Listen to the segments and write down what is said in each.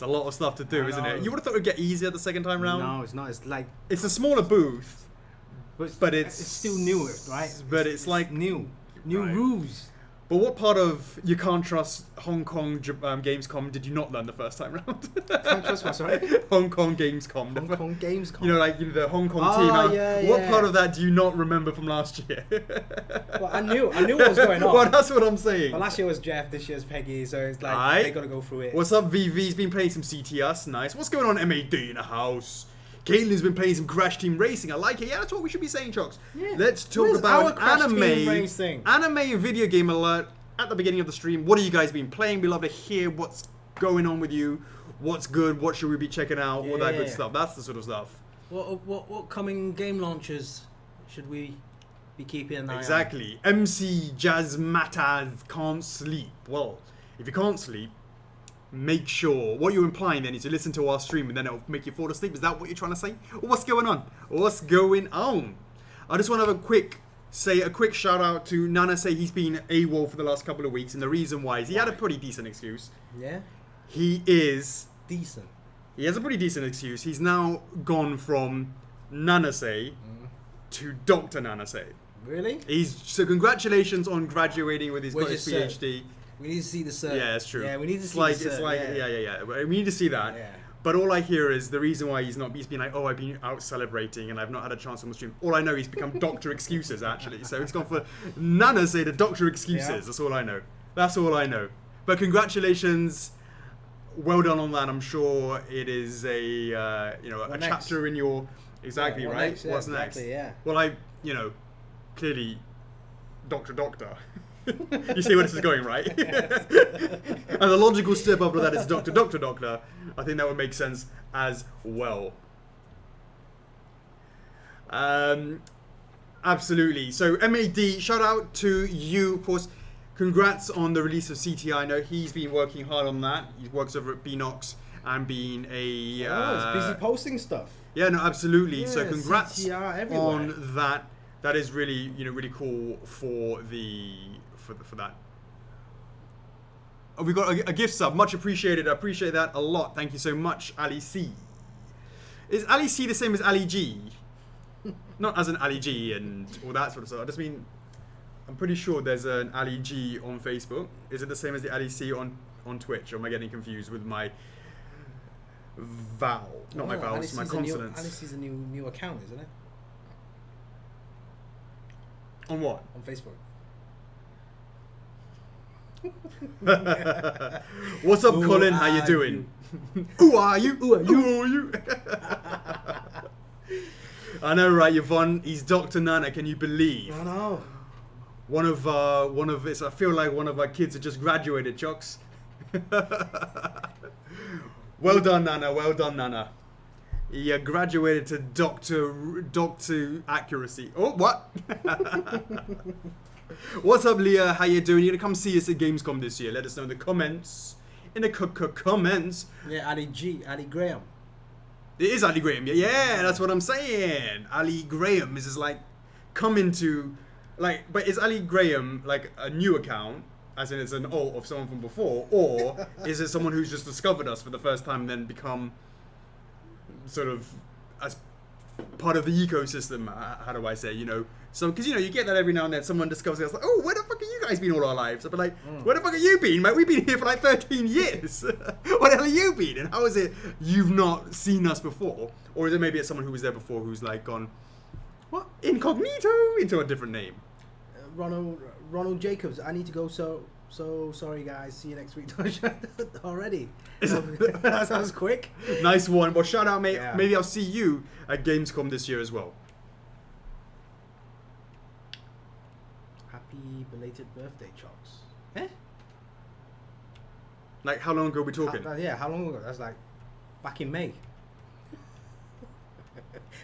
It's a lot of stuff to do, I isn't it? know. You would have thought it would get easier the second time round. No, it's not. It's like, It's a smaller booth, but it's still newer, right? But it's like new Right. rules. But what part of you can't trust Hong Kong Gamescom did you not learn the first time round? Can't trust what, sorry? Hong Kong Gamescom. Hong Kong Gamescom. You know, like the Hong Kong Oh, team. yeah, What yeah. part of that do you not remember from last year? Well, I knew what was going on. Well, that's what I'm saying. But last year was Jeff, this year's Peggy, so it's like Aight. they gotta go through it. What's up, VV's been playing some CTS, nice. What's going on, MAD in the house? Caitlin's been playing some Crash Team Racing, I like it. Yeah, that's what we should be saying, Chocks. Yeah. Let's talk Where's our about Crash Team anime. Racing? Anime and video game alert at the beginning of the stream. What have you guys been playing? We love to hear what's going on with you. What's good? What should we be checking out? All that good Yeah. stuff. That's the sort of stuff. What coming game launches should we be keeping an eye on? Exactly. MC Jazzmataz can't sleep. Well, if you can't sleep, make sure. What you're implying then is you listen to our stream and then it'll make you fall asleep. Is that what you're trying to say? What's going on? What's going on? I just want to have a quick shout out to Nana. Say he's been AWOL for the last couple of weeks, and the reason why is he had a pretty decent excuse. Yeah? He has a pretty decent excuse. He's now gone from Nanase to Dr. Nanase. Really? So congratulations on graduating with his Where's got his your PhD. We need to see the cert. Yeah, that's true. Yeah, we need to It's see like, the cert. it's like, yeah. We need to see that. Yeah. But all I hear is the reason why he's been like, oh, I've been out celebrating and I've not had a chance on the stream. All I know, he's become Dr. Excuses, actually. So he's gone for Nanase to Dr. Excuses. Yeah. That's all I know. That's all I know. But congratulations. Well done on that. I'm sure it is a What next? chapter in your... Exactly, Yeah, what right? next? Yeah, What's exactly, next? yeah. Well, clearly, Doctor. You see where this is going, right? And the logical step after that is Doctor. I think that would make sense as well. Absolutely. So MAD, shout out to you, of course. Congrats on the release of CTI. I know he's been working hard on that. He works over at Beanox and being a... he's busy posting stuff. Yeah, no, absolutely. Yeah, So congrats CTR everywhere. on that. That is really, really cool for that. Oh, we got a gift sub. Much appreciated. I appreciate that a lot. Thank you so much, Ali C. Is Ali C the same as Ali G? Not as an Ali G and all that sort of stuff. I just mean, I'm pretty sure there's an Ali G on Facebook. Is it the same as the Ali C on Twitch? Or am I getting confused with my vowel? Not my vowels, my consonants. Alice is a new account, isn't it? On what? On Facebook. What's up, Who Colin? How you are doing? Who are you? Who are you? I know, right, Yvonne? He's Dr. Nana. Can you believe? I know. One of it's. I feel like one of our kids had just graduated, Chocks. Well done, Nana. Well done, Nana. He graduated to Doctor Accuracy. Oh, what? What's up, Leah? How you doing? You gonna come see us at Gamescom this year? Let us know in the comments. In the comments. Yeah, Ali Graham. It is Ali Graham. Yeah, that's what I'm saying. Ali Graham is just like coming to, like, but is Ali Graham like a new account, as in it's an alt of someone from before, or is it someone who's just discovered us for the first time and then become sort of as part of the ecosystem? How do I say? So because you get that every now and then someone discovers us like, oh, where the fuck have you guys been all our lives? I'll be like, where the fuck have you been, mate? We've been here for like 13 years. What the hell have you been? And how is it you've not seen us before? Or is it maybe it's someone who was there before who's like gone, what, incognito into a different name? Ronald Jacobs. I need to go. So sorry, guys. See you next week. Already. That sounds quick. Nice one. Well, shout out, mate. Yeah. Maybe I'll see you at Gamescom this year as well. Happy belated birthday, Chocks. Eh? Like, how long ago are we talking? How long ago? That's like back in May.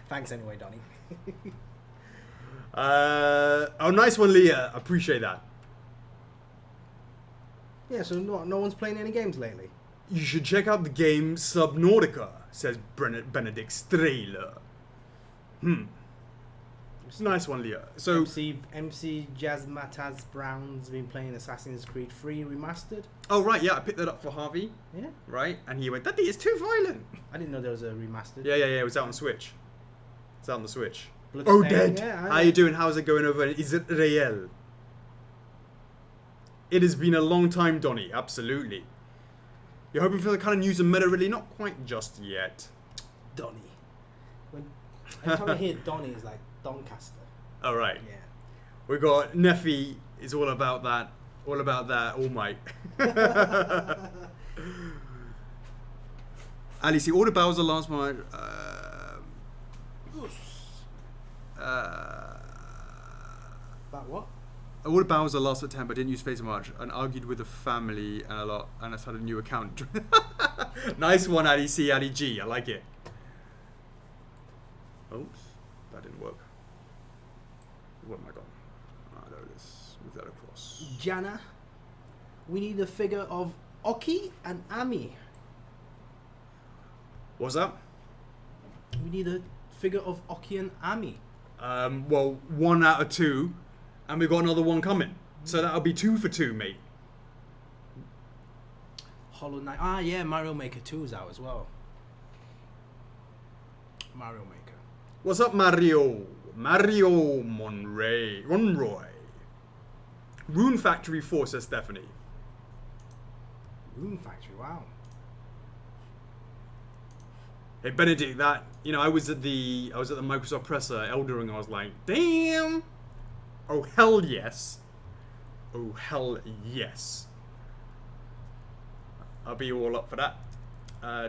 Thanks anyway, Donnie. Oh, nice one, Leah. Appreciate that. Yeah, so no one's playing any games lately. You should check out the game Subnautica, says Benedict Strahler. Nice one, Leah. So MC Jazzmataz Brown's been playing Assassin's Creed 3 Remastered. oh right, yeah, I picked that up for Harvey. Yeah. Right, and he went, "Daddy, it's too violent." I didn't know there was a remastered. Yeah. It was out on Switch. It's out on the Switch. Bloodstained, Dead. yeah, How you doing? How's it going over in Israel? It has been a long time, Donny. Absolutely. You're hoping for the kind of news and meta, really? Not quite just yet. Donny. Every time I hear Donny, it's like Doncaster. All right. Yeah. We got Neffy. Is all about that. All about that. All might. Ali, see, all the Bowser last month. About what? All the Bowser last September didn't use Facebook much and argued with the family and a lot, and I started a new account. Nice one, Ali C, Ali G. I like it. Oops, that didn't work. What am I got? There it is. Move that across. Jana, we need a figure of Oki and Ami. What's that? We need a figure of Oki and Ami. Well, 1 out of 2, and we've got another one coming. So that'll be 2 for 2, mate. Hollow Knight. Ah, yeah, Mario Maker 2 is out as well. Mario Maker. What's up, Mario? Mario Monroy. Rune Factory 4, says Stephanie. Rune Factory, wow. Hey Benedict, that I was at the Microsoft presser Elder Ring. I was like, damn. Oh hell yes. Oh hell yes. I'll be all up for that.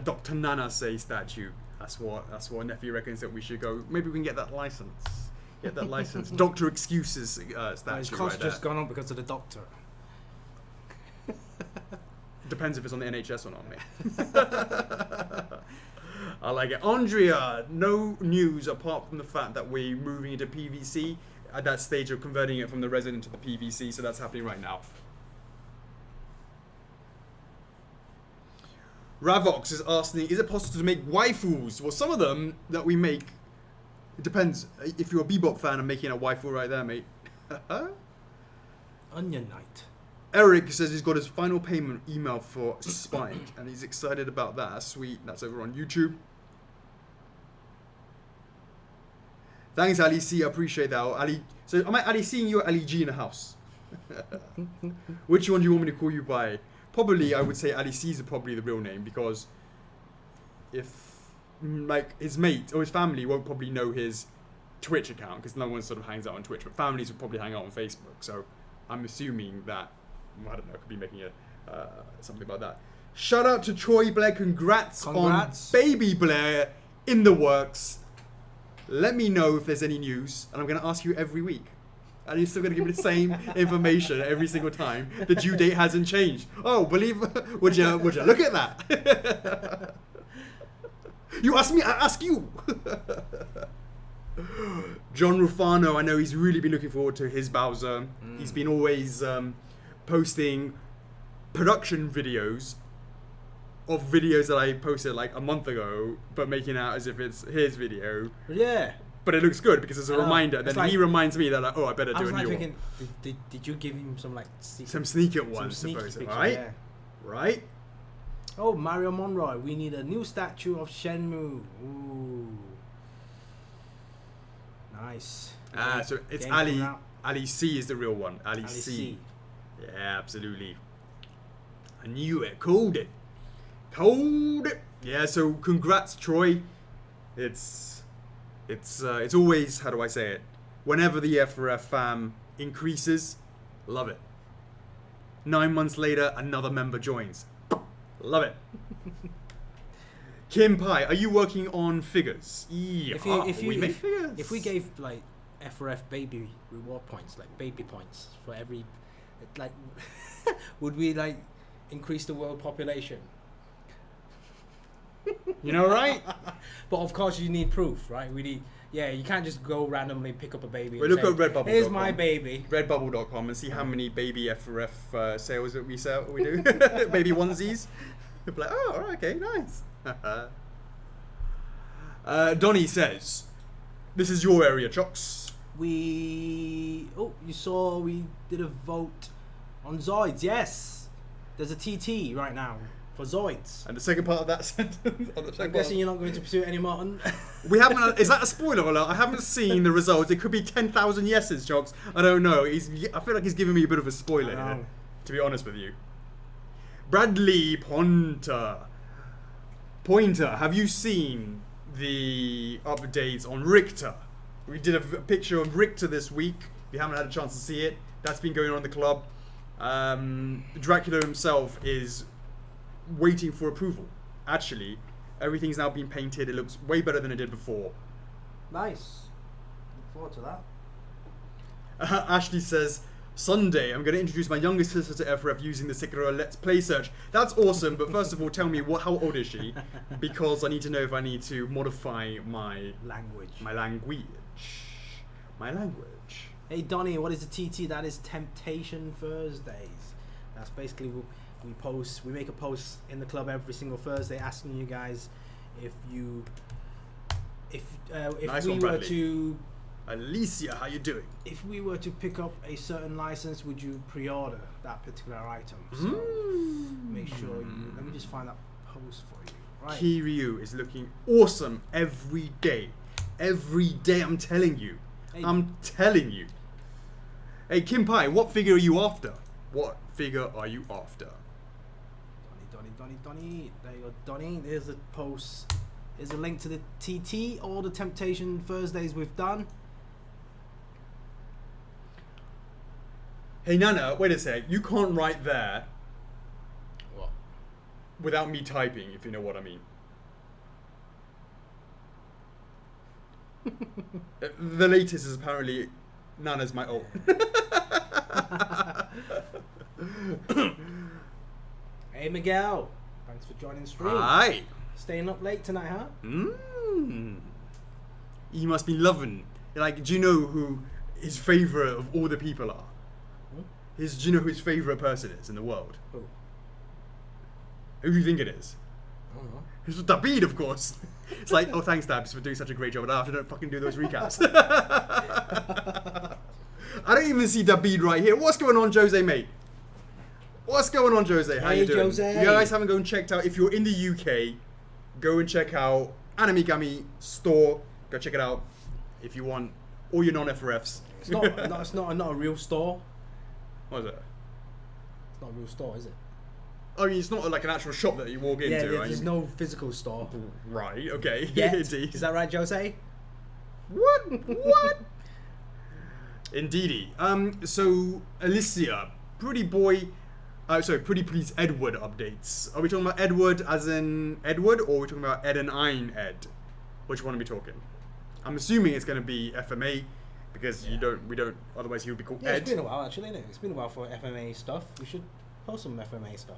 Dr. Nana say statue. That's what Nephew reckons that we should go. Maybe we can get that license. Get that license. Doctor Excuses statue. His cost right just there. gone up because of the doctor. Depends if it's on the NHS or not, mate. I like it. Andrea, no news apart from the fact that we're moving into PVC at that stage of converting it from the resin into the PVC, so that's happening right now. Ravox is asking, is it possible to make waifus? Well, some of them that we make, it depends. If you're a Bebop fan, I'm making a waifu right there, mate. Onion Knight. Eric says he's got his final payment email for Spike, and he's excited about that. That's sweet. That's over on YouTube. Thanks, Ali C. I appreciate that. Ali. So, am I Ali seeing you or Ali G in the house? Which one do you want me to call you by? Probably, I would say Ali C is probably the real name, because if like his mate or his family won't probably know his Twitch account, because no one sort of hangs out on Twitch, but families would probably hang out on Facebook. So I'm assuming that, I don't know, I could be making something about that. Shout out to Troy Blair. Congrats on Baby Blair in the works. Let me know if there's any news, and I'm going to ask you every week. And you're still going to give me the same information every single time. The due date hasn't changed. Oh, would you look at that? You ask me, I ask you. John Rufano, I know he's really been looking forward to his Bowser. He's been always posting production videos of videos that I posted like a month ago, but making out as if it's his video. Yeah. But it looks good because it's a reminder. Then like, he reminds me that like, oh, I better do a new one. Did you give him some like some sneaky ones, supposedly, right? Yeah. Right. Oh, Mario Monroy, we need a new statue of Shenmue. Ooh. Nice. So it's Ali. Ali C is the real one. Ali C. Yeah, absolutely. I knew it. Called it. Yeah. So congrats, Troy. It's always, how do I say it? Whenever the FRF fam increases, love it. 9 months later, another member joins. Love it. Kim Pai, are you working on figures? Yeah, if we gave like FRF baby reward points, like baby points for every, like, would we like increase the world population? You know, right? But of course, you need proof, right? We need, you can't just go randomly pick up a baby. We look at Redbubble. Here's my baby. Redbubble.com and see how many baby FRF sales that we do. Baby onesies. Like, oh, okay, nice. Donnie says, this is your area, Chocks. you saw we did a vote on Zoids. Yes, there's a TT right now for Zoids. And the second part of that sentence. I'm guessing you're not going to pursue it anymore. We haven't. Is that a spoiler alert? I haven't seen the results. It could be 10,000 yeses, Chocks. I don't know. I feel like he's giving me a bit of a spoiler here, to be honest with you. Bradley Pointer, have you seen the updates on Richter? We did a picture of Richter this week. If you haven't had a chance to see it, that's been going on in the club. Dracula himself is waiting for approval. Actually, everything's now been painted. It looks way better than it did before. Nice. Look forward to that. Ashley says, Sunday, I'm going to introduce my youngest sister to FRF using the Sekiro Let's Play search. That's awesome, but first of all, tell me, how old is she? Because I need to know if I need to modify my language. My language. Hey, Donnie, what is the TT? That is Temptation Thursdays. That's basically, we make a post in the club every single Thursday asking you guys if nice we one, were Bradley. to... Alicia, how you doing? If we were to pick up a certain license, would you pre-order that particular item? So make sure you... Let me just find that post for you. Right. Kiryu is looking awesome every day. Every day, I'm telling you. Hey. I'm telling you. Hey, Kim Pai, what figure are you after? What figure are you after? Donnie. There you go, Donnie. There's the post. Here's a link to the TT, all the Temptation Thursdays we've done. Hey, Nana, wait a sec. You can't write there. What? Without me typing, if you know what I mean. The latest is apparently Nana's my own. Hey, Miguel. Thanks for joining the stream. Hi. Staying up late tonight, huh? He must be loving. Like, do you know who his favourite of all the people are? Do you know who his favourite person is in the world? Who? Who do you think it is? I don't know. It's David, of course. It's like, oh, thanks, Dabs, for doing such a great job. I don't fucking do those recaps. I don't even see David right here. What's going on, Jose, mate? What's going on, Jose? How you doing? Jose. You guys haven't gone and checked out. If you're in the UK, go and check out Anime store. Go check it out if you want all your non-FRFs. It's not a real store. What is it? It's not a real store, is it? I mean, it's not like an actual shop that you walk into. Yeah, right? there's no physical store. Right, okay. Yet. Indeed. Is that right, Jose? What? Indeedy. So, Alicia, Pretty Please Edward updates. Are we talking about Edward as in Edward, or are we talking about Ed and Ein Ed? Which one are we talking? I'm assuming it's going to be FMA, because we don't, otherwise he would be called Ed. It's been a while, actually, isn't it? It's been a while for FMA stuff. We should post some FMA stuff.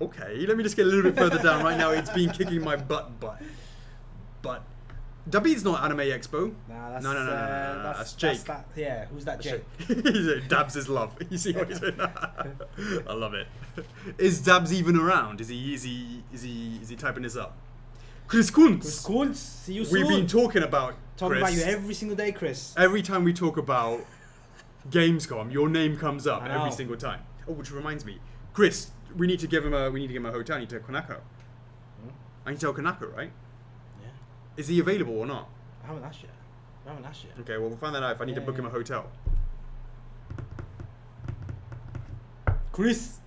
Okay, let me just get a little bit further down. Right now, it's been kicking my butt. But David's not Anime Expo. Nah, No. That's Jake. Who's that Jake? Dabs is love. You see what he's doing? I love it. Is Dabs even around? Is he typing this up? Chris Kuntz. Cool. See you soon. We've been talking about Talking Chris. about you every single day, Chris. Every time we talk about Gamescom, your name comes up I know. every single time. Oh, which reminds me, Chris, we need to give him a hotel. I need to tell Konako. I need to tell Konako, right? Yeah. Is he available or not? I haven't asked yet. Okay, well, we'll find that out if I need to book him a hotel. Chris.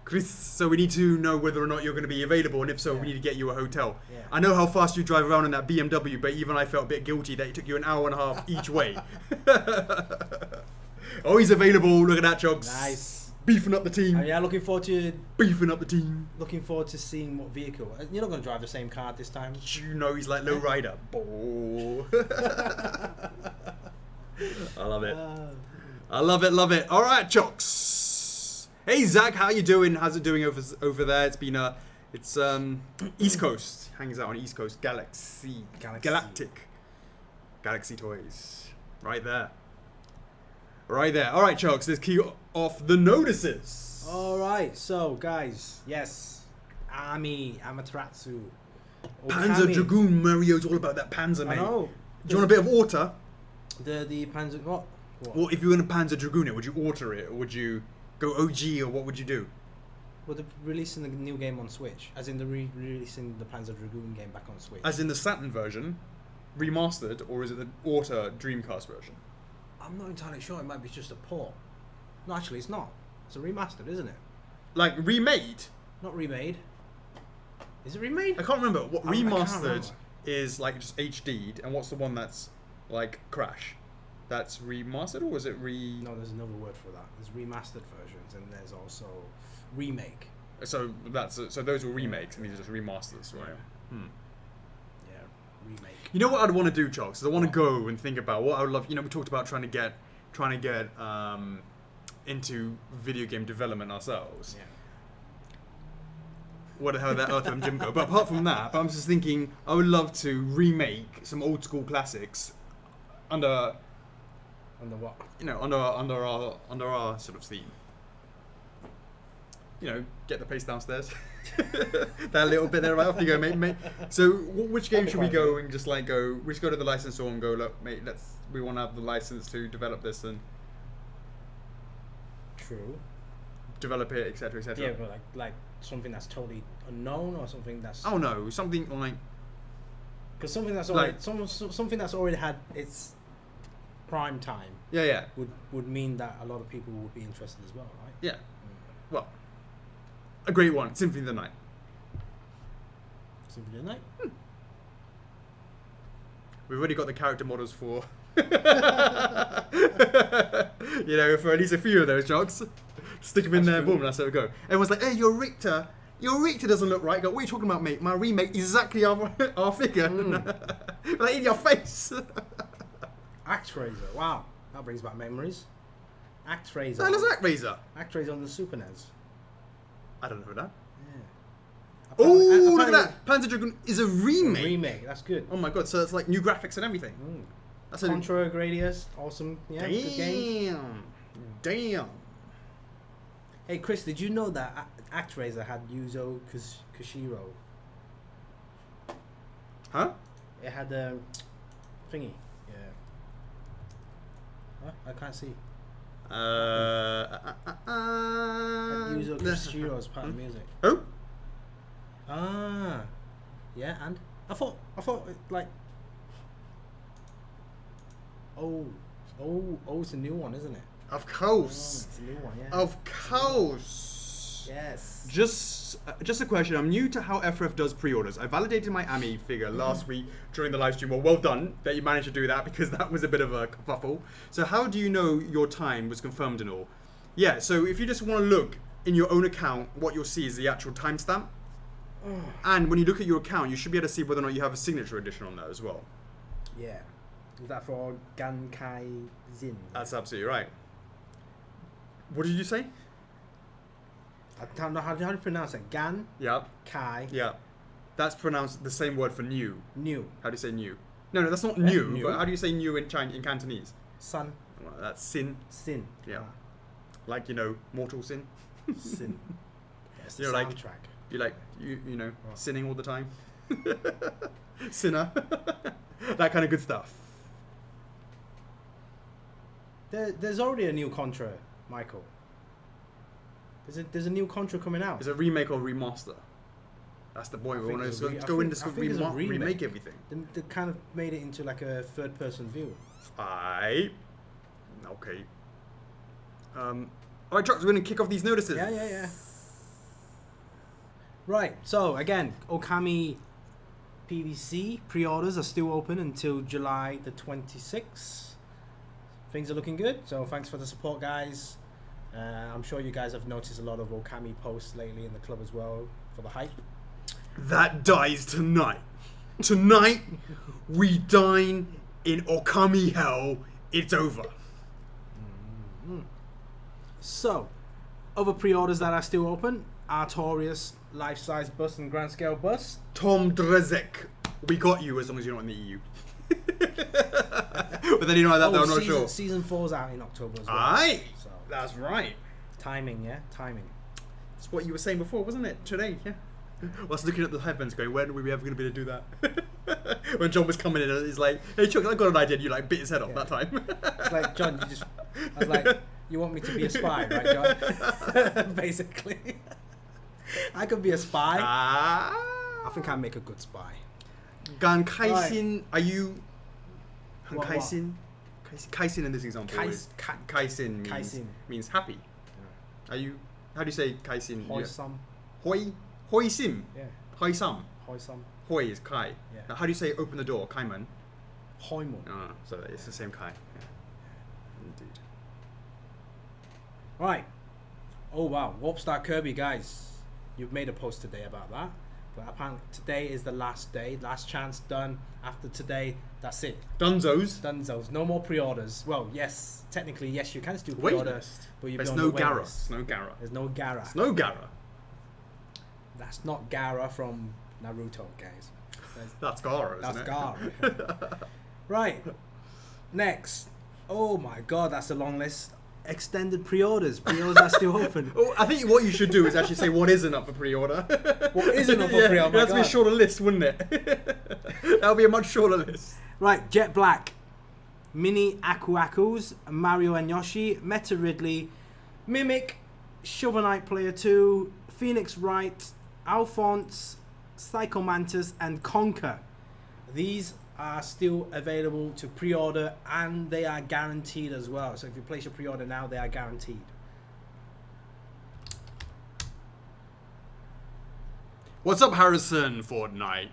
So we need to know whether or not you're going to be available, and if so, we need to get you a hotel. Yeah. I know how fast you drive around in that BMW, but even I felt a bit guilty that it took you an hour and a half each way. Oh, he's available. Look at that, Chocks. Nice. Beefing up the team. Yeah, looking forward to seeing what vehicle. You're not going to drive the same car this time. You know he's like low rider. Oh. I love it. All right, Chocks. Hey, Zach, how you doing? How's it doing over there? It's been it's East Coast. Hangs out on East Coast. Galactic Toys. Right there. All right, Chokes, let's key off the notices. All right, so guys, yes, Amaterasu Panzer Okami. Dragoon Mario's all about that Panzer, I mate. know. Do you want a bit of order? The Panzer what? Well, if you were going to Panzer Dragoon it, would you alter it, or would you go OG, or what would you do? Well, they're releasing the new game on Switch, as in they're releasing the Panzer Dragoon game back on Switch. As in the Saturn version, remastered, or is it the Auto Dreamcast version? I'm not entirely sure. It might be just a port. No, actually, it's not. It's a remastered, isn't it? Like remade? Not remade. Is it remade? I can't remember. What I can't remastered remember. is like just HD'd, and what's the one that's like Crash? That's remastered, or is it No, there's another word for that. There's remastered versions, and there's also remake. So those were remakes, and these are just remasters, right? Yeah, remake. You know what I'd want to do, Chocks? Is I want to go and think about what I would love. You know, we talked about trying to get into video game development ourselves. Yeah. What the hell that Earthworm Jim go? But apart from that, I'm just thinking I would love to remake some old school classics under what? you know under our sort of theme. You know, get the place downstairs. That little bit there, right off you go, mate. So, which game should we go and just like go? We should go to the licensor and go, look, mate. We want to have the license to develop this and True. develop it, etc., etc. Yeah, but like something that's totally unknown, or something that's Oh no, something like because something that's like- already something that's already had its prime time yeah, would mean that a lot of people would be interested as well, right? yeah. Well, a great one, Symphony of the Night. Symphony of the Night. We've already got the character models for, you know, for at least a few of those jokes. Stick them in That's there, true. boom, that's how it go. Everyone's like, hey, your Richter doesn't look right. I go, what are you talking about, mate? My remake is exactly our figure. Like in your face. ActRaiser. Wow, that brings back memories. ActRaiser. That is ActRaiser. ActRaiser on the Super NES. I don't know that. Yeah. Oh, look at Apparently- that. Panzer Dragoon is a remake. Remake. That's good. Oh my god, so it's like new graphics and everything. That's a Contra Gradius. Awesome. Yeah. Good game. Damn. Hey Chris, did you know that ActRaiser had Yuzo Koshiro? Huh? It had a thingy. Yeah. Huh? I can't see. Yuzo Koshiro is part of the music. Oh? Ah. Yeah, and I thought like. Oh, it's a new one, isn't it? Of Oh, course. it's a new one, yeah. Of course. Yes. Just a question. I'm new to how FRF does pre-orders. I validated my AMI figure last week during the live stream. Well done that you managed to do that, because that was a bit of a kerfuffle. So how do you know your time was confirmed and all? Yeah, so if you just want to look in your own account, what you'll see is the actual timestamp. And when you look at your account, you should be able to see whether or not you have a signature edition on there as well. Yeah. Was that for Gankai Zin? That's absolutely right. What did you say? I don't know how do you pronounce it. Gan Yeah. Kai Yeah. That's pronounced the same word for new. New How do you say new? No, that's not new. new. But how do you say new in Cantonese? Sun Well, that's sin. Sin. Yeah. Like, you know, mortal sin. Sin. Yes, the You're like- soundtrack. You know, Oh. sinning all the time. Sinner. That kind of good stuff. There's already a new Contra, Michael. There's a new Contra coming out. It's a remake or remaster. That's the point. We think want it's to a re- I go in think- to I think it's a remake remake. everything. They kind of made it into like a third-person view. Okay. Alright, Chucks, we're going to kick off these notices. Yeah. Right. So again, Okami PVC pre-orders are still open until July the 26th. Things are looking good. So thanks for the support, guys. I'm sure you guys have noticed a lot of Okami posts lately in the club as well for the hype. That dies tonight. Tonight, we dine in Okami hell. It's over. So, other pre-orders that are still open: Artorias life-size bust and grand scale bust. Tom Drezek, we got you as long as you're not in the EU. But then you know like that, though, I'm not sure. Season 4's out in October as well. Aye, So, that's right. timing, yeah, timing. That's what you were saying before, wasn't it? Today, yeah. Whilst looking at the headphones going, when are we ever going to be able to do that? When John was coming in and he's like, hey Chuck, I got an idea, and you like bit his head off that time. It's like, John, I was like, you want me to be a spy, right, John? Basically. I could be a spy. I think I'd make a good spy. 很开心, are you 很 What? 开心? 开心 in this example is 开心 means happy. Are you, how do you say 开心? 開心. 開心? Yeah. 開心. 開心. Hoi is kai. Yeah. Now, how do you say open the door? Kaiman. 開門. So it's the same kai. Yeah. Indeed. Right. Oh wow, Warpstar Kirby, guys. You've made a post today about that. But apparently today is the last day. Last chance done. After today, that's it. Dunzos. Dunzos. No more pre-orders. Well, yes. Technically, yes, you can still Wait pre-order. list. But you've There's been no on the wait Gara. list. There's no Gara. There's no Gara. There's no Gara. That's not Gara from Naruto, guys. That's Gara, isn't it? That's Gara. Right. Next. Oh my god, that's a long list. Extended pre-orders. Pre-orders are still open. Oh, I think what you should do is actually say what isn't up for pre-order. What isn't up for pre-order? That's be a shorter list, wouldn't it? That'll be a much shorter list. Right, Jet Black, Mini Aku Akus, Mario and Yoshi, Meta Ridley, Mimic, Shovel Knight Player 2, Phoenix Wright, Alphonse, Psycho Mantis, and Conker. These are still available to pre-order and they are guaranteed as well. So if you place your pre-order now, they are guaranteed. What's up, Harrison? Fortnite.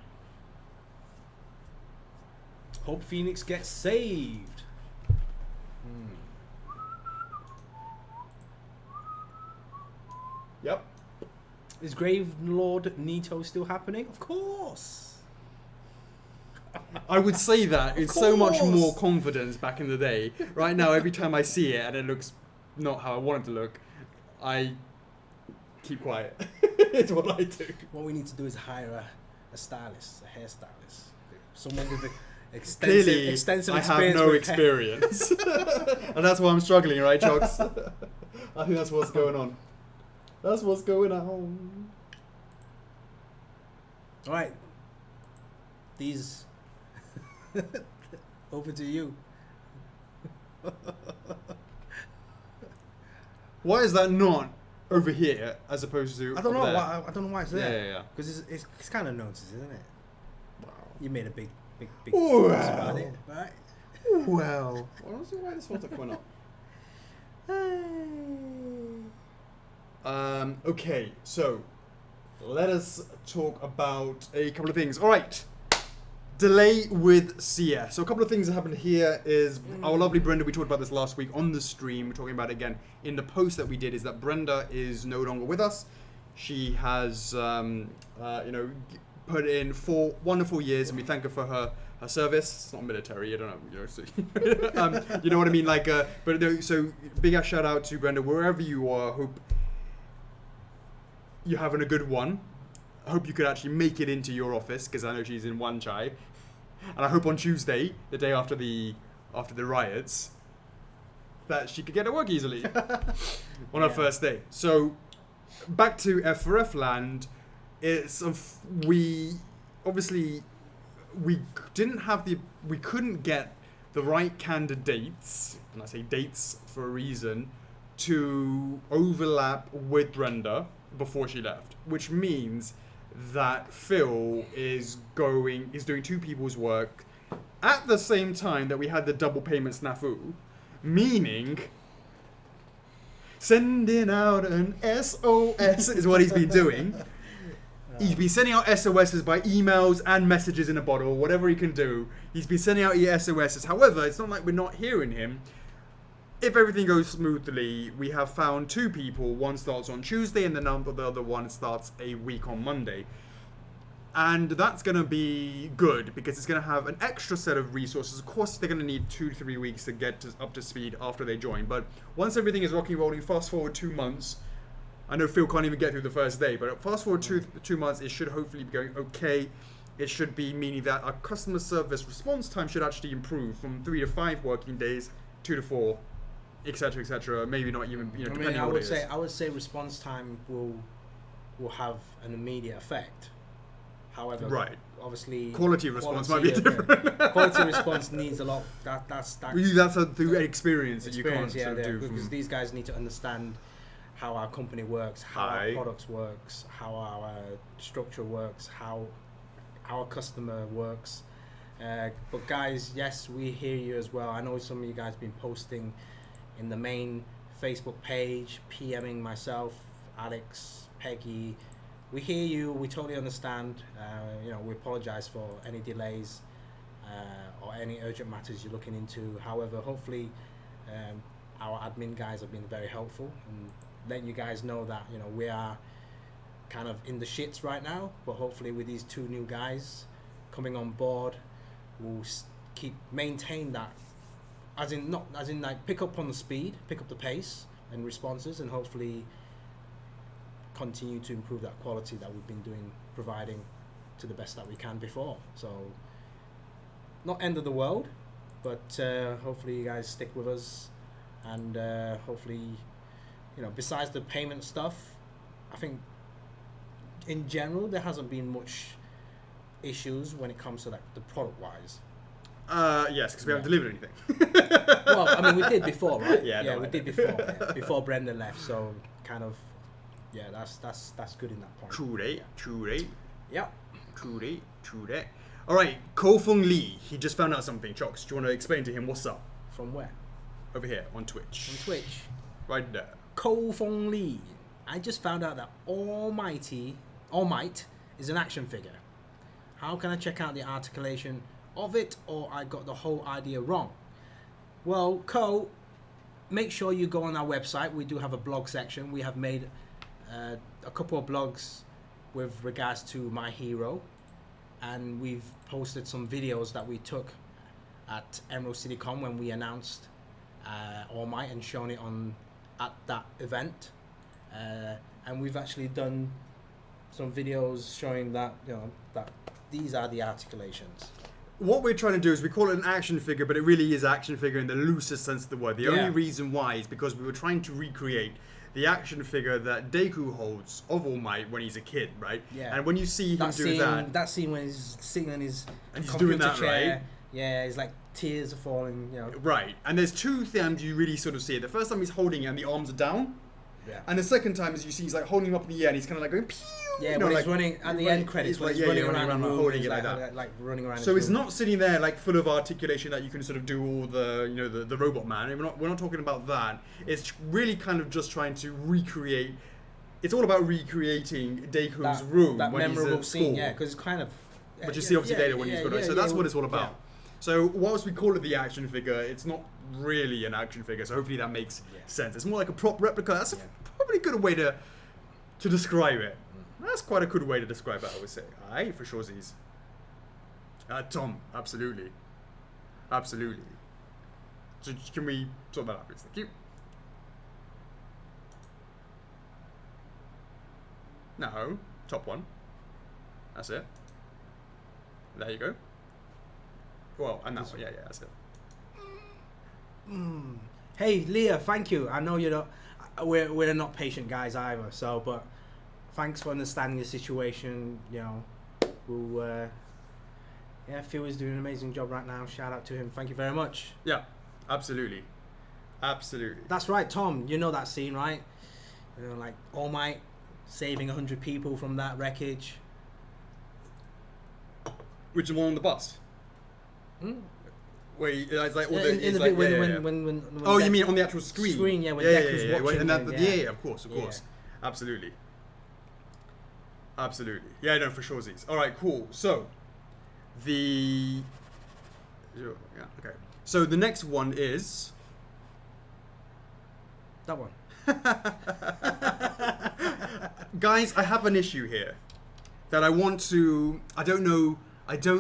Hope Phoenix gets saved. Yep. Is Gravelord Nito still happening? Of course. I would say that. It's so much course. more confidence back in the day. Right now, every time I see it and it looks not how I want it to look, I keep quiet. It's what I do. What we need to do is hire a stylist, a hairstylist. Someone with extensive Clearly, extensive I experience. have no with hair. experience. And that's why I'm struggling, right, Chocks? I think that's what's going on. That's what's going on. Alright. These over to you. Why is that not over here as opposed to I don't know up there? why. I don't know why it's there. Yeah. Because it's kind of noticed, isn't it? Wow. You made a big Wow. fuss about it, right? Well, I don't see why this one's not coming up. Okay, so let us talk about a couple of things. All right, delay with CS. So a couple of things that happened here is our lovely Brenda. We talked about this last week on the stream. We're talking about it again in the post that we did. Is that Brenda is no longer with us? She has, put in 4 wonderful years, and we thank her for her service. It's not military, I don't know, so, you know what I mean. Like, but no, so big ass shout out to Brenda wherever you are. Hope you're having a good one. I hope you could actually make it into your office because I know she's in Wanchai, and I hope on Tuesday, the day after the riots, that she could get to work easily on her first day. So back to F4F land. It's we couldn't get the right candidates, and I say dates for a reason, to overlap with Brenda before she left, which means that Phil is doing 2 people's work at the same time that we had the double payment snafu, meaning sending out an SOS is what he's been doing. He's been sending out SOSs by emails and messages in a bottle, whatever he can do. He's been sending out SOSs. However, it's not like we're not hearing him. If everything goes smoothly, we have found 2 people. One starts on Tuesday and the other one starts a week on Monday. And that's going to be good because it's going to have an extra set of resources. Of course, they're going to need 2 to 3 weeks to get up to speed after they join. But once everything is rocking and rolling, fast forward 2 months. I know Phil can't even get through the first day, but fast forward 2 months, it should hopefully be going okay. It should be meaning that our customer service response time should actually improve from 3 to 5 working days, 2 to 4, etc., etc. Maybe not even, depending on what it is. I would say response time will will have an immediate effect. However, Right. obviously Quality response might be different. Quality response needs a lot. That's Through experience that you can't yeah, sort of do. because these guys need to understand how our company works, how our products works, how our structure works, how our customer works. But guys, yes, we hear you as well. I know some of you guys have been posting in the main Facebook page, PMing myself, Alex, Peggy. We hear you. We totally understand. We apologize for any delays or any urgent matters you're looking into. However, hopefully, our admin guys have been very helpful and letting you guys know that we are kind of in the shits right now. But hopefully, with these two new guys coming on board, we'll maintain that. As in like pick up on the speed, pick up the pace and responses, and hopefully continue to improve that quality that we've been providing to the best that we can before. So not end of the world, but hopefully you guys stick with us, and hopefully besides the payment stuff, I think in general there hasn't been much issues when it comes to the product wise. Yes, because we haven't delivered anything. Well, I mean, we did before, right? Yeah, we did before Brendan left. So kind of, that's good in that point. True that. Yep. True that. All right, Ko Fung Lee. He just found out something. Chocks, do you want to explain to him what's up? From where? Over here on Twitch. On Twitch. Right there. Ko Fung Lee. I just found out that All Might is an action figure. How can I check out the articulation of it, or I got the whole idea wrong? Well, Ko, make sure you go on our website. We do have a blog section. We have made a couple of blogs with regards to my hero, and we've posted some videos that we took at Emerald City Con when we announced All Might and shown it at that event, and we've actually done some videos showing that that these are the articulations. What we're trying to do is we call it an action figure, but it really is action figure in the loosest sense of the word. The only reason why is because we were trying to recreate the action figure that Deku holds of All Might when he's a kid, right? Yeah. And when you see him do that scene when he's sitting in his and he's computer doing that, chair, right? Yeah, it's like tears are falling, Right. And there's two times you really sort of see it. The first time he's holding it and the arms are down. Yeah. And the second time is you see he's like holding him up in the air and he's kind of like going pew. Yeah, when he's running at the end credits, he's he's running around like holding it like that, like running around. So it's not sitting there like full of articulation that you can sort of do all the the robot man. We're not talking about that. It's really kind of just trying to recreate. It's all about recreating Deku's room that when memorable he's at scene, school. because it's kind of. But you see obviously later when he's got it. So that's what it's all about. Yeah. So whilst we call it the action figure, it's not really an action figure. So hopefully that makes sense. It's more like a prop replica. That's probably a good way to describe it. That's quite a good way to describe it, I would say. Aye, for sure, Z's. Tom, absolutely. Absolutely. So can we sort that out, please? Thank you. No, top one. That's it. There you go. Well, and that one, yeah, that's it. Hey, Leah, thank you. I know you're not. We're not patient guys either. So, but thanks for understanding the situation. We'll. Phil is doing an amazing job right now. Shout out to him. Thank you very much. Yeah, absolutely. That's right, Tom. You know that scene, right? Like All Might saving 100 people from that wreckage. Which is one on the bus? Where it's like all the, in the like, bit when oh, you mean on the actual screen? Screen, yeah. When Deku's watching. And that, of course, absolutely. Yeah, no, for sure, Z's. All right, cool. So okay. So the next one is that one. Guys, I have an issue here that I want to. I don't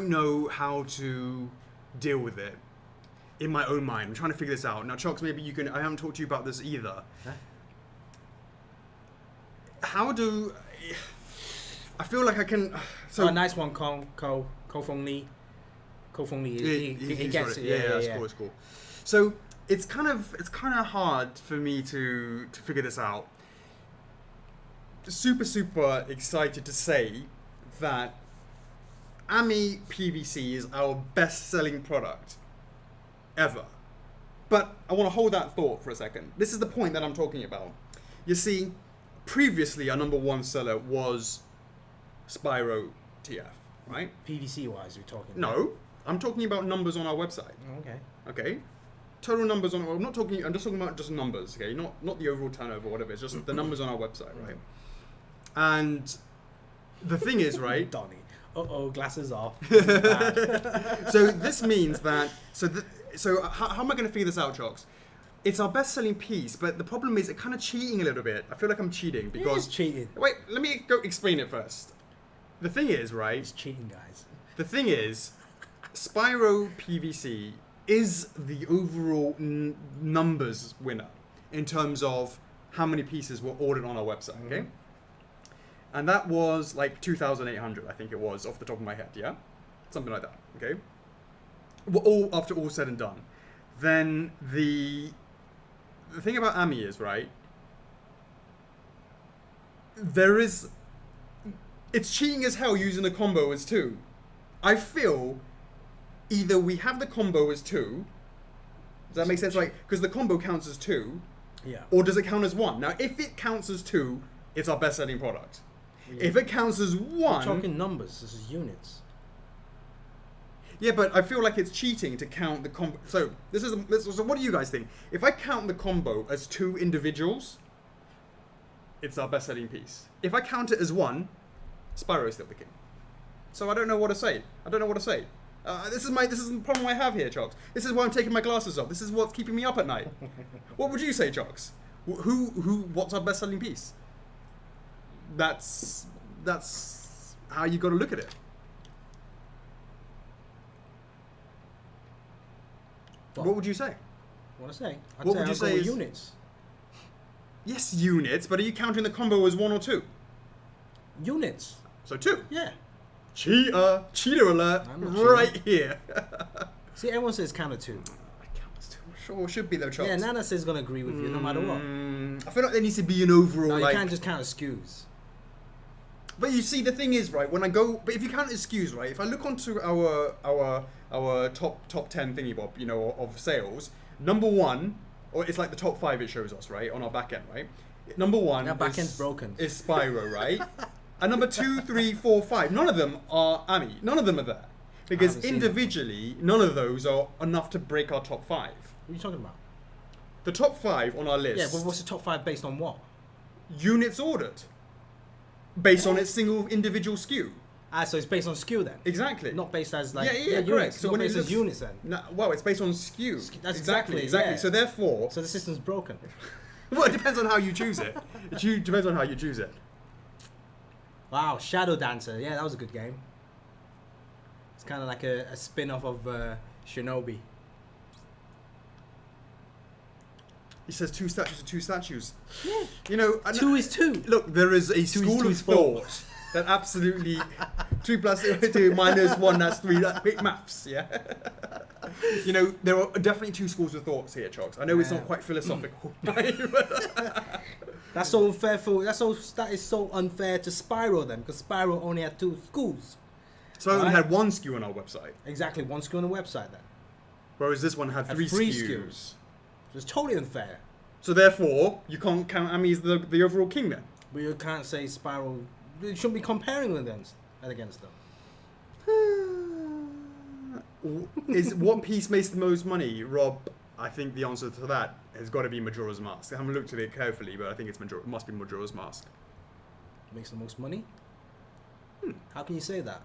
know how to deal with it in my own mind. I'm trying to figure this out. Now, Chocks, maybe you can. I haven't talked to you about this either. Huh? How do I feel like I can? So nice one, Ko Fung Lee. Ko Fung Lee. He gets it. Yeah, that's cool. It's cool. So it's kind of hard for me to figure this out. super excited to say that Ami PVC is our best-selling product ever. But I want to hold that thought for a second. This is the point that I'm talking about. You see, previously our number one seller was Spyro TF, right? PVC wise, you're talking. No, I'm talking about numbers on our website. Okay. Okay, total numbers on. I'm just talking about just numbers. Okay, not the overall turnover, whatever. It's just the numbers on our website, right? And the thing is, right? Donnie. Glasses off. So this means that. So how am I going to figure this out, Chocks? It's our best-selling piece, but the problem is, it kind of cheating a little bit. I feel like I'm cheating because it's cheating. Wait, let me go explain it first. The thing is, right? It's cheating, guys. The thing is, Spyro PVC is the overall numbers winner in terms of how many pieces were ordered on our website, okay? And that was like 2,800, I think it was, off the top of my head, yeah? Something like that, okay? Well, after all said and done. Then the thing about Ami is, right, it's cheating as hell using the combo as 2. I feel either we have the combo as 2, does that make sense? Like, because the combo counts as 2, yeah. Or does it count as 1? Now, if it counts as 2, it's our best-selling product. Yeah. If it counts as 1... We're talking numbers, this is units. Yeah, but I feel like it's cheating to count the combo. So, so what do you guys think? If I count the combo as 2 individuals, it's our best-selling piece. If I count it as 1, Spyro is still the king. So I don't know what to say. This is the problem I have here, Chocks. This is why I'm taking my glasses off. This is what's keeping me up at night. What would you say, Chocks? What's our best-selling piece? That's how you got to look at it. What would you say? What I say? What would you say is units? Yes, units, but are you counting the combo as 1 or 2? Units. So 2. Yeah. Cheater alert, right here. See, everyone says count of 2. I count as 2. Sure, should be though, Chocks. Yeah, Nana says gonna agree with you no matter what. I feel like there needs to be an overall. No, you like, can't just count as SKUs. But you see, the thing is, right, when I go, but if you count as SKUs, right, if I look onto our top 10 thingy bob, you know, of sales, number 1, or it's like the top 5 it shows us, right, on our back end, right? Number 1 Our back end's broken. Is Spyro, right? And number 2, 3, 4, 5, none of them are Ami. None of them are there. Because individually, none of those are enough to break our top 5. What are you talking about? The top 5 on our list. Yeah, but what's the top 5 based on what? Units ordered. Based on its single individual SKU. Ah, so it's based on SKU then? Exactly. Not based as like correct. units. So not when based it as units then. No, well, it's based on SKU. That's exactly. yeah. So therefore, so the system's broken. well, it depends on how you choose it. It depends on how you choose it. Wow, Shadow Dancer. Yeah, that was a good game. It's kind of like a spin-off of Shinobi. He says 2 statues are 2 statues. Yeah. You know, 2 is 2. Look, there is a school of thought that absolutely 2 plus 2 minus 1, that's 3. That's quick maths, yeah. You know, there are definitely 2 schools of thoughts here, Chocks. I know it's not quite philosophical. That's so unfair that is so unfair to Spyro then, because Spyro only had 2 schools. So I only had 1 SKU on our website. Exactly, 1 SKU on the website then. Whereas this one had 3 SKUs. So it's totally unfair. So therefore, you can't count Ami as the overall king then. But you can't say Spyro. You shouldn't be comparing them against them. Is what piece makes the most money, Rob? I think the answer to that has got to be Majora's Mask. I haven't looked at it carefully, but I think it must be Majora's Mask. Makes the most money? How can you say that?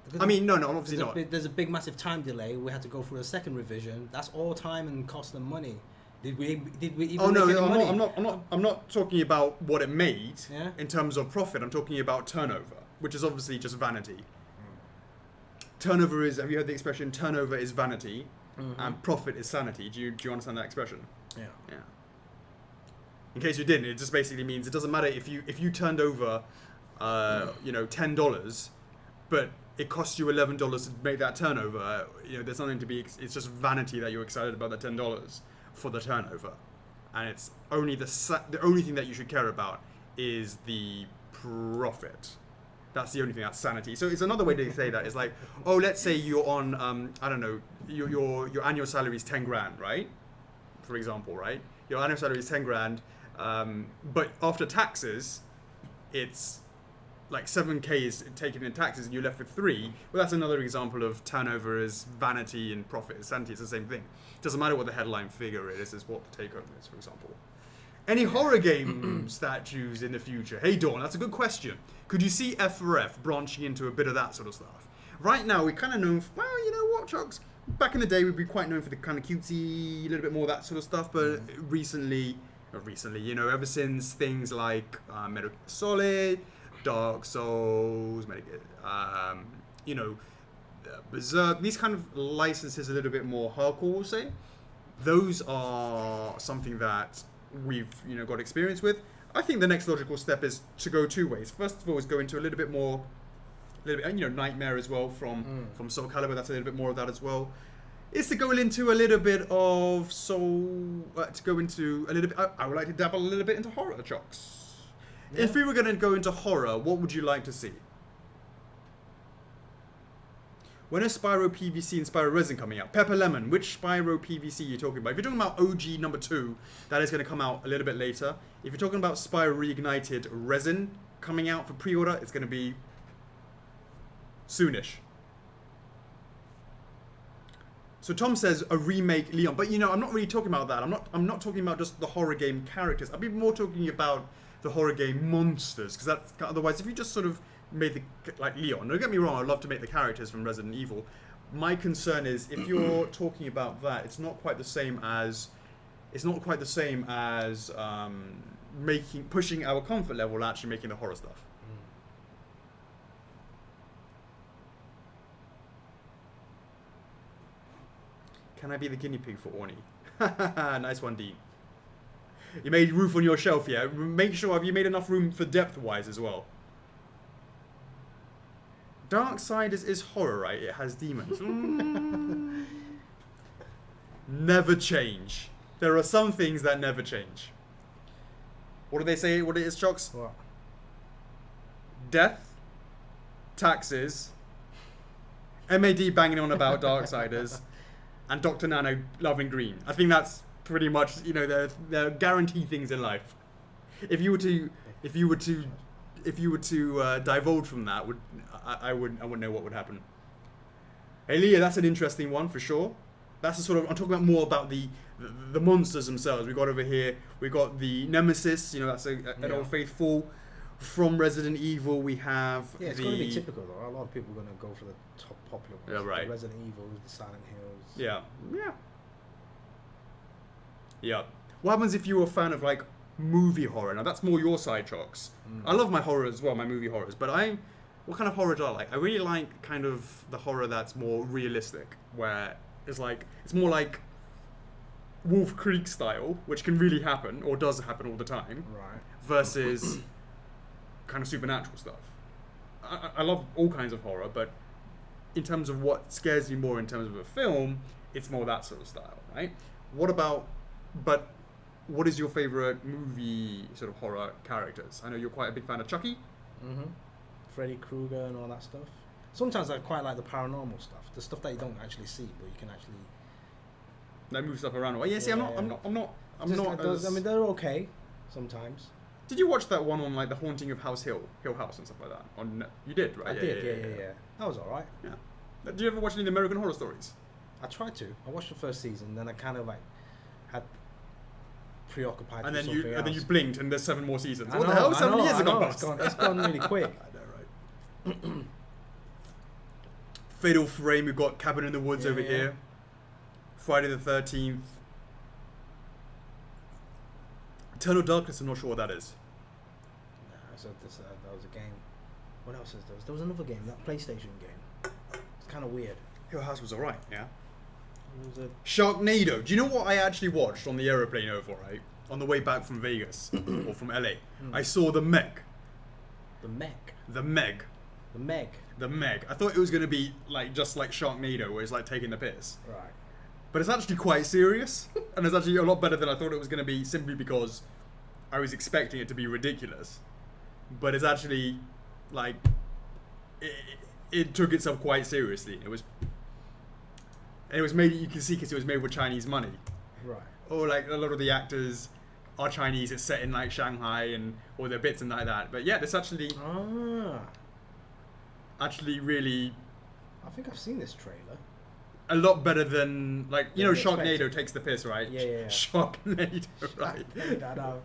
Because I mean, no, obviously not. There's a big, massive time delay. We had to go through a second revision. That's all time and cost and money. Did we even make any money? I'm not talking about what it made Yeah? in terms of profit. I'm talking about turnover, which is obviously just vanity. Turnover is, have you heard the expression, turnover is vanity and profit is sanity? Do you understand that expression? Yeah. Yeah. In case you didn't, it just basically means it doesn't matter if you turned over, $10, but it costs you $11 to make that turnover. There's nothing to be. It's just vanity that you're excited about that $10 for the turnover, and it's only the only thing that you should care about is the profit. That's the only thing. That's sanity. So it's another way to say that. It's like, oh, let's say you're on, I don't know, your annual salary is 10 grand, right? For example, right? Your annual salary is 10 grand, but after taxes, it's like 7K is taken in taxes and you're left with 3. Well, that's another example of turnover is vanity and profit is sanity. It's the same thing. It doesn't matter what the headline figure is what the take home is, for example. Any horror game statues in the future? Hey Dawn, that's a good question. Could you see F4F branching into a bit of that sort of stuff? Right now, we're kind of known for, well, you know what, Chocks? Back in the day, we'd be quite known for the kind of cutesy, a little bit more of that sort of stuff, but recently, you know, ever since things like Metal Gear Solid, Dark Souls, you know, Berserk, these kind of licenses a little bit more hardcore, we'll say. Those are something that we've, you know, got experience with. I think the next logical step is to go 2 ways. First of all, is go into a little bit, you know, Nightmare as well from Soul Calibur. That's a little bit more of that as well. Is to go into a little bit of I would like to dabble a little bit into horror, Chocks. Yeah. If we were going to go into horror, what would you like to see? When is Spyro PVC and Spyro Resin coming out? Pepper Lemon, which Spyro PVC are you talking about? If you're talking about OG number 2, that is going to come out a little bit later. If you're talking about Spyro Reignited Resin coming out for pre-order, it's going to be soonish. So Tom says a remake Leon, but you know, I'm not really talking about that. I'm not talking about just the horror game characters. I'd be more talking about the horror game monsters, because that's otherwise if you just sort of made the like Leon. Don't get me wrong, I'd love to make the characters from Resident Evil. My concern is if you're talking about that, it's not quite the same as pushing our comfort level, actually making the horror stuff. Can I be the guinea pig for Orny? Nice one, Dean. You made roof on your shelf, yeah? Make sure, have you made enough room for depth-wise as well? Darksiders is horror, right? It has demons. Never change. There are some things that never change. What do they say what it is, Chocks? What? Death, taxes, MAD banging on about Darksiders, and Dr. Nano loving green. I think that's pretty much, you know, they're guaranteed things in life. If you were to divulge from that, I wouldn't know what would happen. Hey Leah, that's an interesting one for sure. That's the sort of, I'm talking about more about the monsters themselves. We got over here, we got the Nemesis. You know, that's an old faithful from Resident Evil. We have it's going to be typical though. A lot of people are going to go for the top popular ones. Yeah, right. The Resident Evil, the Silent Hills. Yeah. What happens if you were a fan of like movie horror? Now that's more your side, Chocks. I love my horror as well, my movie horrors. But what kind of horror do I like? I really like kind of the horror that's more realistic, where it's more like Wolf Creek style, which can really happen or does happen all the time, right? Versus kind of supernatural stuff. I love all kinds of horror, but in terms of what scares me more in terms of a film, it's more that sort of style, right? What is your favorite movie sort of horror characters? I know you're quite a big fan of Chucky. Mm-hmm. Freddy Krueger and all that stuff. Sometimes I quite like the paranormal stuff, the stuff that you don't actually see, but you can actually like move stuff around. Well, yeah. See, I'm not. I mean, they're okay sometimes. Did you watch that one on like the Haunting of Hill House and stuff like that? You did, right? I did. Yeah. That was alright. Yeah. Did you ever watch any of the American Horror Stories? I tried to. I watched the first season, then I kind of like had preoccupied. And then you blinked, and there's 7 more seasons. What the hell? 7 years ago. It's gone really quick. I know, right? Fatal Frame. We've got Cabin in the Woods over here. Friday the 13th. Eternal Darkness. I'm not sure what that is. Nah, that was a game. What else is there? There was another game, that PlayStation game. It's kind of weird. Hill House was alright, yeah. Sharknado. Do you know what I actually watched on the aeroplane over, right? On the way back from Vegas or from LA. I saw The Meg. The Meg? The Meg. The Meg. The Meg. I thought it was going to be like just like Sharknado, where it's like taking the piss. Right. But it's actually quite serious, and it's actually a lot better than I thought it was going to be, simply because I was expecting it to be ridiculous. but it's actually like it took itself quite seriously. It was made. You can see because it was made with Chinese money. Right. Or like a lot of the actors are Chinese. It's set in like Shanghai and all their bits and like that. But yeah, it's actually really I think I've seen this trailer. a lot better than like you know Expected. Sharknado takes the piss, right? Yeah. Sharknado, right? I know.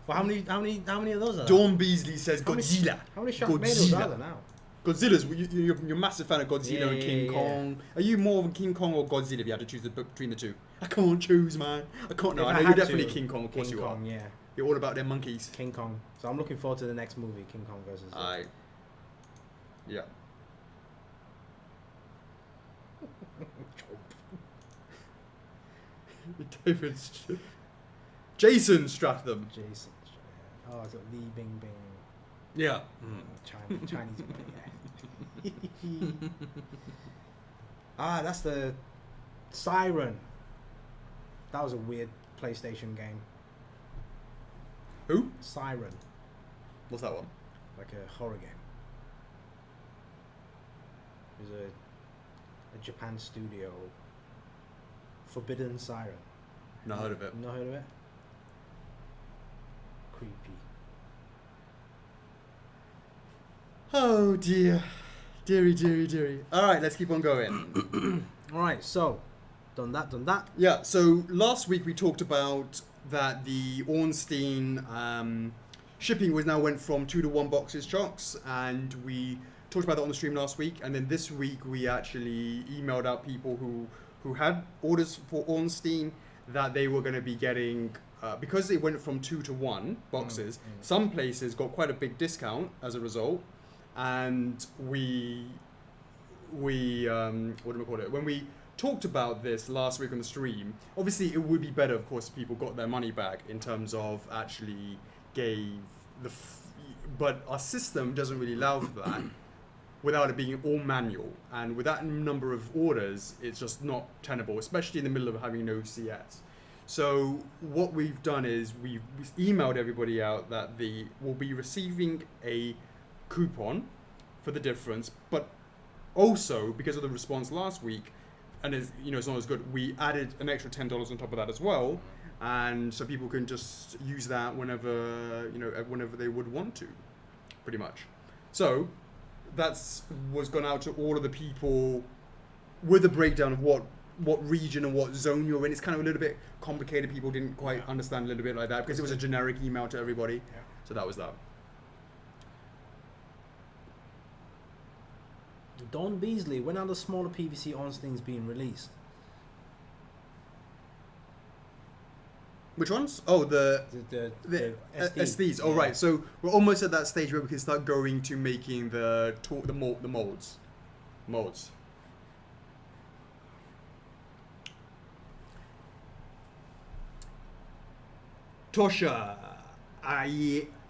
Well, how many of those are there? Dawn Beasley says How many- Godzilla. How many Sharknados are there now? Godzilla's. You're a massive fan of Godzilla and Yeah, King yeah. Kong. Are you more of a King Kong or Godzilla if you had to choose between the two? I can't choose, man. I can't. No, If I I know you're had definitely to, King Kong. Of course King you Kong, are. yeah. You're all about them monkeys. King Kong. So I'm looking forward to the next movie, King Kong versus. Yeah. David. Jason Stratham. Jason. Oh, it's got Li Bing Bing. Yeah. Chinese money. Yeah. That's the Siren. That was a weird PlayStation game. Who? Siren, What's that one? like a horror game. It was a Japan studio. Forbidden Siren. Not heard of it. Not heard of it? Creepy. Oh dear. Deary. Alright, let's keep on going. Alright, so done that. Yeah, so last week we talked about that the Ornstein shipping went from 2 to 1 boxes chocks, and we talked about that on the stream last week, and then this week we actually emailed out people who had orders for Ornstein that they were going to be getting, because they went from 2 to 1 boxes, some places got quite a big discount as a result, and we what do we call it? When we talked about this last week on the stream, obviously it would be better, of course, if people got their money back in terms of actually gave but our system doesn't really allow for that without it being all manual, and with that number of orders, it's just not tenable, especially in the middle of having no CS. So what we've done is we've emailed everybody out that we'll be receiving a coupon for the difference, but also because of the response last week, and it's not as good, we added an extra $10 on top of that as well, and so people can just use that whenever they would want to, pretty much. So was gone out to all of the people with a breakdown of what region and what zone you're in. It's kind of a little bit complicated. People didn't quite understand a little bit like that because it was a generic email to everybody. Yeah. So that was that. Dawn Beasley, when are the smaller PVC Ornsteins being released? Which ones? Oh, the SD. SDs. Oh, right. So we're almost at that stage where we can start going to making the molds. Tosha,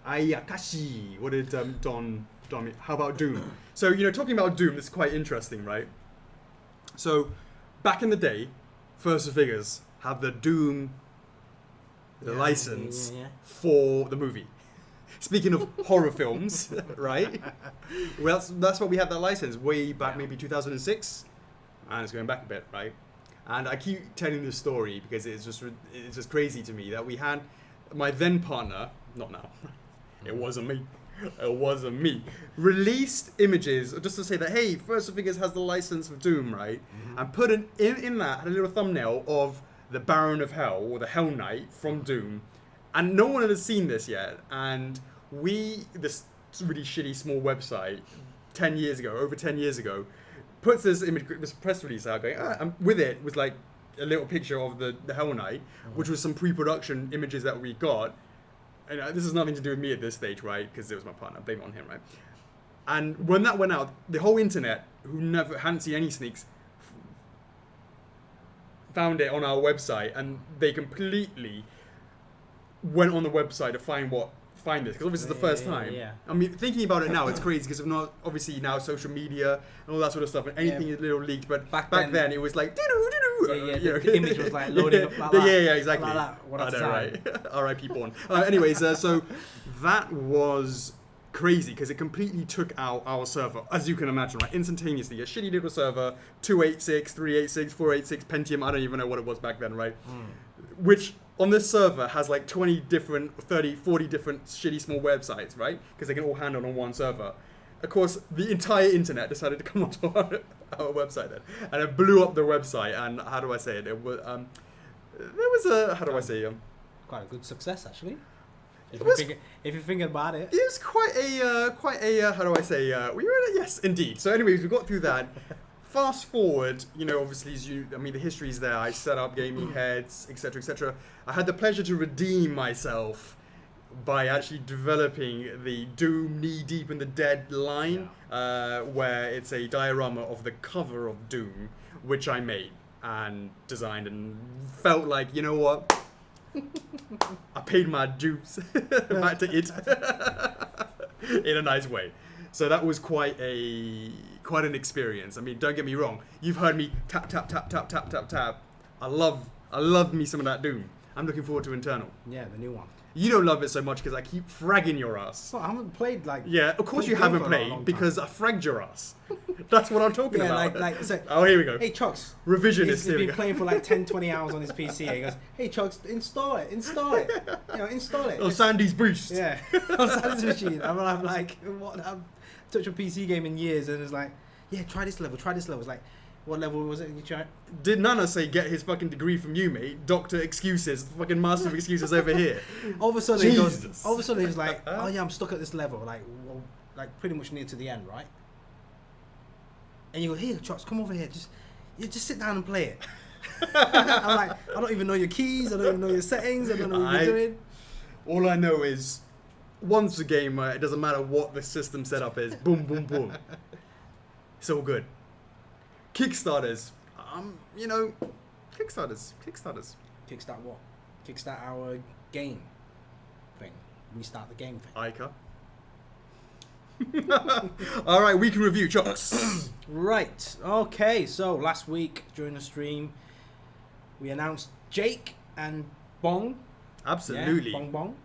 Ayakashi. What did Don? How about Doom? So talking about Doom, this is quite interesting, right? So back in the day, First Figures had the Doom. The license for the movie. Speaking of horror films, right? Well, that's what we had that license way back, maybe 2006, and it's going back a bit, right? And I keep telling this story because it's just crazy to me that we had my then partner, not now, it wasn't me, released images just to say that, hey, First Figures has the license for Doom, right? And put in that, had a little thumbnail of the Baron of Hell, or the Hell Knight from Doom, and no one had seen this yet, and this really shitty small website over 10 years ago, puts this press release out going, and with it was like a little picture of the Hell Knight, which was some pre-production images that we got, and this has nothing to do with me at this stage, right, because it was my partner, blame it on him, right? And when that went out, the whole internet, who hadn't seen any sneaks, found it on our website, and they completely went on the website to find this, because obviously it's the first time. Yeah. I mean, thinking about it now, it's crazy because of not obviously now social media and all that sort of stuff, and anything is little leaked. But back then it was like the image was like loading up like that. Yeah, exactly. Like that, I know, right? R.I.P. porn. Anyways, so that was crazy because it completely took out our server, as you can imagine, right? Instantaneously, a shitty little server, 286, 386, 486, Pentium, I don't even know what it was back then, right? Which on this server has like 20 different, 30, 40 different shitty small websites, right? Because they can all handle on one server. Of course, the entire internet decided to come onto our website then, and it blew up the website. And how do I say it? It was there was a how do I say quite a good success actually. If you're thinking about it. It was quite a how do I say? We were yes, indeed. So, anyways, we got through that. Fast forward, obviously, the history's there. I set up gaming heads, etc., etc. I had the pleasure to redeem myself by actually developing the Doom Knee Deep in the Dead line, where it's a diorama of the cover of Doom, which I made and designed and felt like, you know what? I paid my dues back to it in a nice way. So that was quite an experience. I mean, don't get me wrong. You've heard me tap, tap, tap, tap, tap, tap, tap. I love me some of that Doom. I'm looking forward to Internal. Yeah, the new one. You don't love it so much because I keep fragging your ass. Well, I haven't played Yeah, of course you haven't played because I fragged your ass. That's what I'm talking about. So, oh, here we go. Hey, Chocks. Revisionist. He's been playing for like 10, 20 hours on his PC. He goes, hey, Chocks, install it. Install it. On Sandy's Boost. Yeah, on Sandy's machine. I'm like, what? I've touched a PC game in years, and it's like, yeah, try this level. It's like, what level was it you tried? Did Nana say get his fucking degree from you, mate? Doctor Excuses, fucking master of excuses over here. All of a sudden he was like, oh yeah, I'm stuck at this level, like pretty much near to the end, right? And you go, here, Chocks, come over here, just sit down and play it. I'm like, I don't even know your keys, I don't even know your settings, I don't know what you're doing. All I know is, once a game, it doesn't matter what the system setup is, boom, boom, boom. It's all good. Kickstarters, Kickstarters. Kickstart what? Kickstart our game thing. Restart the game thing. Ica. All right, week in review, Chocks. Right. Okay. So last week during the stream, we announced Jake and Bong. Absolutely. Yeah, Bong.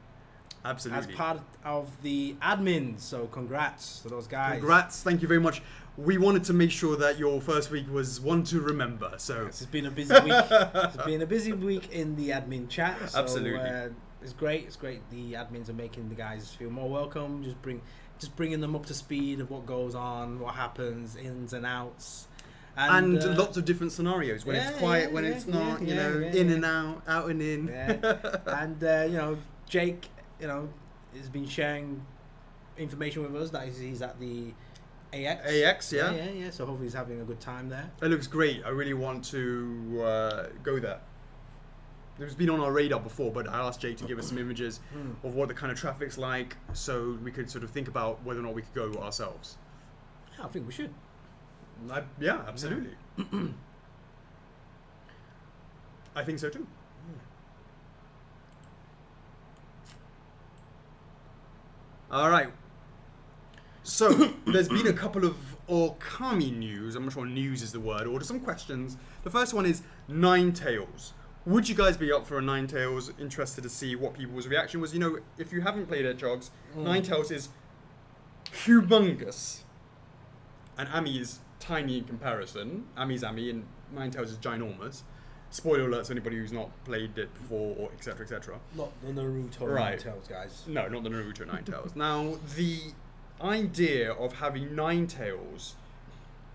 Absolutely. As part of the admins. So congrats to those guys. Congrats. Thank you very much. We wanted to make sure that your first week was one to remember. So it's been a busy week. It's been a busy week in the admin chat. So, absolutely. It's great. It's great. The admins are making the guys feel more welcome. Just bringing them up to speed of what goes on, what happens, ins and outs, and lots of different scenarios when it's quiet, when it's not, in and out and in. Yeah. And Jake, has been sharing information with us that he's at the AX. Yeah. So hopefully he's having a good time there. It looks great. I really want to go there. It's been on our radar before, but I asked Jake to give us some images of what the kind of traffic's like, so we could sort of think about whether or not we could go ourselves. Yeah, I think we should. Yeah, absolutely. Yeah. I think so too. Yeah. All right. So, there's been a couple of Okami news. I'm not sure news is the word, or some questions. The first one is Ninetales. Would you guys be up for a Ninetales? Interested to see what people's reaction was. If you haven't played it, Jogs, Ninetales is humongous. And Ami is tiny in comparison. Ami's Ami, and Ninetales is ginormous. Spoiler alerts for anybody who's not played it before, or etc., etc. Not the Naruto Ninetales, guys. No, not the Naruto Ninetales. Now, the idea of having Ninetales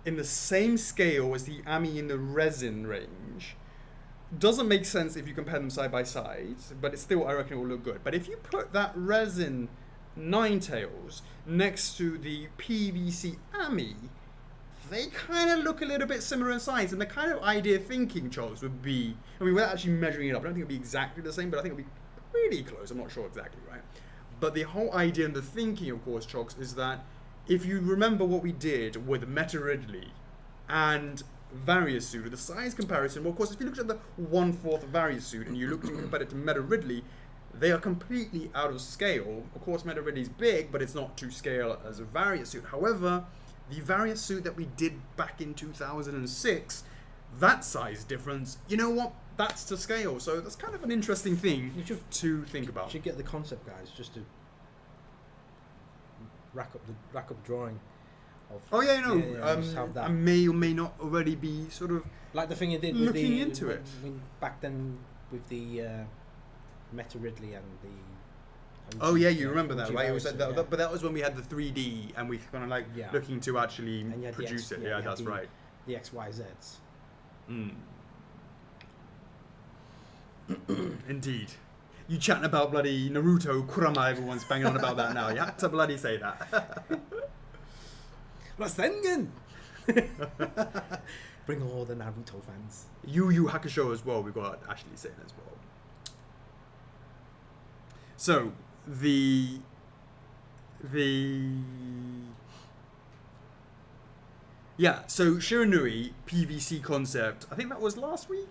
in the same scale as the Ami in the resin range doesn't make sense if you compare them side by side, but it's still, I reckon, it will look good. But if you put that resin Ninetales next to the PVC Ami, they kind of look a little bit similar in size, and the kind of idea thinking, Charles, would be, without actually measuring it up, I don't think it would be exactly the same, but I think it would be pretty close. I'm not sure exactly, right? But the whole idea and the thinking, of course, Chocks, is that if you remember what we did with Meta Ridley and Various Suit, the size comparison, well, of course, if you looked at the 1/4 Various Suit and you looked and compared it to Meta Ridley, they are completely out of scale. Of course, Meta Ridley's big, but it's not to scale as a Various Suit. However, the Various Suit that we did back in 2006, that size difference, you know what? That's to scale. So that's kind of an interesting thing to think about. You should get the concept, guys, just to rack up drawing. Of, Oh yeah, no. just have that. I may or may not already be sort of Like the thing you did with looking into it. when back then with the Meta Ridley and the. Oh yeah, you remember that, OG right? It was like Harrison, that, but that was when we had the 3D and we kind of like looking to actually And you had the produce it. you Yeah, had that's right. The XYZs. Indeed. You chatting about bloody Naruto, Kurama, everyone's banging on about that now. You had to bloody say that. Rasengan! Bring all the Naruto fans. Yu Yu Hakusho as well, we've got Ashley saying as well. So, so Shiranui PVC concept, I think that was last week?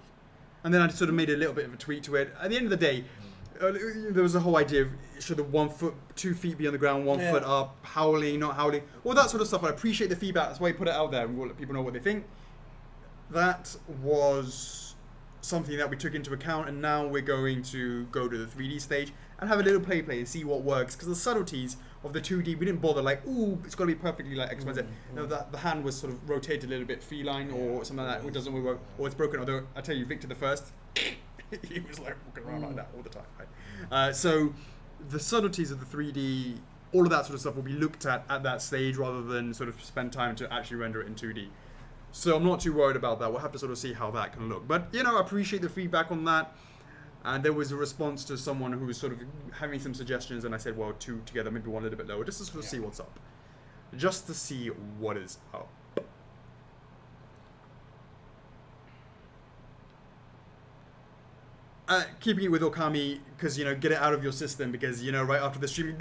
And then I sort of made a little bit of a tweet to it. At the end of the day, there was a whole idea of should the 1 foot, 2 feet be on the ground, 1 foot up, howling, not howling, all that sort of stuff. I appreciate the feedback. That's why I put it out there and we'll let people know what they think. That was something that we took into account, and now we're going to go to the 3D stage and have a little play and see what works. Because the subtleties of the 2D, we didn't bother like, ooh, it's got to be perfectly like X, Y, Z. No, that the hand was sort of rotated a little bit feline or something like that. It doesn't work, or it's broken. Although I tell you, Victor the First, he was like walking around like that all the time. Right? So the subtleties of the 3D, all of that sort of stuff will be looked at that stage rather than sort of spend time to actually render it in 2D. So I'm not too worried about that. We'll have to sort of see how that can look. But, I appreciate the feedback on that. And there was a response to someone who was sort of having some suggestions, and I said, well, 2 together, maybe 1 a little bit lower, just to sort of see what's up. Just to see what is up. Keeping it with Okami, because, get it out of your system, because, right after the stream,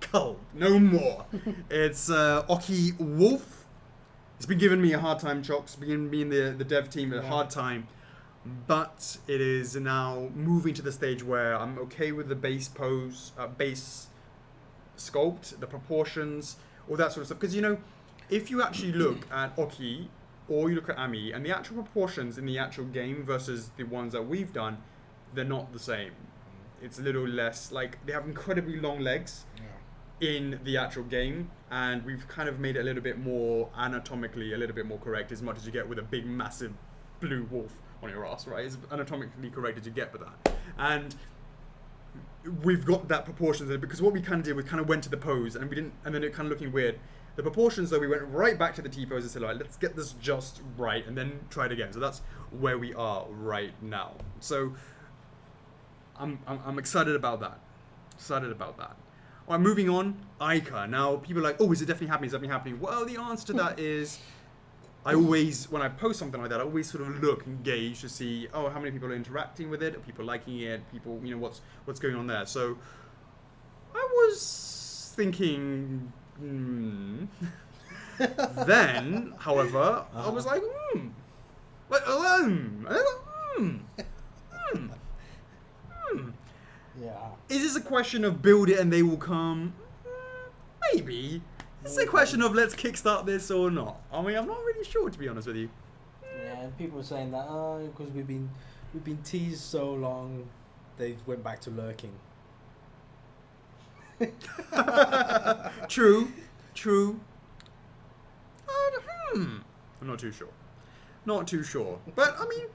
cold, no more. It's Oki Wolf. It's been giving me a hard time, Chocks. Been me and the dev team a hard time. But it is now moving to the stage where I'm okay with the base pose, base sculpt, the proportions, all that sort of stuff. Because, if you actually look at Oki, or you look at Ami, and the actual proportions in the actual game versus the ones that we've done, they're not the same. It's a little less, like, they have incredibly long legs in the actual game, and we've kind of made it a little bit more anatomically, a little bit more correct, as much as you get with a big, massive blue wolf on your ass, right? As anatomically correct as you get with that. And we've got that proportions there, because what we kind of did, we kind of went to the pose, and we didn't, and then it kind of looking weird. The proportions, though, we went right back to the T-pose and said, all right, let's get this just right, and then try it again. So that's where we are right now. So I'm excited about that. All right, moving on, Ica. Now, people are like, oh, is it definitely happening? Is it definitely happening? Well, the answer to that is, I always, when I post something like that, I always sort of look and gauge to see, oh, how many people are interacting with it? Are people liking it? People, what's going on there? So, I was thinking, Then, however, I was like, Yeah. Is this a question of build it and they will come? Maybe. Is it a question of let's kickstart this or not? I mean, I'm not really sure, to be honest with you. Yeah, and people are saying that because we've been teased so long, they went back to lurking. True. I'm not too sure. But I mean,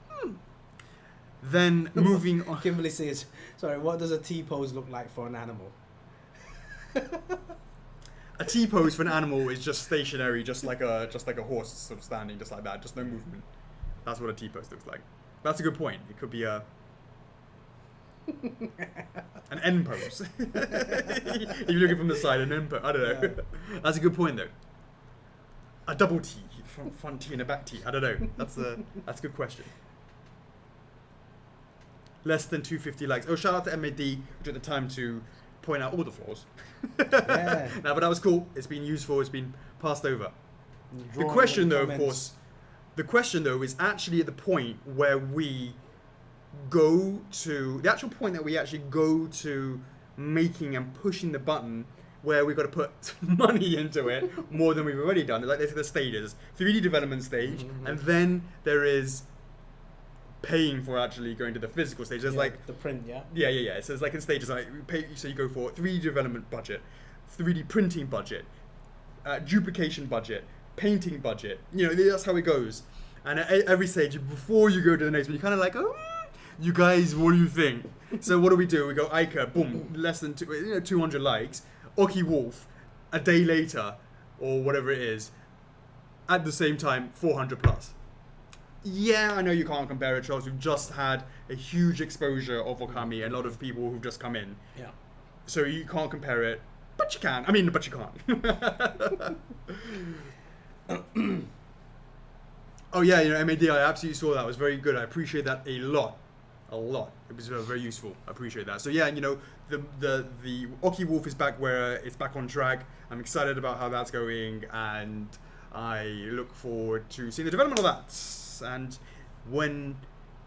Then moving on. Kimberly says, "Sorry, what does a T-pose look like for an animal?" A T-pose for an animal is just stationary, just like a horse sort of standing, just like that, just no movement. That's what a T-pose looks like. That's a good point. It could be an N pose. If you're looking from the side, an N pose. I don't know. Yeah. That's a good point, though. A double T, front T and a back T. I don't know. That's a good question. Less than 250 likes. Oh, shout out to MAD, who took the time to point out all the flaws. Yeah. No, but that was cool. It's been useful. It's been passed over. The question, though, of course, is actually at the point where we go to the actual point that we actually go to making and pushing the button, where we've got to put money into it more than we've already done. Like there's the stages, 3D development stage, and then there is paying for actually going to the physical stage. There's like the print, yeah. So it's like in stages, like you pay, so you go for 3D development budget, 3D printing budget, duplication budget, painting budget. You know, that's how it goes. And at every stage, before you go to the next one, you're kind of like, oh, you guys, what do you think? So what do? We go Ica, boom, less than 200 likes. Oki Wolf, a day later, or whatever it is, at the same time, 400 plus. Yeah, I know you can't compare it, Charles. We've just had a huge exposure of Okami, and a lot of people who've just come in. Yeah. So you can't compare it, but you can. I mean, but you can't. Oh yeah, MAD, I absolutely saw that. It was very good. I appreciate that a lot. A lot. It was very useful. I appreciate that. So yeah, the Oki Wolf is back where it's back on track. I'm excited about how that's going, and I look forward to seeing the development of that. And when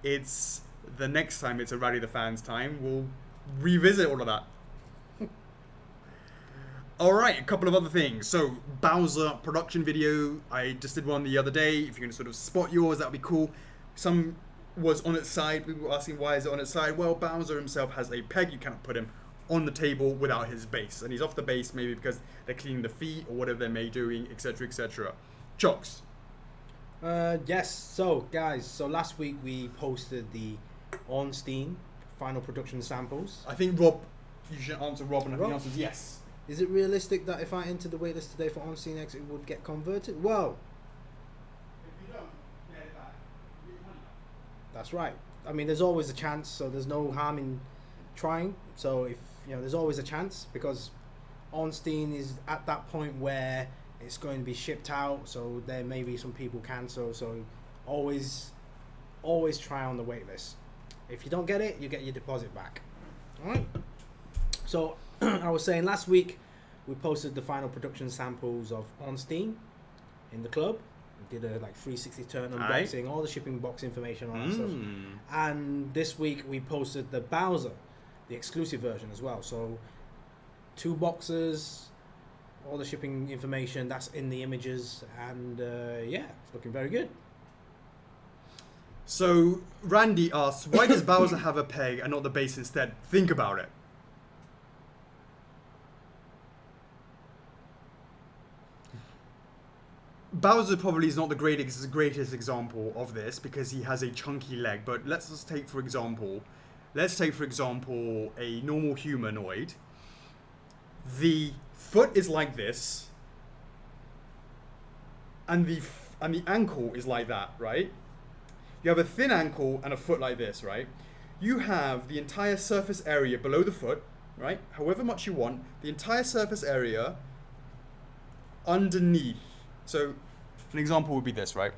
it's the next time it's a Rally the Fans time, we'll revisit all of that. Alright, a couple of other things. So, Bowser production video. I just did one the other day. If you can sort of spot yours, that would be cool. Some was on its side. People were asking, why is it on its side? Well, Bowser himself has a peg. You cannot put him on the table without his base. And he's off the base maybe because they're cleaning the feet or whatever they may be doing, etc., etc. Chocks. Yes, so guys, last week we posted the Ornstein final production samples. I think Rob, you should answer Rob, and I think the answer is yes. Is it realistic that if I entered the waitlist today for Ornstein X, it would get converted? Well, if you don't get it back, you get your money back. That's right. I mean, there's always a chance, so there's no harm in trying. So if there's always a chance, because Ornstein is at that point where it's going to be shipped out, so there may be some people cancel. So always try on the wait list. If you don't get it, you get your deposit back. All right. So I was saying last week we posted the final production samples of Ornstein in the club. We did a 360 turn unboxing, all the shipping box information, all that stuff. And this week we posted the Bowser, the exclusive version as well. So 2 boxes. All the shipping information, that's in the images, and yeah, it's looking very good. So, Randy asks, why does Bowser have a peg and not the base instead? Think about it. Bowser probably is not the greatest example of this because he has a chunky leg, but let's take for example a normal humanoid. The foot is like this, and the ankle is like that, right? You have a thin ankle and a foot like this, right? You have the entire surface area below the foot, right? However much you want, the entire surface area underneath. So, an example would be this, right?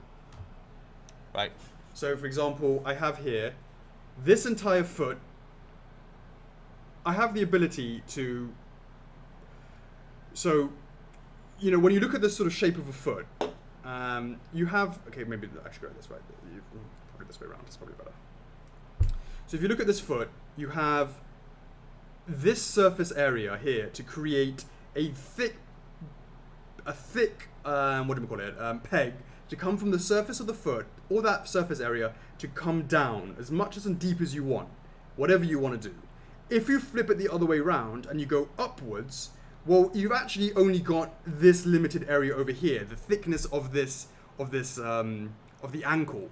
Right. So, for example, I have here this entire foot. I have the ability to. So, when you look at this sort of shape of a foot, you have... Okay, maybe I should go this way. Put it this way around. It's probably better. So if you look at this foot, you have this surface area here to create a thick peg to come from the surface of the foot, or that surface area, to come down as much as deep as you want, whatever you want to do. If you flip it the other way around and you go upwards... Well, you've actually only got this limited area over here, the thickness of the ankle.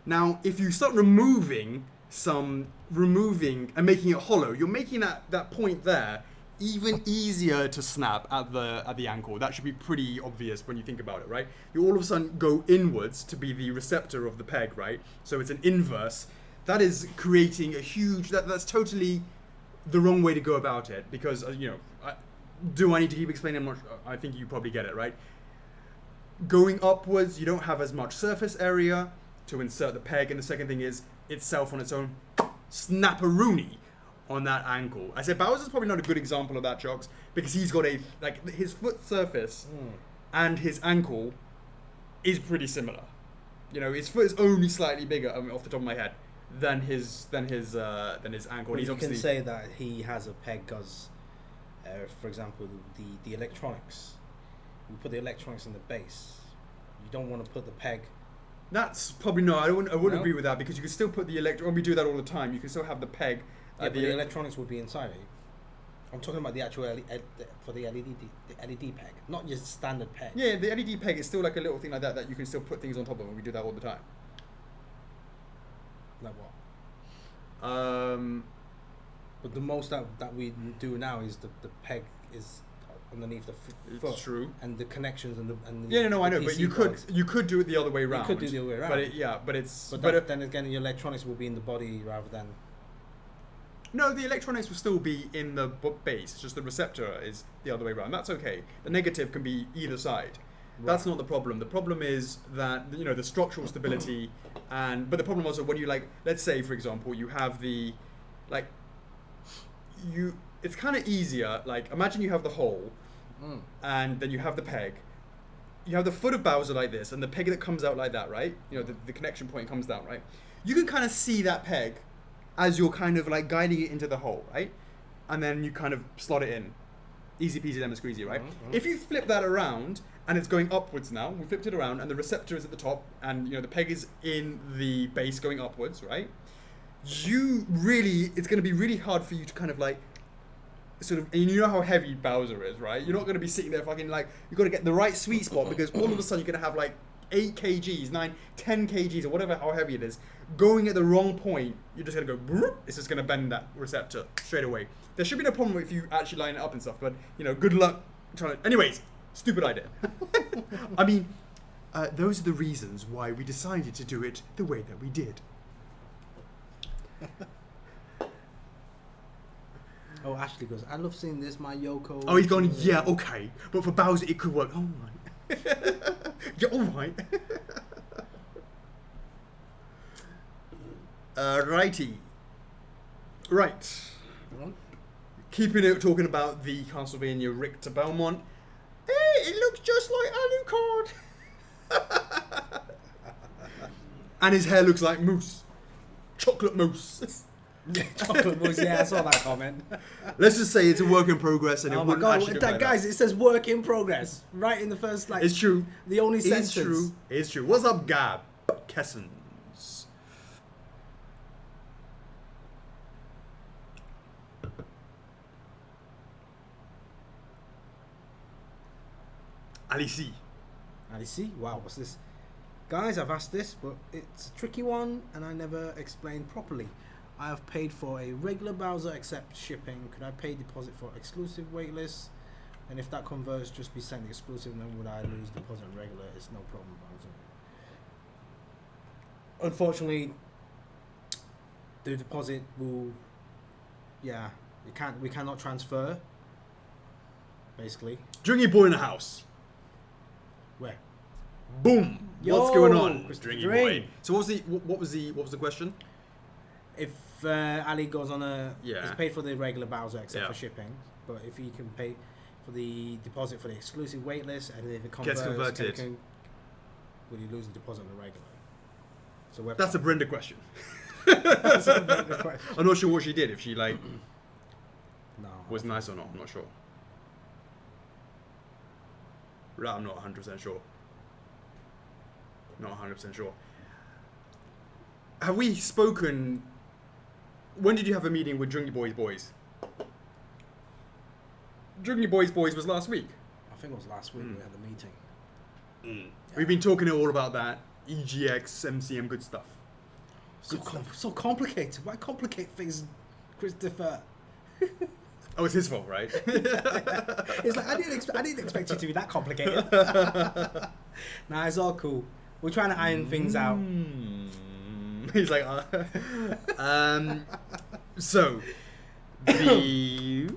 Now, if you start removing and making it hollow, you're making that point there even easier to snap at the ankle. That should be pretty obvious when you think about it, right? You all of a sudden go inwards to be the receptor of the peg, right? So it's an inverse. That is creating a huge... That's totally the wrong way to go about it, because do I need to keep explaining? I think you probably get it, right? Going upwards, you don't have as much surface area to insert the peg, and the second thing is itself on its own snap-a-rooney on that ankle. I said Bowser's probably not a good example of that, Chocks, because he's got his foot surface and his ankle is pretty similar. His foot is only slightly bigger, off the top of my head, than his ankle. Well, you can say that he has a peg because... for example, the electronics. You put the electronics in the base. You don't want to put the peg. That's probably no. I wouldn't agree with that, because you can still put the when we do that all the time. You can still have the peg. But the electronics would be inside it. I'm talking about the actual for the LED peg, not just standard peg. Yeah, the LED peg is still like a little thing like that you can still put things on top of, and we do that all the time. Like what? But the most that we do now is the peg is underneath the foot. It's true. And the connections and the yeah, no, I know, but PC you boards. could do it the other way around. You could do the other way around. But then again, your electronics will be in the body rather than. No, the electronics will still be in the base. It's just the receptor is the other way around. That's okay. The negative can be either side. Right. That's not the problem. The problem is that, you know, the structural stability, but the problem also when you, like, let's say for example you have the, like, it's kind of easier. Like, imagine you have the hole, and then you have the peg. You have the foot of Bowser like this, and the peg that comes out like that, right? You know, the connection point comes down, right? You can kind of see that peg as you're kind of like guiding it into the hole, right? And then you kind of slot it in. Easy peasy lemon squeezy, right? If you flip that around, and it's going upwards now, we flipped it around, and the receptor is at the top, and, you know, the peg is in the base going upwards, right? It's going to be really hard for you to kind of like, sort of, and you know how heavy Bowser is, right? You're not going to be sitting there fucking like, you've got to get the right sweet spot, because all of a sudden you're going to have like 8 kgs, 9, 10 kgs, or whatever, how heavy it is, going at the wrong point. You're just going to go, it's just going to bend that receptor straight away. There should be no problem if you actually line it up and stuff, but, you know, good luck trying to, anyways, stupid idea. I mean, those are the reasons why we decided to do it the way that we did. Oh, Ashley goes, I love seeing this, my Yoko. Oh, he's gone, yeah, okay. But for Bowser, it could work. Oh, my. Yeah, all right. Righty. Right. Keeping it talking about the Castlevania Richter Belmont. Hey, it looks just like Alucard. And his hair looks like mousse. Chocolate mousse. Chocolate mousse, yeah, I saw that comment. Let's just say it's a work in progress, and oh it my wouldn't God, actually that, guys, it says work in progress right in the first, like. It's true. The only sentence. It's true. It's true. What's up, Gab? Kessons. Alice. Alice? Wow, what's this? Guys, I've asked this, but it's a tricky one, and I never explained properly. I have paid for a regular Bowser except shipping. Could I pay deposit for exclusive waitlist? And if that converts, just be sent the exclusive, then would I lose deposit on regular? It's no problem, Bowser. Unfortunately, the deposit will, yeah, we cannot transfer. Basically. Dringy boy in the house. Where? Boom. Yo, what's going on, Dringy boy? So what was the question? If Ali goes on yeah, he's paid for the regular Bowser except yeah, for shipping, but if he can pay for the deposit for the exclusive waitlist, and if it gets converted, will he lose the deposit on the regular? So that's a Brenda question. That's a Brenda question. I'm not sure what she did. If she like no was nice or not, I'm not sure. I'm not 100% sure. Not 100% sure. Have we spoken? When did you have a meeting with Dringy Boys Boys? Dringy Boys Boys was last week. I think it was last week we had the meeting. Yeah. We've been talking all about that EGX, MCM, good stuff. So complicated. Why complicate things, Christopher? Oh, it's his fault, right? It's like I didn't expect you to be that complicated. Nah, it's all cool. We're trying to iron things out. He's like, so the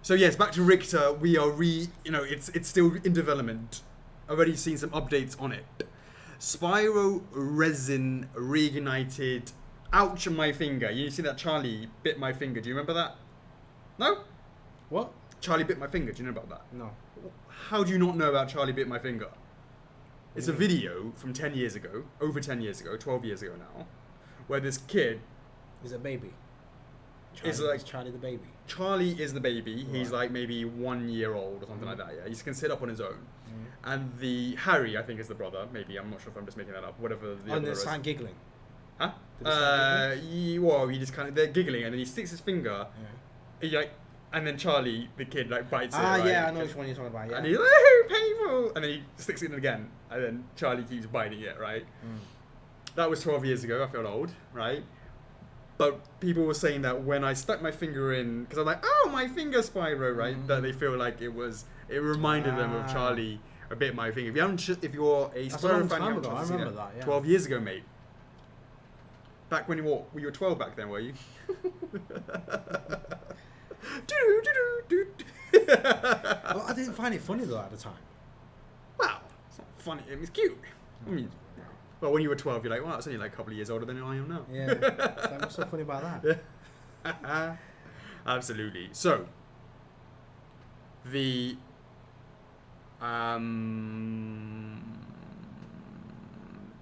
so yes, back to Richter. We are it's still in development. Already seen some updates on it. Spyro resin reignited. Ouch, my finger. You see that Charlie bit my finger? Do you remember that? No? What? Charlie bit my finger. Do you know about that? No. How do you not know about Charlie bit my finger? It's a video from 10 years ago, over 10 years ago, 12 years ago now, where this kid... Is a baby. is like Charlie the baby. Charlie is the baby. He's Right. like maybe 1 year old or something like that. Yeah, he can sit up on his own. And the Harry, I think, is the brother. Maybe I'm not sure if I'm just making that up. Whatever the Oh, and other they is. start giggling. Huh? Did they start He just kind of they're giggling, and then he sticks his finger. Yeah. He like, and then Charlie, the kid, like bites it. Ah, right? yeah, I know which one you're talking about. Yeah. And he's like, "Oh, painful!" And then he sticks it in again, and then Charlie keeps biting it. Right? That was 12 years ago. I felt old, right? But people were saying that when I stuck my finger in, because I'm like, "Oh, my finger, Spyro," right? That they feel like it reminded them of Charlie a bit. My finger. If you're a That's a Spyro long fan, time you ago. I haven't seen remember it. that. Yeah. 12 years ago, mate. Back when you were 12 back then, were you? Well, I didn't find it funny though at the time. Wow, it's not funny. It's cute. I mean, well, when you were 12, you're like, well, that's only like a couple of years older than I am now. Yeah. It's like, what's so funny about that? Absolutely. So, the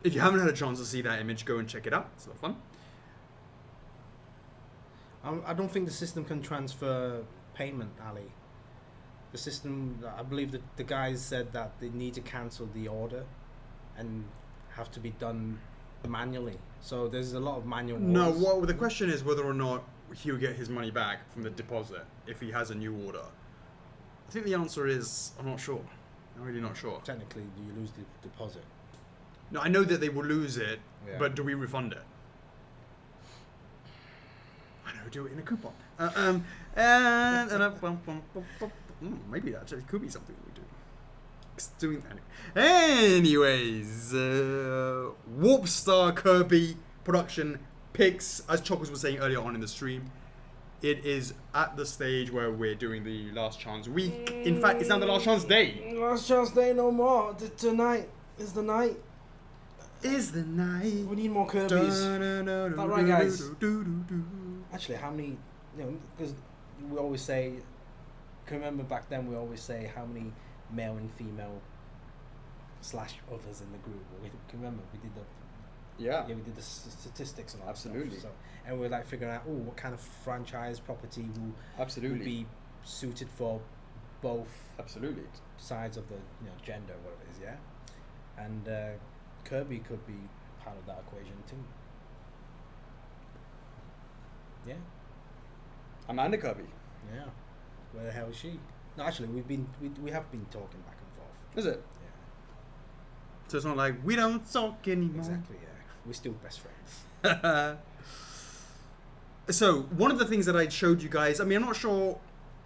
if you haven't had a chance to see that image, go and check it out. It's a lot of fun. I don't think the system can transfer payment, Ali. The system, I believe that the guys said that they need to cancel the order and have to be done manually. So there's a lot of manual No, orders. well, the question is whether or not he'll get his money back from the deposit if he has a new order. I think the answer is, I'm not sure. I'm really not sure. Technically, do you lose the deposit? No, I know that they will lose it, Yeah. but do we refund it? I know, do it in a coupon. Maybe that actually could be something we do. Doing anyways, Warp Star Kirby production picks, as Chockers was saying earlier on in the stream, it is at the stage where we're doing the last chance week. In fact, it's now the last chance day. Last chance day, no more. Tonight is the night. Is the night. We need more Kirby's. All right, guys. Actually, how many? You know, because we always say. Can remember back then we always say how many male and female / others in the group. We can remember we did the Yeah. we did the statistics and all that Absolutely. stuff. So, and we're like figuring out what kind of franchise property will Absolutely. be suited for both Absolutely. sides of the gender, whatever it is, yeah. And Kirby could be part of that equation too. Yeah, Amanda Kirby. yeah. Where the hell is she? No, actually, we have been talking back and forth. Is it? Yeah, So it's not like we don't talk anymore. exactly. Yeah, we're still best friends. So one of the things that I showed you guys, I mean, I'm not sure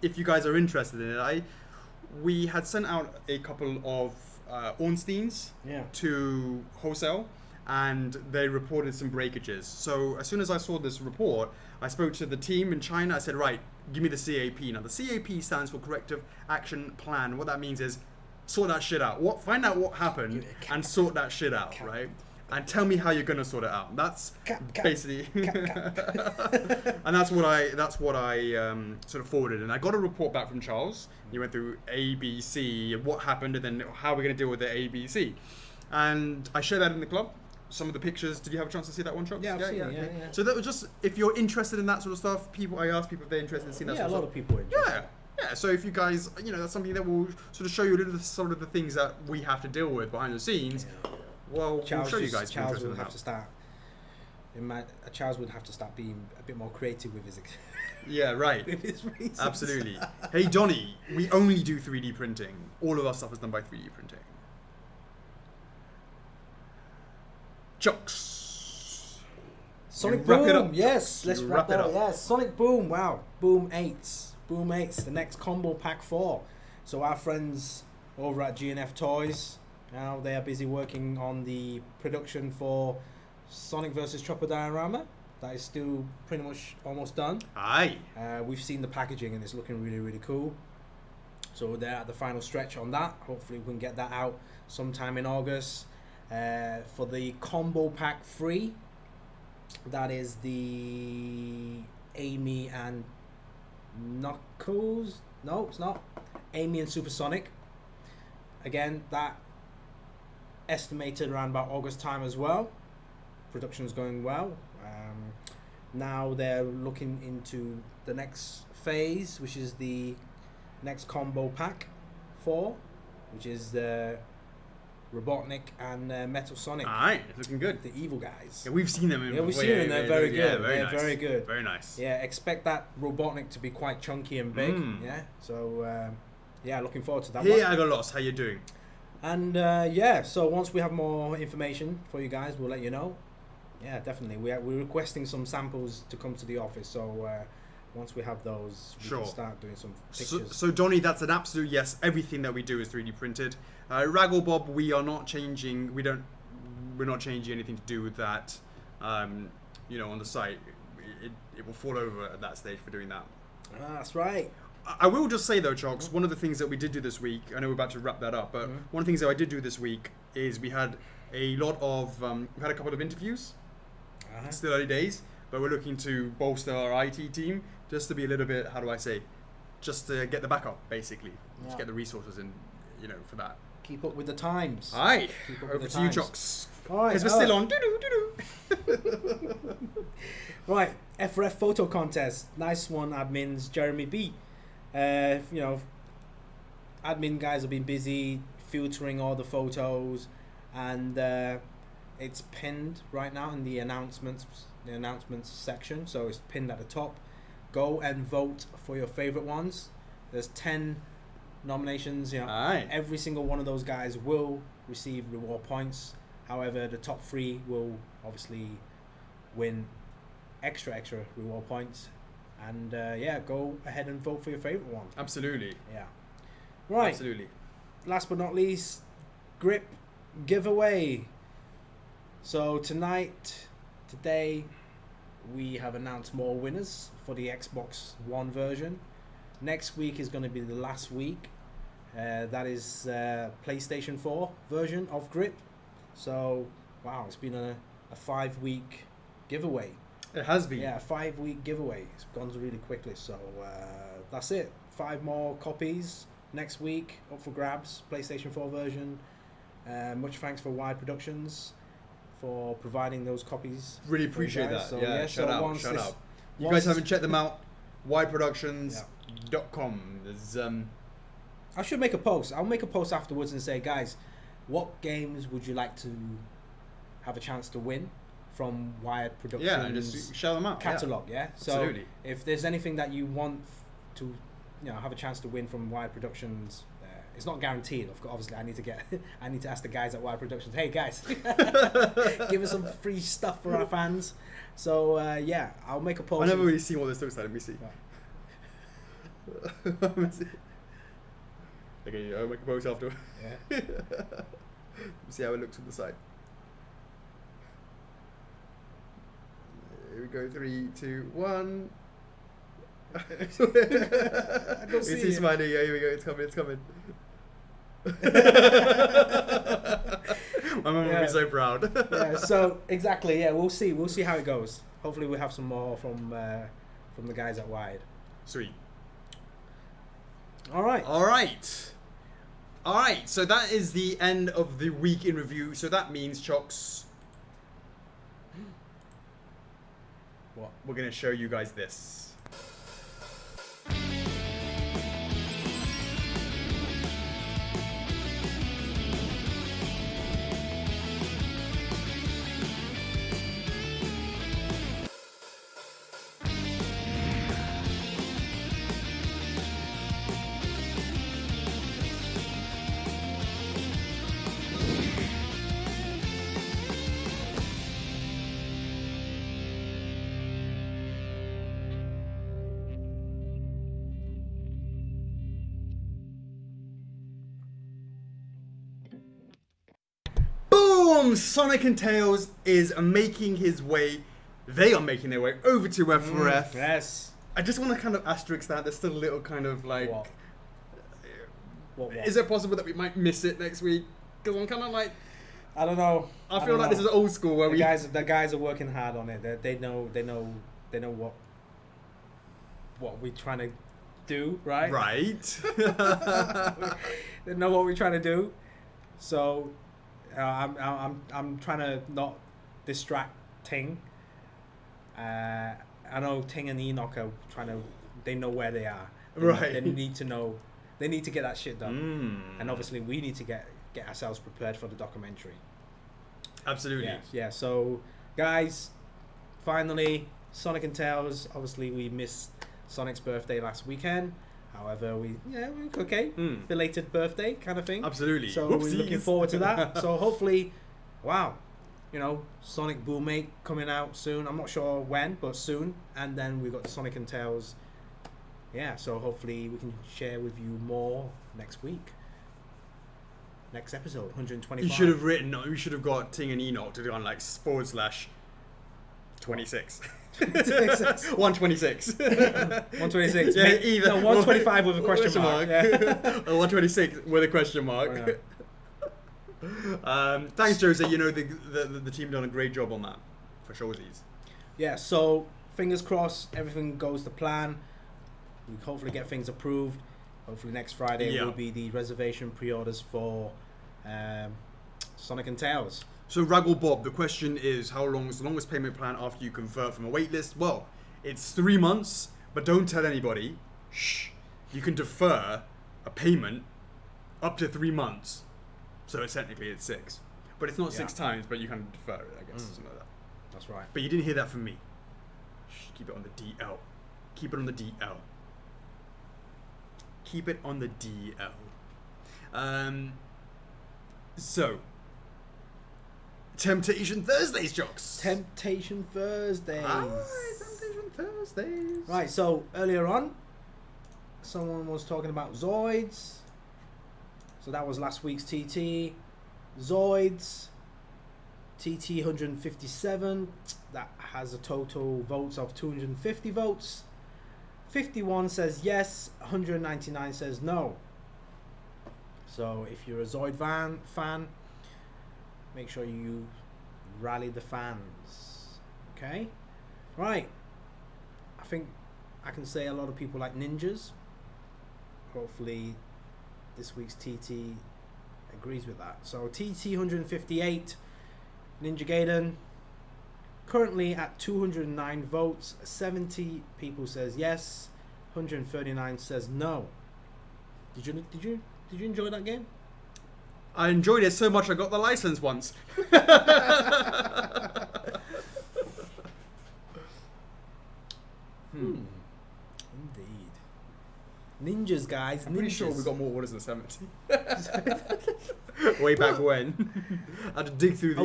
if you guys are interested in it. We had sent out a couple of Ornsteins Yeah. to wholesale, and they reported some breakages. So as soon as I saw this report, I spoke to the team in China. I said, right, give me the CAP. Now the CAP stands for Corrective Action Plan. What that means is sort that shit out. Find out what happened and sort that shit out, right? And tell me how you're gonna sort it out. That's basically, and that's what I sort of forwarded. And I got a report back from Charles. He went through A, B, C, what happened, and then how we're gonna deal with the A, B, C. And I shared that in the club. Some of the pictures. Did you have a chance to see that one, Charles? Yeah, I've seen it, okay. yeah. So that was just, if you're interested in that sort of stuff, I asked people if they're interested in seeing that Yeah, a sort lot of of people are stuff. interested. Yeah. So if you guys, that's something that will sort of show you a little sort of the things that we have to deal with behind the scenes. Yeah. Well, Charles, we'll show you guys. Charles would have to start. Charles would have to start being a bit more creative with his Yeah, right. with his reasons. Absolutely. Hey, Donnie, we only do 3D printing. All of our stuff is done by 3D printing. CHOCKS. Sonic You wrap it Boom, up, yes, you let's wrap wrap it that up. up. Yes, Sonic Boom, wow, Boom 8s, the next combo pack 4. So our friends over at GNF Toys, now they are busy working on the production for Sonic vs. Chopper diorama. That is still pretty much almost done. Aye. We've seen the packaging and it's looking really, really cool. So they're at the final stretch on that. Hopefully we can get that out sometime in August. For the combo pack 3, that is the Amy and Knuckles. No, it's not. Amy and Supersonic. Again, that estimated around about August time as well. Production's going well. now they're looking into the next phase, which is the next combo pack 4, which is the Robotnik and Metal Sonic. Alright, it's looking good. The evil guys. Yeah, we've seen them in We've seen them. They're very good. Yeah, very they're nice. very good. Very nice. Yeah, expect that Robotnik to be quite chunky and big. Yeah, so yeah, looking forward to that one. Yeah, I got lost. How you doing? And yeah, so once we have more information for you guys, we'll let you know. Yeah, definitely. We're requesting some samples to come to the office, so once we have those, we can start doing some pictures. So Donnie, that's an absolute yes. Everything that we do is 3D printed. Raggle Bob, we are not changing. We're not changing anything to do with that. You know, on the site, it will fall over at that stage for doing that. That's right. I will just say though, Chocks, one of the things that we did do this week, I know we're about to wrap that up, but one of the things that I did do this week is we had a lot of, we had a couple of interviews. Still early days, but we're looking to bolster our IT team just to be a little bit, how do I say, just to get the backup, basically. Just get the resources in, you know, for that. Keep up with the times. Aye. Over to you, Chocks. All right. Because we're still on. Doo-doo. Right. FRF photo contest. Nice one, admins. Jeremy B. You know, admin guys have been busy filtering all the photos, and it's pinned right now in the announcements section. So it's pinned at the top. Go and vote for your favorite ones. There's 10 nominations. You know, every single one of those guys will receive reward points. However, the top 3 will obviously win extra reward points. And yeah, go ahead and vote for your favorite one. Absolutely. Yeah. Right. Absolutely. Last but not least, grip giveaway. So today, we have announced more winners for the Xbox One version. Next week is going to be the last week. That is PlayStation 4 version of grip. So, wow, it's been a 5-week giveaway. It has been. Yeah, a 5-week giveaway. It's gone really quickly. So that's it. 5 more copies next week up for grabs. PlayStation 4 version. Much thanks for Wide Productions for providing those copies. Really appreciate that. So, yeah, shout out. You guys haven't checked them out? wideproductions.com. There's I should make a post. I'll make a post afterwards and say, guys, what games would you like to have a chance to win from Wired Productions? Yeah, just shout them out. Catalog, yeah. So absolutely. If there's anything that you want to, have a chance to win from Wired Productions, it's not guaranteed. Obviously, I need to ask the guys at Wired Productions. Hey guys, give us some free stuff for our fans. So yeah, I'll make a post. I never really seen what this looks like. Let me see. Let me see. Okay, I'll make a post after. Yeah. See how it looks on the side. Here we go. 3, 2, 1. I don't see It's smiling. Yeah, here we go. It's coming. My mum will be so proud. Yeah. So exactly. Yeah. We'll see. We'll see how it goes. Hopefully, we'll have some more from the guys at Wired. Sweet. All right. So that is the end of the week in review. So that means, Chocks, what? We're going to show you guys this. Sonic and Tails is making his way. They are making their way over to FRF. Yes. I just want to kind of asterisk that. There's still a little kind of like. What? Is it possible that we might miss it next week? Because I'm kind of like. I don't know. I feel like this is old school where the guys are working hard on it. They know what we're trying to do, right? Right. They know what we're trying to do. So. I'm trying to not distract Ting, I know Ting and Enoch are trying to. They know where they are. Right. They need to know. They need to get that shit done. Mm. And obviously, we need to get ourselves prepared for the documentary. Absolutely. Yeah. So, guys, finally, Sonic and Tails. Obviously, we missed Sonic's birthday last weekend. However, belated birthday kind of thing. Absolutely. So we're looking forward to that. So hopefully, wow, Sonic Boom 8 coming out soon. I'm not sure when, but soon. And then we've got the Sonic and Tails. Yeah, so hopefully we can share with you more next week. Next episode, 125. You should have written. We should have got Ting and Enoch to do on like /26. 126. 126. Yeah, either. No, 125 with a question mark. Yeah. Or 126 with a question mark. Thanks, Jose. The team done a great job on that for showsies. Yeah. So fingers crossed, everything goes to plan. We hopefully get things approved. Hopefully next Friday will be the reservation pre-orders for Sonic and Tails. So Raggle Bob, the question is, how long is the longest payment plan after you convert from a waitlist? Well, it's 3 months, but don't tell anybody. Shh. You can defer a payment up to 3 months. So technically it's 6. But it's not 6 times, but you can defer it, I guess. Something like that. That's right. But you didn't hear that from me. Shh, keep it on the DL. Keep it on the DL. Keep it on the DL. So... Temptation Thursdays, Jocks. Temptation Thursdays. Temptation Thursdays. Right, so earlier on, someone was talking about Zoids. So that was last week's TT. Zoids, TT 157. That has a total votes of 250 votes. 51 says yes, 199 says no. So if you're a Zoid fan, make sure you rally the fans. Okay? Right. I think I can say a lot of people like ninjas. Hopefully this week's TT agrees with that. So TT 158, Ninja Gaiden, currently at 209 votes. 70 people says yes, 139 says no. Did you enjoy that game? I enjoyed it so much I got the license once. Indeed. Ninjas, guys. I'm pretty sure we got more orders than 70. Way back when. I had to dig through the...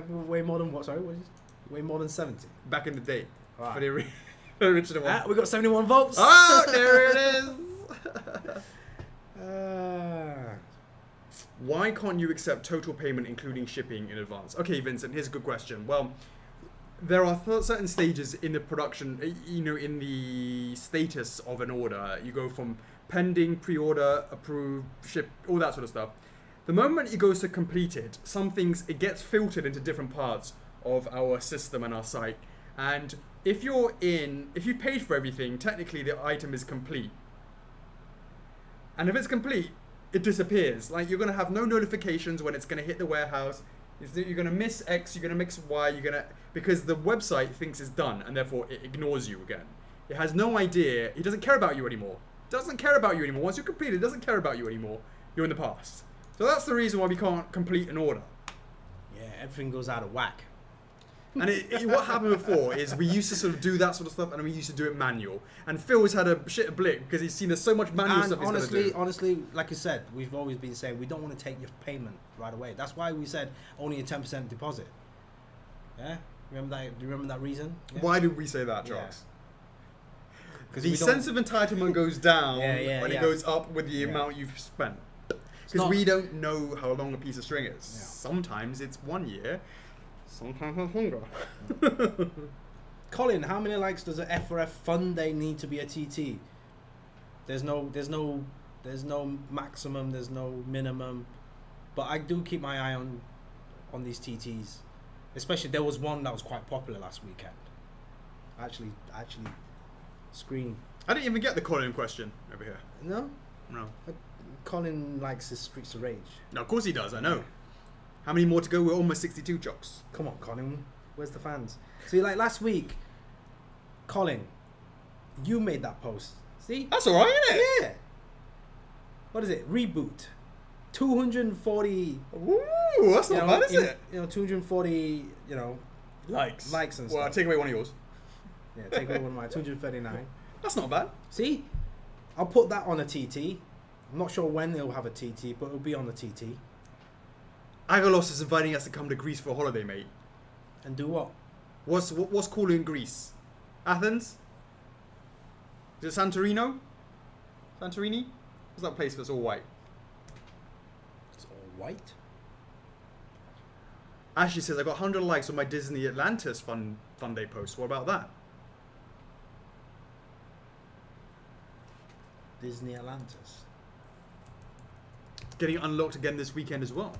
way more than what? Sorry, what is it? Way more than 70. Back in the day. Right. For the original one. We got 71 votes. Oh, there it is. Why can't you accept total payment including shipping in advance? Okay, Vincent, here's a good question. Well, there are certain stages in the production, in the status of an order. You go from pending, pre-order, approved, ship, all that sort of stuff. The moment it goes to completed, it gets filtered into different parts of our system and our site. And if you paid for everything, technically the item is complete. And if it's complete, it disappears. Like, you're going to have no notifications when it's going to hit the warehouse. You're going to miss X, you're going to miss Y, because the website thinks it's done, and therefore it ignores you again. It has no idea. It doesn't care about you anymore. Once you're completed, it doesn't care about you anymore. You're in the past. So that's the reason why we can't complete an order. Yeah, everything goes out of whack. And what happened before is we used to sort of do that sort of stuff, and we used to do it manual. And Phil's had a shit of blick because he's seen there's so much manual stuff he's got to do. Honestly, like I said, we've always been saying we don't want to take your payment right away. That's why we said only a 10% deposit. Yeah, remember that? Do you remember that reason? Yeah? Why did we say that, Charles? Because the sense of entitlement goes down when it goes up with the amount you've spent. Because we don't know how long a piece of string is. Yeah. Sometimes it's 1 year. Sometimes it's longer. Colin, how many likes does an F4F fun day need to be a TT? There's no maximum, there's no minimum, but I do keep my eye on these TTs. Especially there was one that was quite popular last weekend. Actually screen. I didn't even get the Colin question over here. No. Colin likes his Streets of Rage. No, of course he does. I know. How many more to go? We're almost 62 chocks. Come on, Colin. Where's the fans? See, like last week, Colin, you made that post. See? That's alright, isn't it? Yeah. What is it? Reboot. 240. Ooh, that's not bad, is it? 240. Likes and Well, stuff. I'll take away one of yours. Yeah, take away one of mine. 239. That's not bad. See, I'll put that on a TT. I'm not sure when they'll have a TT, but it'll be on the TT. Agalos is inviting us to come to Greece for a holiday, mate. And do what? What's cool in Greece? Athens? Is it Santorini? What's that place that's all white? It's all white. Ashley says, I got 100 likes on my Disney Atlantis fun day post. What about that? Disney Atlantis. Getting unlocked again this weekend as well.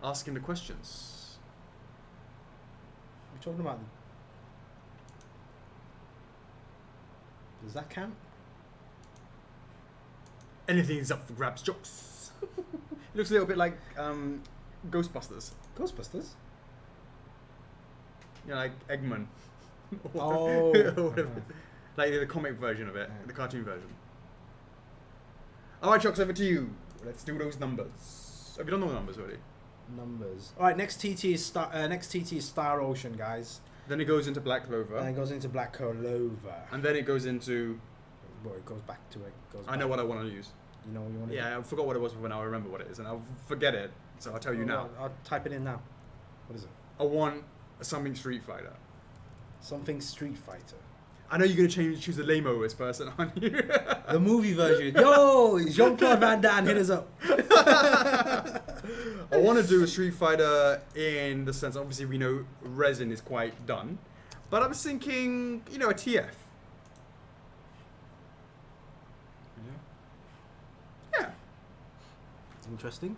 Asking the questions. We're talking about. Does that count? Anything's up for grabs, jokes. It looks a little bit like Ghostbusters. Ghostbusters? Like Eggman. Oh. Or whatever. Like the comic version of it, the cartoon version. Alright, Chocks, over to you. Let's do those numbers. Have you done all the numbers already? Numbers. All right, next TT is Star Ocean, guys. Then it goes into Black Clover. And it goes into Black Clover. And then it goes into... Well, it goes back to it. I know what I want to use. You know what you want to do? Yeah, I forgot what it was, but now I remember what it is. And I'll forget it, so I'll tell you now. I'll type it in now. What is it? I want something Street Fighter. Something Street Fighter. I know you're going to choose the lame-oest person, aren't you? The movie version. Yo, Jean-Claude Van Damme, hit us up. I want to do a Street Fighter in the sense, obviously we know Resin is quite done. But I was thinking, a TF. Yeah. Interesting.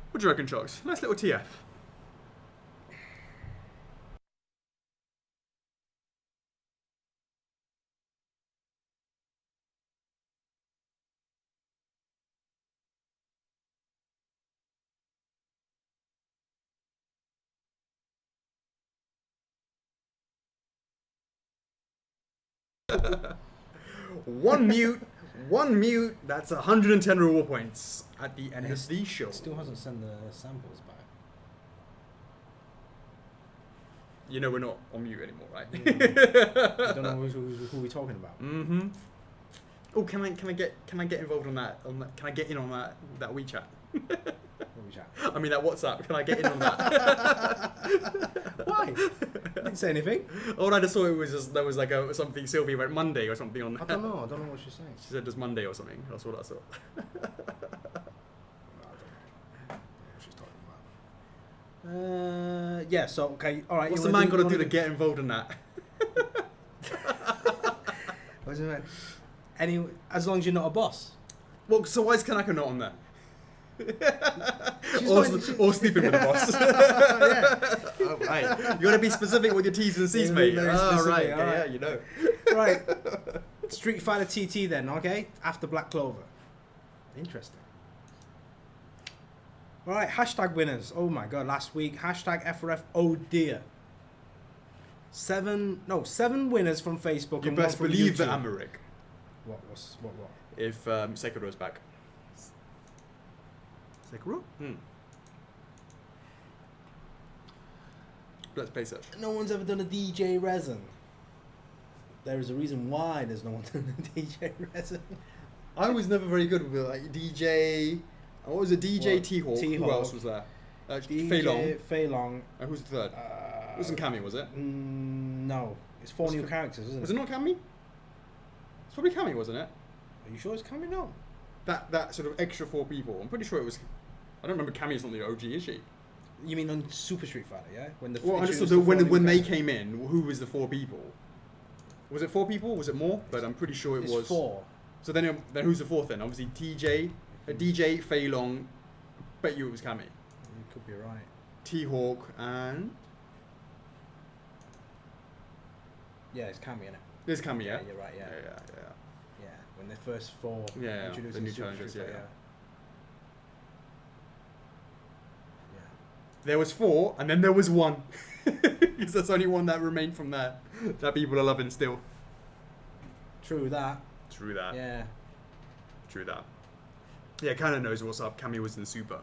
What do you reckon, Chocks? Nice little TF. One mute, that's 110 reward points at the end of the show. Still hasn't sent the samples back. You know we're not on mute anymore, right? I don't know who we're talking about. Mm-hmm. Oh, can I get involved on that? Can I get in on that WeChat? I mean that WhatsApp. Can I get in on that? Why? I didn't say anything. All I just saw it was just there was like something Sylvia went Monday or something on. I don't know what she's saying. She said just Monday or something. That's what I saw. I don't know what she's talking about. Yeah. So okay. All right. What's the man got to do to get involved in that? What's it mean? As long as you're not a boss. Well, so why is Kanako not on there? Or sleeping with the boss. Yeah. Oh, right. You got to be specific with your T's and C's, mate. Oh, right. Yeah, you know. Right. Street Fighter TT then, okay? After Black Clover. Interesting. All right, hashtag winners. Oh my god, last week. Hashtag FRF, oh dear. 7 winners from Facebook. You and best one from believe YouTube. that Americ. What? If Sekiro's back. Sekiro? Let's play search. No one's ever done a DJ Resin. There is a reason why there's no one done a DJ Resin. I was never very good with like DJ. What was it? DJ T-Hawk. Who else was there? DJ Fei Long. And who's the third? It wasn't Cammy, was it? No. It's 4 new characters, isn't it? Was it not Cammy? It's probably Cammy, wasn't it? Are you sure it's Cammy? No. That sort of extra 4 people. I'm pretty sure it was. I don't remember Cammy's not the OG, is she? You mean on Super Street Fighter, yeah? I just thought when they came in, who was the 4 people? Was it 4 people? Was it more? But I'm pretty sure it was 4. So then who's the 4th then? Obviously DJ, Fei Long. Bet you it was Cammy. You could be right. T-Hawk and yeah, it's Cammy, innit? there's Cammy, yeah. Yeah, you're right. Yeah. Yeah. When they first 4 introduced the new Super challenges, Street Fighter, There was 4, and then there was 1. Because there's only 1 that remained from there that people are loving still. True that. True that. Yeah. True that. Yeah, kind of knows what's up. Cammy was in Super.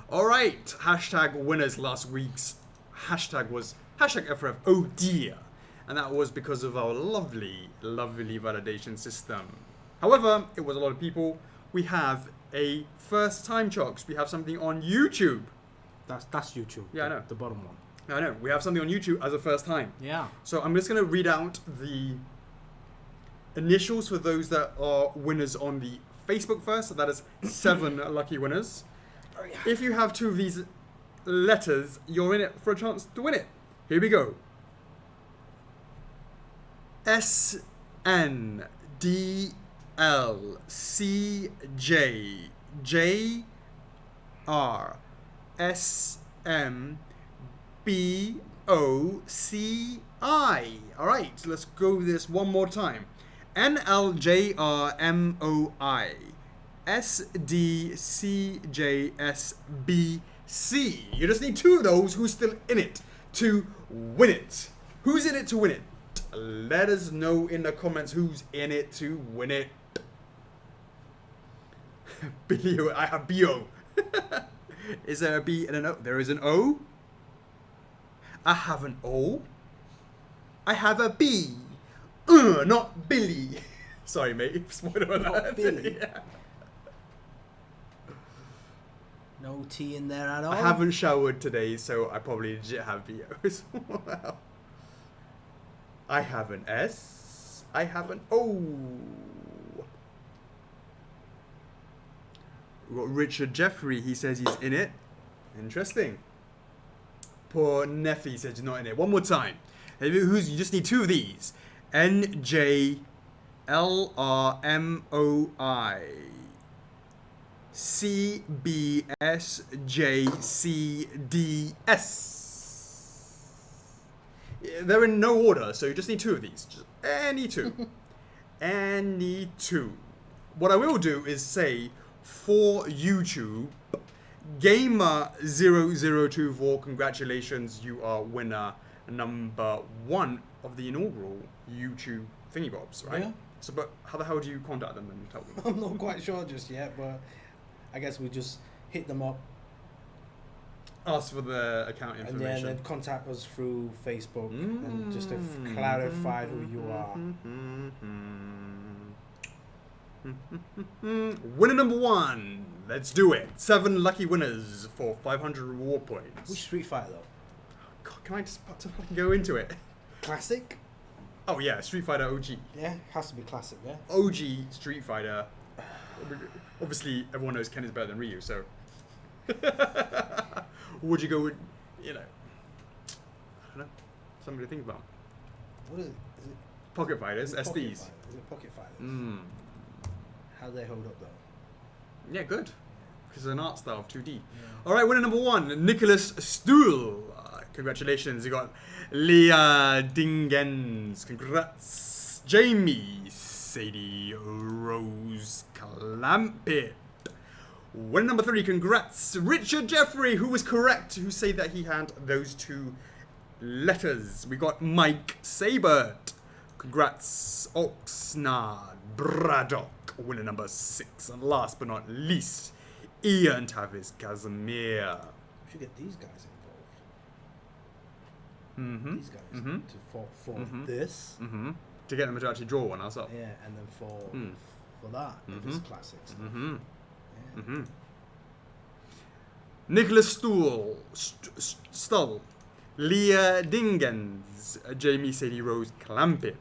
All right. Hashtag winners last week's hashtag was hashtag FRF. Oh dear. And that was because of our lovely, lovely validation system. However, it was a lot of people. We have a first time Chocks. We have something on YouTube. That's YouTube. Yeah, I know. The bottom one. I know. We have something on YouTube as a first time. Yeah. So I'm just going to read out the initials for those that are winners on the Facebook first. So that is 7 lucky winners. Oh, yeah. If you have 2 of these letters, you're in it for a chance to win it. Here we go. SNDLCJJRSMBOCI. All right, so let's go with this one more time. NLJRMOI. SDCJSBC. You just need 2 of those who's still in it to win it. Who's in it to win it? Let us know in the comments who's in it to win it. Billy, I have B-O. Is there a B and an O? There is an O. I have an O. I have a B. Not Billy. Sorry, mate. Spoiler alert. Not Billy. Yeah. No T in there at all. I haven't showered today, so I probably legit have B-O as well. I have an S. I have an O. We've got Richard Jeffrey. He says he's in it. Interesting. Poor Neffy says he's not in it. One more time. You just need 2 of these. NJLRMOI. CBSJCDS. They're in no order, so you just need 2 of these. Just any 2. Any 2. What I will do is say, for YouTube, Gamer0024, congratulations, you are winner number 1 of the inaugural YouTube thingy-bobs, right? Yeah. So, but how the hell do you contact them and tell them? I'm not quite sure just yet, but I guess we just hit them up. Ask for the account information. And then contact us through Facebook and just to clarify who you are. Winner number 1. Let's do it. 7 lucky winners for 500 reward points. Which Street Fighter though? God, can I just go into it? Classic? Oh yeah, Street Fighter OG. Yeah, has to be classic, yeah? OG Street Fighter. Obviously, everyone knows Ken is better than Ryu, so... Would you go with, I don't know, something to think about. What is it? Is it Pocket Fighters, SDs. Pocket Fighters? Is it Pocket Fighters? How do they hold up though? Yeah, good. Because it's an art style of 2D. Yeah. All right, winner number 1, Nicholas Stuhl. Congratulations, you got Leah Dingens. Congrats. Jamie Sadie Rose Clampett. Winner number 3, congrats. Richard Jeffrey, who was correct, who said that he had those 2 letters. We got Mike Sabert. Congrats. Oxnard Braddock, winner number 6. And last but not least, Ian Tavis Casimir. We should get these guys involved. These guys for this. To get them to actually draw one ourselves. Yeah, and then for that, this classic stuff. Yeah. Nicholas Stull, Leah Dingens, Jamie Sadie Rose Clampett,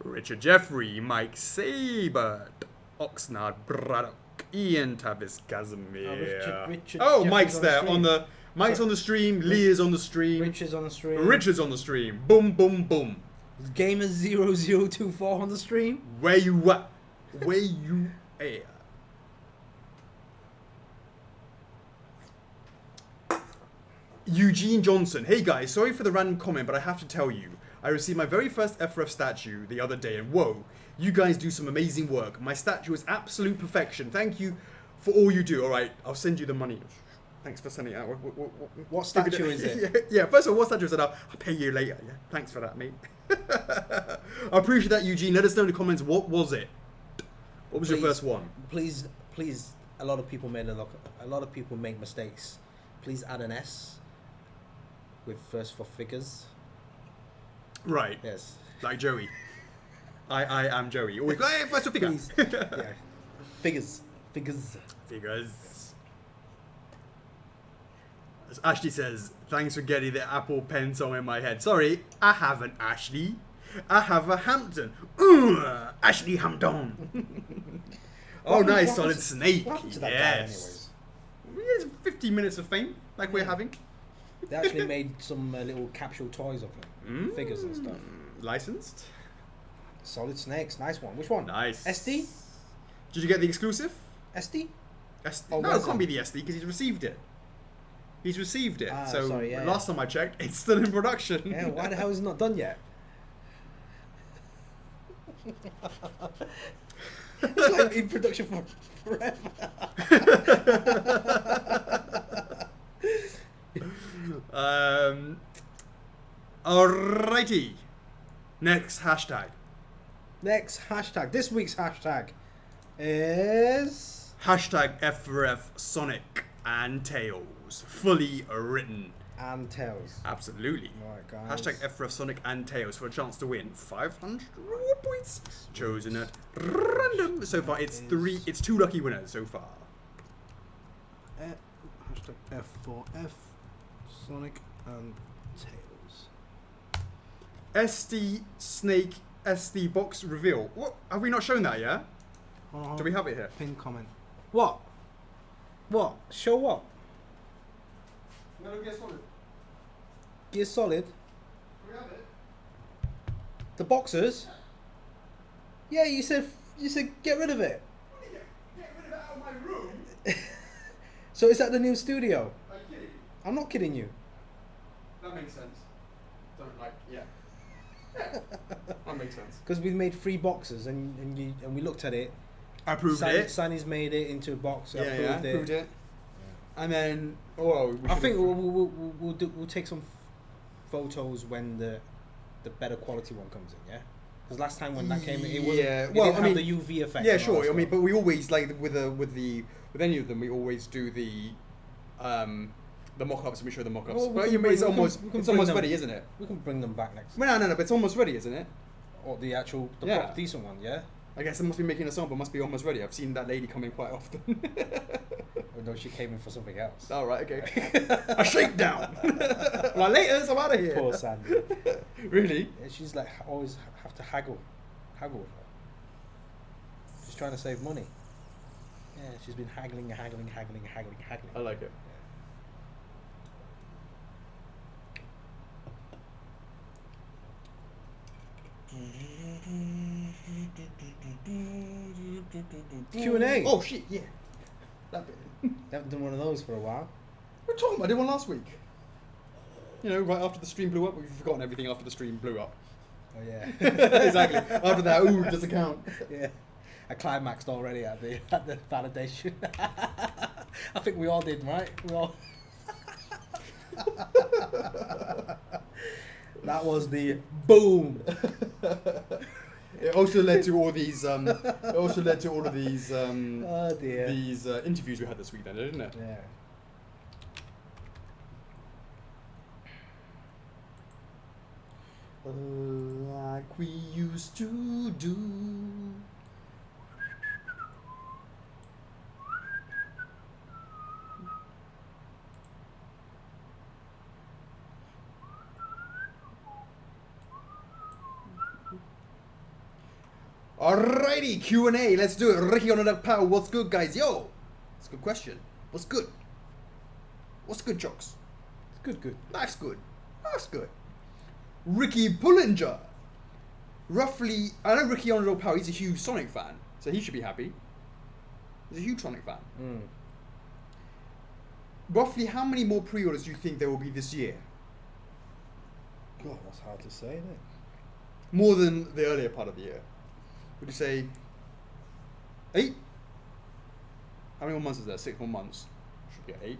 Richard Jeffrey, Mike Sabert, Oxnard Braddock, Ian Tavis Casimir. Richard Mike's there Mike's on the stream, Leah's on the stream. Richard's on the stream. Richard's on the stream. Boom, boom, boom. Is Gamer0024 on the stream? Where you at? Where you at? Eugene Johnson. Hey guys, sorry for the random comment, but I have to tell you, I received my very first FRF statue the other day, and whoa, you guys do some amazing work. My statue is absolute perfection. Thank you for all you do. All right, I'll send you the money. Thanks for sending it out. What statue is it? Yeah, first of all, what statue is it? I'll pay you later. Yeah, thanks for that, mate. I appreciate that, Eugene. Let us know in the comments, what was it? What was your first one? Please, a lot of people make mistakes. Please add an S with first for figures. Right. Yes. Like Joey. I am Joey. Always go, hey, first for figure. Please. Yeah. Figures. As Ashley says, thanks for getting the Apple Pen song in my head. Sorry, I haven't, Ashley. I have a Hampton. Ashley Hampton. Oh, nice, Solid Snake. What happened to that guy, Yes. It's 15 minutes of fame, like we're having. They actually made some little capsule toys of him. Figures and stuff. Licensed. Solid Snakes. Nice one. Which one? Nice. SD? Did you get the exclusive? SD? SD. Oh, No, it where's can't that? be the SD because he's received it. He's received it. Ah, So sorry, yeah, last time I checked, it's still in production. Yeah, why the hell is it not done yet? It's like in production for forever. Alrighty. Next hashtag. This week's hashtag is Hashtag F4F Sonic and Tails. Fully written. and Tails. Absolutely. Right, guys. Hashtag F4F Sonic and Tails for a chance to win 500 reward points. Chosen at random. So far, it's two lucky winners so far. Hashtag F4F Sonic and Tails. SD Snake SD box reveal. What? Have we not shown that yet? Do we have it here? Pin comment. What? Show what? Metal Gear Solid. Gear Solid? Do we have it? The boxers? Yeah, you said get rid of it. Get rid of it out of my room. So is that the new studio? Are you kidding? I'm not kidding you. That makes sense. Don't like, yeah. That makes sense. Because we made 3 boxes and we looked at it. I approved it. Sunny's made it into a box. Approved it. And then, I think we'll take some photos when the better quality one comes in. Yeah. Because last time when that came in, it wasn't. Yeah, It well, didn't I have mean, the UV effect. Yeah, and all sure. that I mean, stuff. but we always like with any of them, we always do the mock-ups and we show the mock-ups. Well, but we it's can almost bring them- ready, isn't it? we can bring them back next. Well, no, but it's almost ready, isn't it? Or the actual, Yeah. proper decent one, yeah. I guess it must be making a sample. Must be almost ready. I've seen that lady come in quite often. Or no, she came in for something else. All right, okay. A shakedown. Well, later, I'm out of here. Poor Sandy. Really? Yeah, she's like always have to haggle with her. She's trying to save money. Yeah, she's been haggling. I like it. Q&A. Oh shit! Yeah. That bit. They haven't done one of those for a while. We're talking about. I did one last week. You know, right after the stream blew up. We've forgotten everything after the stream blew up. Oh yeah. Exactly. After that, ooh, does it count? Yeah. I climaxed already at the validation. I think we all did, right? We all. That was the boom. It also led to all these. Oh dear. These interviews we had this week, then, didn't it? Yeah. Like we used to do. Alrighty, Q&A, let's do it. Ricky on the power, what's good, guys? Yo, it's a good question. What's good? What's good, Chocks? It's good. Life's good. Life's good. Ricky Pullinger. Roughly, I know Ricky on the power, he's a huge Sonic fan, so he should be happy. He's a huge Sonic fan. Roughly, how many more pre-orders do you think there will be this year? God, that's hard to say, isn't it? More than the earlier part of the year? Would you say 8? How many more months is there? 6 more months. Should be 8.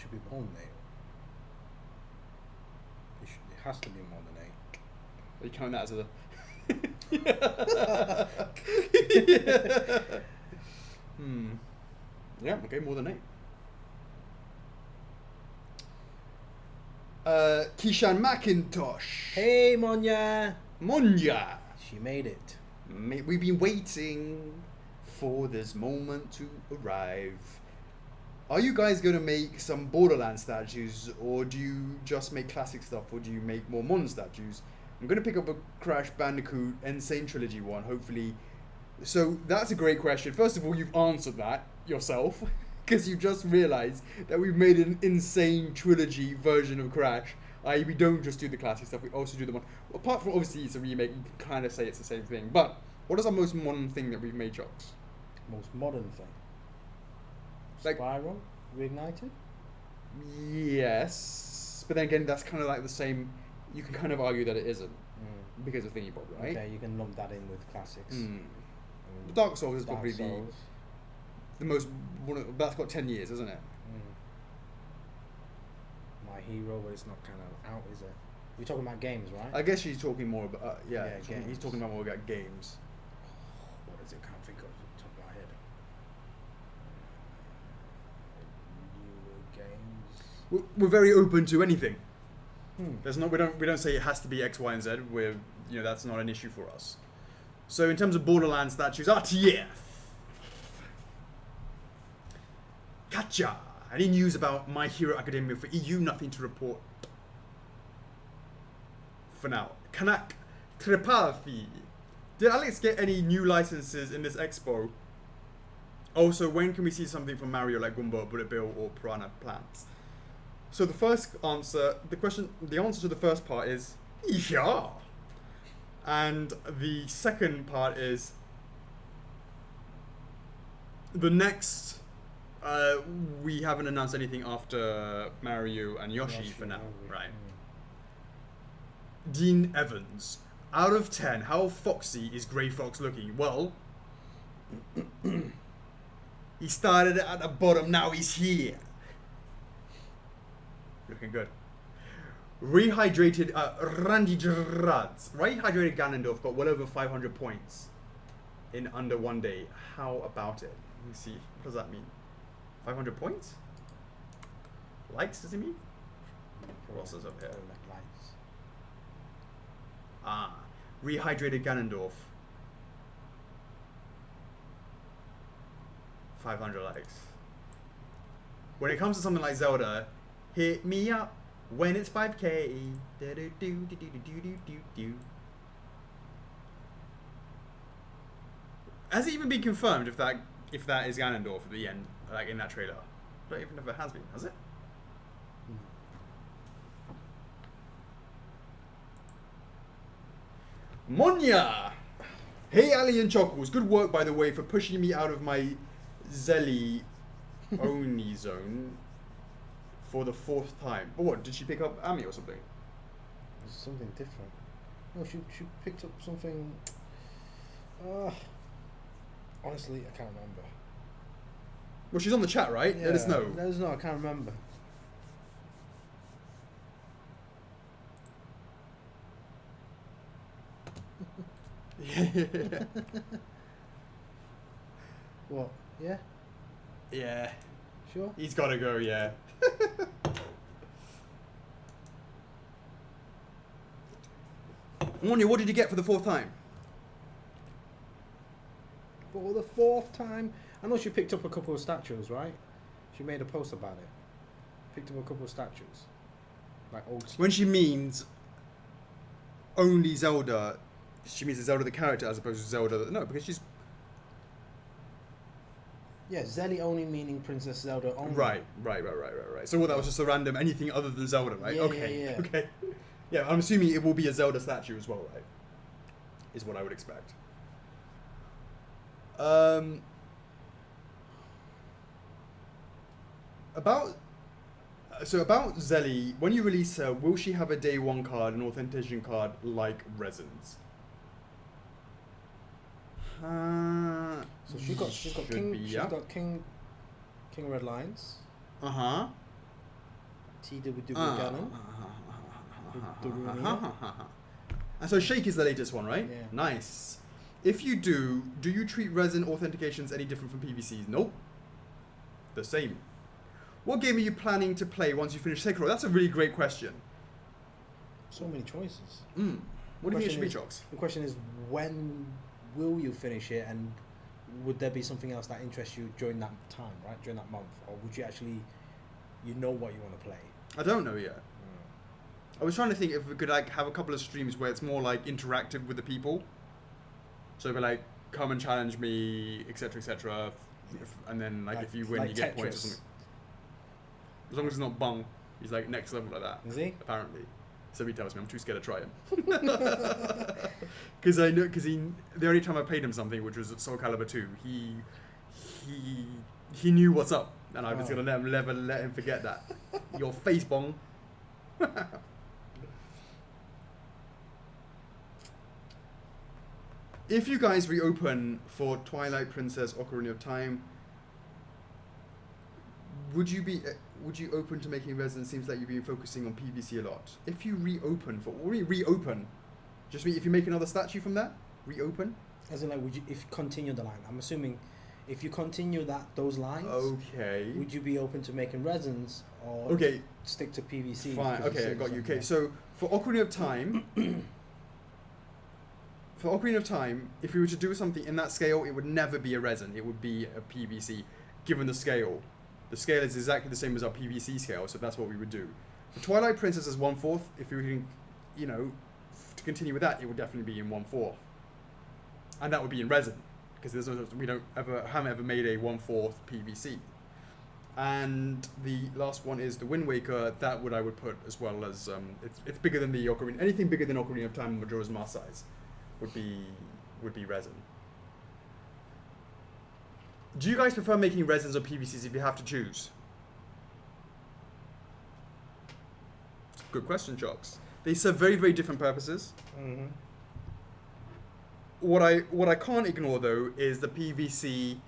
should be more than 8. It has to be more than 8. Are you counting that as a... Yeah, okay, more than 8. Kishan McIntosh. Hey, Monya! Monya. She made it. We've been waiting for this moment to arrive. Are you guys going to make some Borderlands statues, or do you just make classic stuff, or do you make more modern statues? I'm going to pick up a Crash Bandicoot Insane Trilogy one, hopefully. So that's a great question. First of all, you've answered that yourself, because you just realized that we've made an Insane Trilogy version of Crash. I.e., we don't just do the classic stuff, we also do the modern. Apart from, obviously, it's a remake, you can kind of say it's the same thing. But what is our most modern thing that we've made, Chocks? Most modern thing. Like, Spiral? Reignited? Yes. But then again, that's kind of like the same. You can kind of argue that it isn't. Because of Thingy Bob, right? Okay, you can lump that in with classics. Dark Souls is Dark probably Souls. the most. That's got 10 years, isn't it? My Hero, but it's not kind of out, is it? We're talking about games, right? I guess she's talking more about. He's games. talking about more about games. What is it? Can't think of the top of my head. Newer games. We're very open to anything. Hmm. There's no. We don't say it has to be X, Y, and Z. That's not an issue for us. So in terms of Borderlands statues, RTF. Gotcha. Any news about My Hero Academia for EU? Nothing to report. For now. Kanak Tripathi. Did Alex get any new licenses in this expo? Also, when can we see something from Mario like Goomba, Bullet Bill, or Piranha Plants? So the answer to the first part is yeah. And the second part is the next. We haven't announced anything after Mario and Yoshi for now, right? Dean Evans, out of 10, how foxy is Grey Fox looking? Well, he started at the bottom, now he's here. Looking good. Rehydrated Randy Drads. Rehydrated Ganondorf got well over 500 points in under 1 day. How about it? Let me see. What does that mean? 500 points? Likes, does he mean? What else is up here? Rehydrated Ganondorf. 500 likes. When it comes to something like Zelda, hit me up when it's 5k. Has it even been confirmed if that is Ganondorf at the end, like in that trailer? I don't even know if it has been, has it? Monya! Hey Ali and Chockles, good work by the way for pushing me out of my Zelly Oni zone for the 4th time. Oh, what, did she pick up Ami or something? It's something different. No, she picked up something. Honestly, I can't remember. Well, she's on the chat, right? Yeah, Let us know. Let us know, I can't remember. What? Yeah? Yeah. Sure? He's gotta go, yeah. Monya, what did you get for the 4th time? For the 4th time? I know she picked up a couple of statues, right? She made a post about it. Picked up a couple of statues. Like old. When she means only Zelda, she means Zelda the character as opposed to Zelda. No, because she's. Yeah, Zelly only meaning Princess Zelda only. Right. So that was just a random anything other than Zelda, right? Yeah, okay. yeah. Okay. Yeah, I'm assuming it will be a Zelda statue as well, right? Is what I would expect. About Zelly, when you release her, will she have a day 1 card, an authentication card like Reson's? So she's got King Red Lions. Uh-huh. TW And so Shake is the latest one, right? Yeah. Nice. If you do you treat resin authentications any different from PVCs? Nope. The same. What game are you planning to play once you finish Sekiro? That's a really great question. So many choices. What do you think it should be, Chocks? The question is, when will you finish it, and would there be something else that interests you during that time, right? During that month, or would you actually, what you want to play? I don't know yet. I was trying to think if we could like have a couple of streams where it's more like interactive with the people. So it'd be like, come and challenge me, etc., etc. And then like if you win, you get Tetris. points or something. As long as it's not Bung, he's like next level like that. Is he? Apparently. So he tells me. I'm too scared to try him. Because the only time I paid him something, which was at Soul Calibur 2, he knew what's up, and I was gonna let him forget that. Your face, Bong. If you guys reopen for Twilight Princess Ocarina of Time, would you open to making resin? Seems like you've been focusing on PVC a lot. If you reopen just mean if you make another statue from that, reopen? As in, like, if you continue the line? I'm assuming if you continue those lines, okay, would you be open to making resins or stick to PVC? Fine, okay, I got you. Okay, so for Ocarina of Time, if we were to do something in that scale, it would never be a resin. It would be a PVC, given the scale. The scale is exactly the same as our PVC scale, so that's what we would do. For Twilight Princess is 1/4. If we can, to continue with that, it would definitely be in 1/4, and that would be in resin, because we haven't ever made a 1/4 PVC. And the last one is the Wind Waker. I would put as well as it's bigger than the Ocarina. Anything bigger than Ocarina of Time, Majora's Mask size, would be resin. Do you guys prefer making resins or PVCs if you have to choose? Good question, Chocks. They serve very, very different purposes. Mm-hmm. What I can't ignore though is the PVC.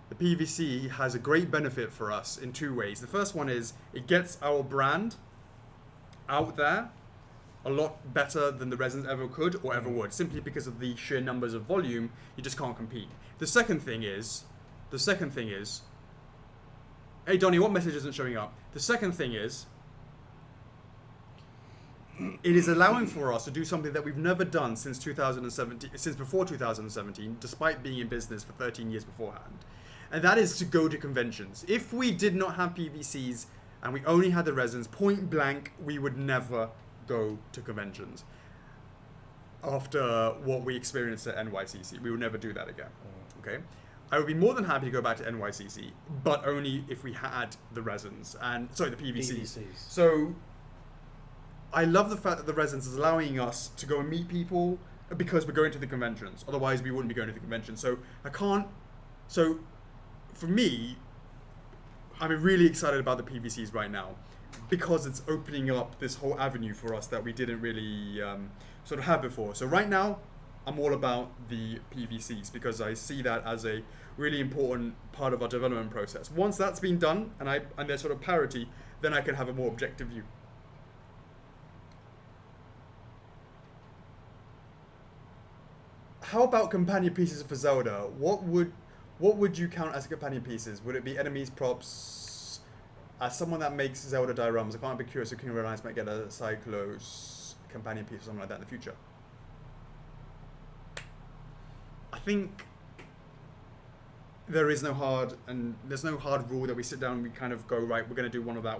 The PVC has a great benefit for us in two ways. The first one is it gets our brand out there a lot better than the resins ever could or ever would, simply because of the sheer numbers of volume. You just can't compete. The second thing is, hey Donnie, what message isn't showing up? The second thing is, it is allowing for us to do something that we've never done since 2017, since before 2017, despite being in business for 13 years beforehand. And that is to go to conventions. If we did not have PVCs and we only had the resins, point blank, we would never go to conventions. After what we experienced at NYCC, we would never do that again. Okay, I would be more than happy to go back to NYCC, but only if we had the resins and the PVCs. So I love the fact that the resins is allowing us to go and meet people because we're going to the conventions. Otherwise, we wouldn't be going to the convention. So for me, I'm really excited about the PVCs right now, because it's opening up this whole avenue for us that we didn't really sort of have before. So right now, I'm all about the PVCs because I see that as a really important part of our development process. Once that's been done and there's sort of parity, then I can have a more objective view. How about companion pieces for Zelda? What would you count as companion pieces? Would it be enemies, props? As someone that makes Zelda dioramas, I can't be curious if King Reliance might get a Cyclos companion piece or something like that in the future. I think there's no hard rule that we sit down and we kind of go, right, we're going to do one of that,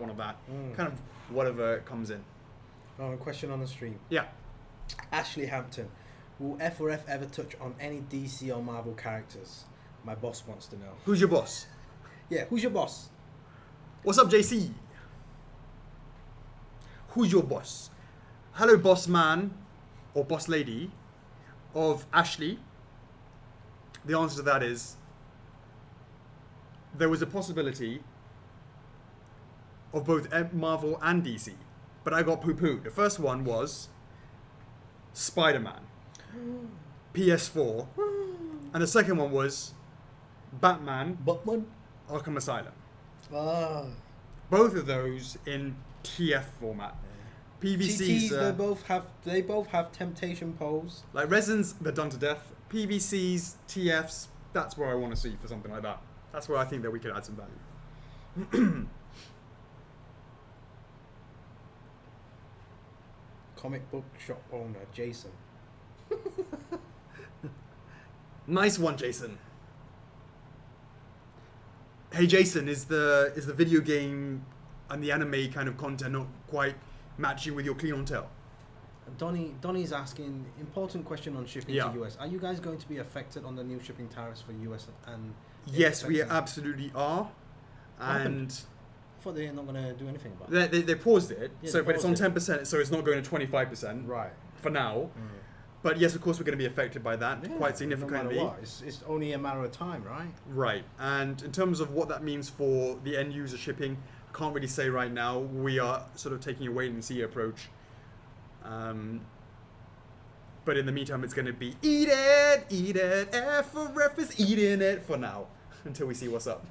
kind of whatever comes in. Oh, a question on the stream. Yeah. Ashley Hampton, will F4F ever touch on any DC or Marvel characters? My boss wants to know. Who's your boss? Yeah, who's your boss? What's up, JC? Who's your boss? Hello, boss man or boss lady of Ashley. The answer to that is there was a possibility of both Marvel and DC, but I got poo-pooed. The first one was Spider-Man, PS4, and the second one was Batman, Arkham Asylum. both of those in TF format. PVCs, TTs, they both have temptation pose. like resins, they're done to death. PVCs, TFs, that's where I want to see for something like that. That's where I think that we could add some value. Comic book shop owner Jason. Nice one, Jason. Hey, Jason, is the video game and the anime kind of content not quite matching with your clientele? Donnie's asking, important question on shipping Yeah. to US. Are you guys going to be affected on the new shipping tariffs for US and? Yes, we absolutely are. happened? And I thought they're not going to do anything about it. they paused it, Yeah, so they but it's on paused 10%, so it's not going to 25% Right. for now. But yes, of course, we're going to be affected by that quite significantly. No matter what. It's only a matter of time, right? Right, and in terms of what that means for the end user shipping, I can't really say right now. We are sort of taking a wait and see approach. But in the meantime, it's going to be eat it, F for F is eating it for now, until we see what's up.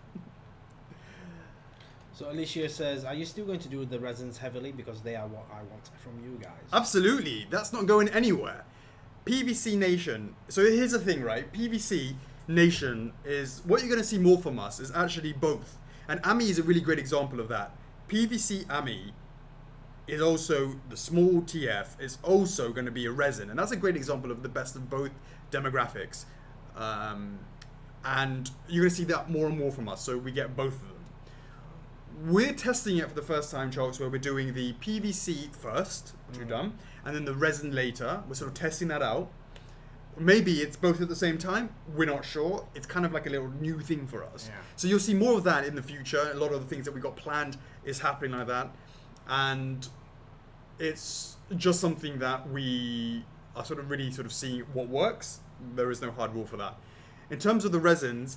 So Alicia says, are you still going to do the resins heavily because they are what I want from you guys? Absolutely, that's not going anywhere. PVC Nation. So here's the thing, right? PVC Nation is what you're going to see more from us is actually both. And AMI is a really great example of that. PVC AMI is also the small TF is also going to be a resin, and that's a great example of the best of both demographics. And you're going to see that more and more from us. So we get both of them. We're testing it for the first time, Charles, where we're doing the PVC first, which we've done, and then the resin later. We're sort of testing that out. Maybe it's both at the same time. We're not sure. It's kind of like a little new thing for us. Yeah. So you'll see more of that in the future. A lot of the things that we got planned is happening like that. And it's just something that we are sort of really sort of seeing what works. There is no hard rule for that. In terms of the resins,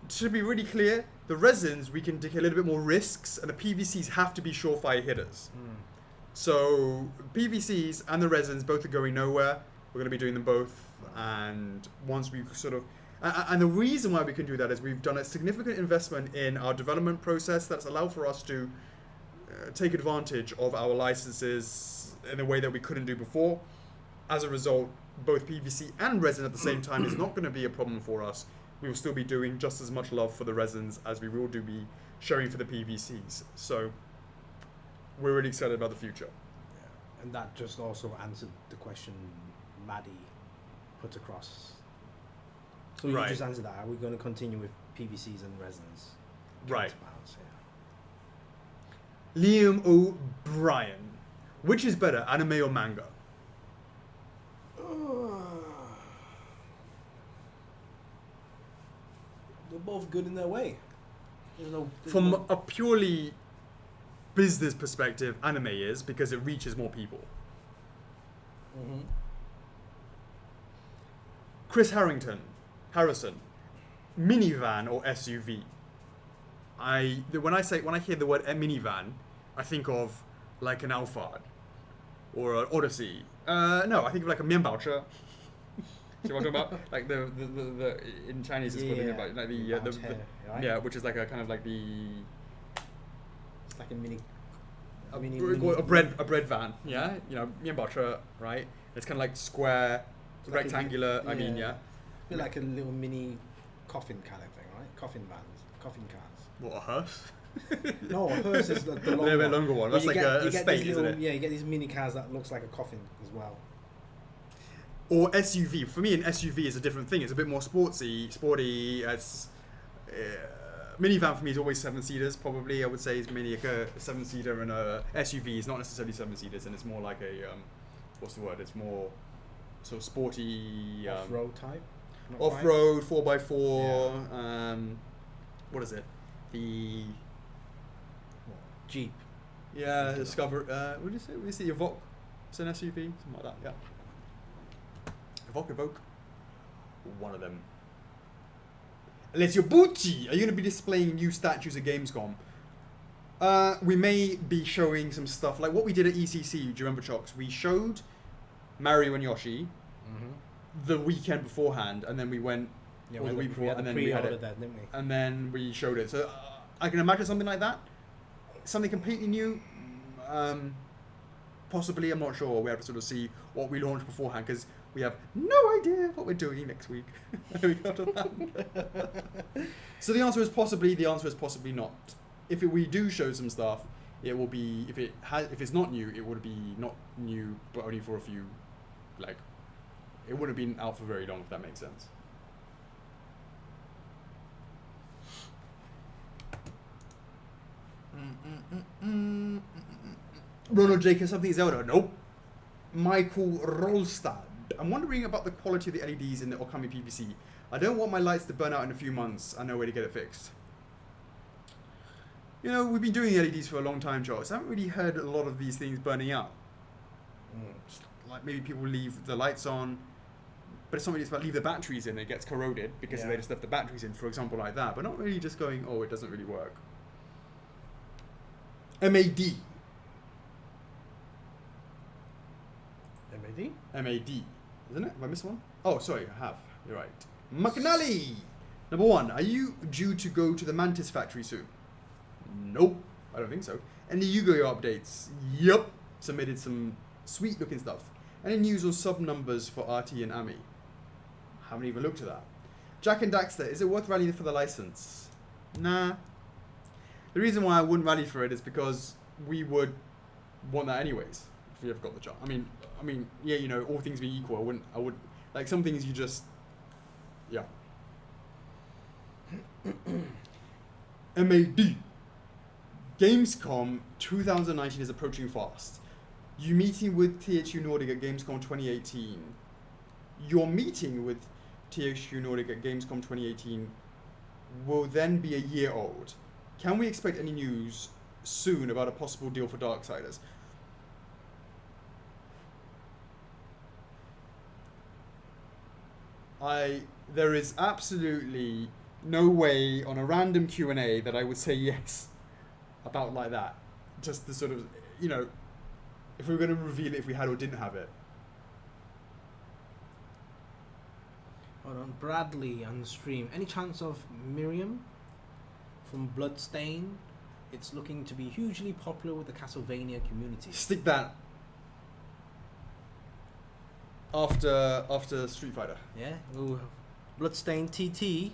to be really clear, the resins, we can take a little bit more risks, and the PVCs have to be surefire hitters. So PVCs and the resins both are going nowhere. We're going to be doing them both. And once we sort of... And the reason why we can do that is we've done a significant investment in our development process that's allowed for us to take advantage of our licenses in a way that we couldn't do before. As a result, both PVC and resin at the same time is not going to be a problem for us. We will still be doing just as much love for the resins as we will be showing for the PVCs. So we're really excited about the future. Yeah. And that just also answered the question Maddie put across. So you Right. just answered that. Are we going to continue with PVCs and resins? Right. Counterbalance, Liam O'Brien. Which is better, anime or manga? They're both good in their way. There's From no- a purely business perspective, anime is because it reaches more people. Mhm. Chris Harrison, minivan or SUV? When I hear the word minivan, I think of like an Alphard or an Odyssey. No, I think of like a Mianbaoche. See what I'm talking about? Like the in Chinese it's called Yeah, like the Mianbaoche, right? yeah, which is like a kind of like the It's like a mini. a bread van. Yeah, you know, Mianbaoche, right? It's kind of like square, It's like a- rectangular. I mean, yeah. A bit like a little mini coffin kind of thing, right? Coffin vans, coffin cars. What, a hearse? No, a hearse is the long A little bit one. longer one. But That's you like get- a you get estate, these isn't little- it? Yeah, you get these mini cars that looks like a coffin as well. Or SUV. For me, an SUV is a different thing. It's a bit more sporty. It's minivan for me is always 7-seaters. Probably, I would say, is mainly like a 7-seater, and a SUV is not necessarily 7-seaters, and it's more like a what's the word? It's more sort of sporty. Off-road type. Not quite? Off-road, 4x4. What is it? The Jeep. yeah, Discover. What did you say? What did you say? Evoque. It's an SUV, something like that. Yeah. Evoque. One of them. Alessio Bucci, are you going to be displaying new statues at Gamescom? We may be showing some stuff like what we did at ECC. Do you remember, Chocks? We showed Mario and Yoshi the weekend beforehand, and then we went Yeah, or we the week before, and then we had it, that, didn't we? and then we showed it. So I can imagine something like that. something completely new. Possibly, I'm not sure. We have to sort of see what we launch beforehand because we have no idea what we're doing next week. We got on that. So the answer is possibly. The answer is possibly not. If we do show some stuff, it will be. If it's not new, it would be not new, but only for a few. Like, it wouldn't have been out for very long. If that makes sense. Ronald Jacobs, something Zelda. Nope. Michael Rolstad. I'm wondering about the quality of the LEDs in the Okami PVC. I don't want my lights to burn out in a few months. I know where to get it fixed. You know, we've been doing LEDs for a long time, Charles. I haven't really heard a lot of these things burning out. Like maybe people leave the lights on, but it's something that's about leave the batteries in and it gets corroded because they just left the batteries in, for example, like that. But not really just going, oh, it doesn't really work. MAD. MAD? MAD. Isn't it? Have I missed one? Oh, sorry, I have. You're right. McNally! Number 1, are you due to go to the Mantis factory soon? Nope, I don't think so. Any Yu-Gi-Oh updates? Yup. Submitted some sweet looking stuff. Any news on sub numbers for RT and Ami? Haven't even looked at that. Jack and Daxter, is it worth rallying for the license? Nah. The reason why I wouldn't rally for it is because we would want that anyways if we ever got the chance. I mean, yeah, you know, all things being equal, I would like some things you just, yeah. MAD. Gamescom 2019 is approaching fast. You meeting with THQ Nordic at Gamescom 2018. Your meeting with THQ Nordic at Gamescom 2018 will then be a year old. Can we expect any news soon about a possible deal for Darksiders? There is absolutely no way on a random Q&A that I would say yes about like that. Just the sort of, you know, if we were going to reveal it if we had or didn't have it. Hold on, Bradley on the stream. Any chance of Miriam from Bloodstain? It's looking to be hugely popular with the Castlevania community. Stick that after Street Fighter. Yeah, ooh, Bloodstain TT.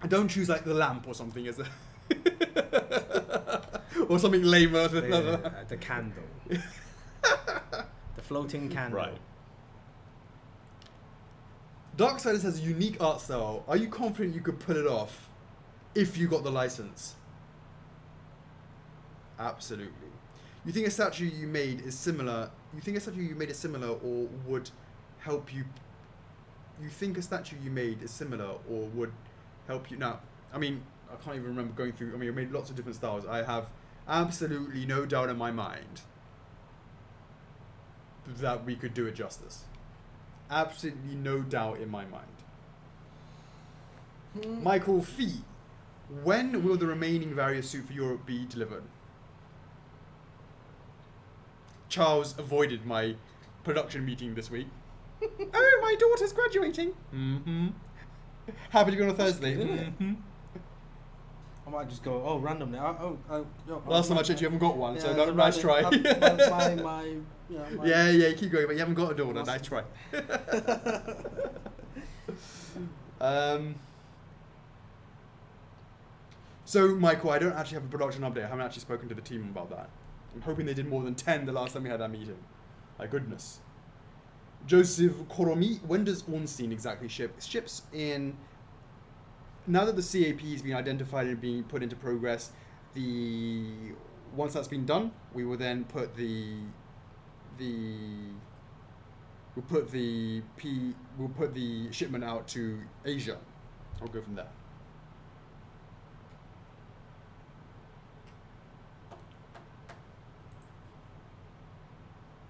Don't choose like the lamp or something as a or something lamer than the candle. The floating candle. Right. Darksiders has a unique art style. Are you confident you could pull it off if you got the license? Absolutely. You think a statue you made is similar? You think a statue you made is similar or would help you? You think a statue you made is similar or would help you? Now, I mean, I can't even remember going through. I mean, I made lots of different styles. I have absolutely no doubt in my mind that we could do it justice. Absolutely no doubt in my mind. Michael Fee, when will the remaining various suit for Europe be delivered? Charles avoided my production meeting this week. Oh, my daughter's graduating. Mm-hmm. Happy to go on a Thursday. Mm-hmm. I might just go, randomly. Last time I checked, you haven't got one, so nice try. Yeah, keep going, but you haven't got a daughter. Nice try. So, Michael, I don't actually have a production update. I haven't actually spoken to the team about that. I'm hoping they did more than 10 the last time we had that meeting. My goodness. Joseph Koromi, when does Ornstein exactly ship? It ships in... Now that the CAP has been identified and being put into progress, once that's been done, we will then put we'll put the shipment out to Asia. I'll go from there.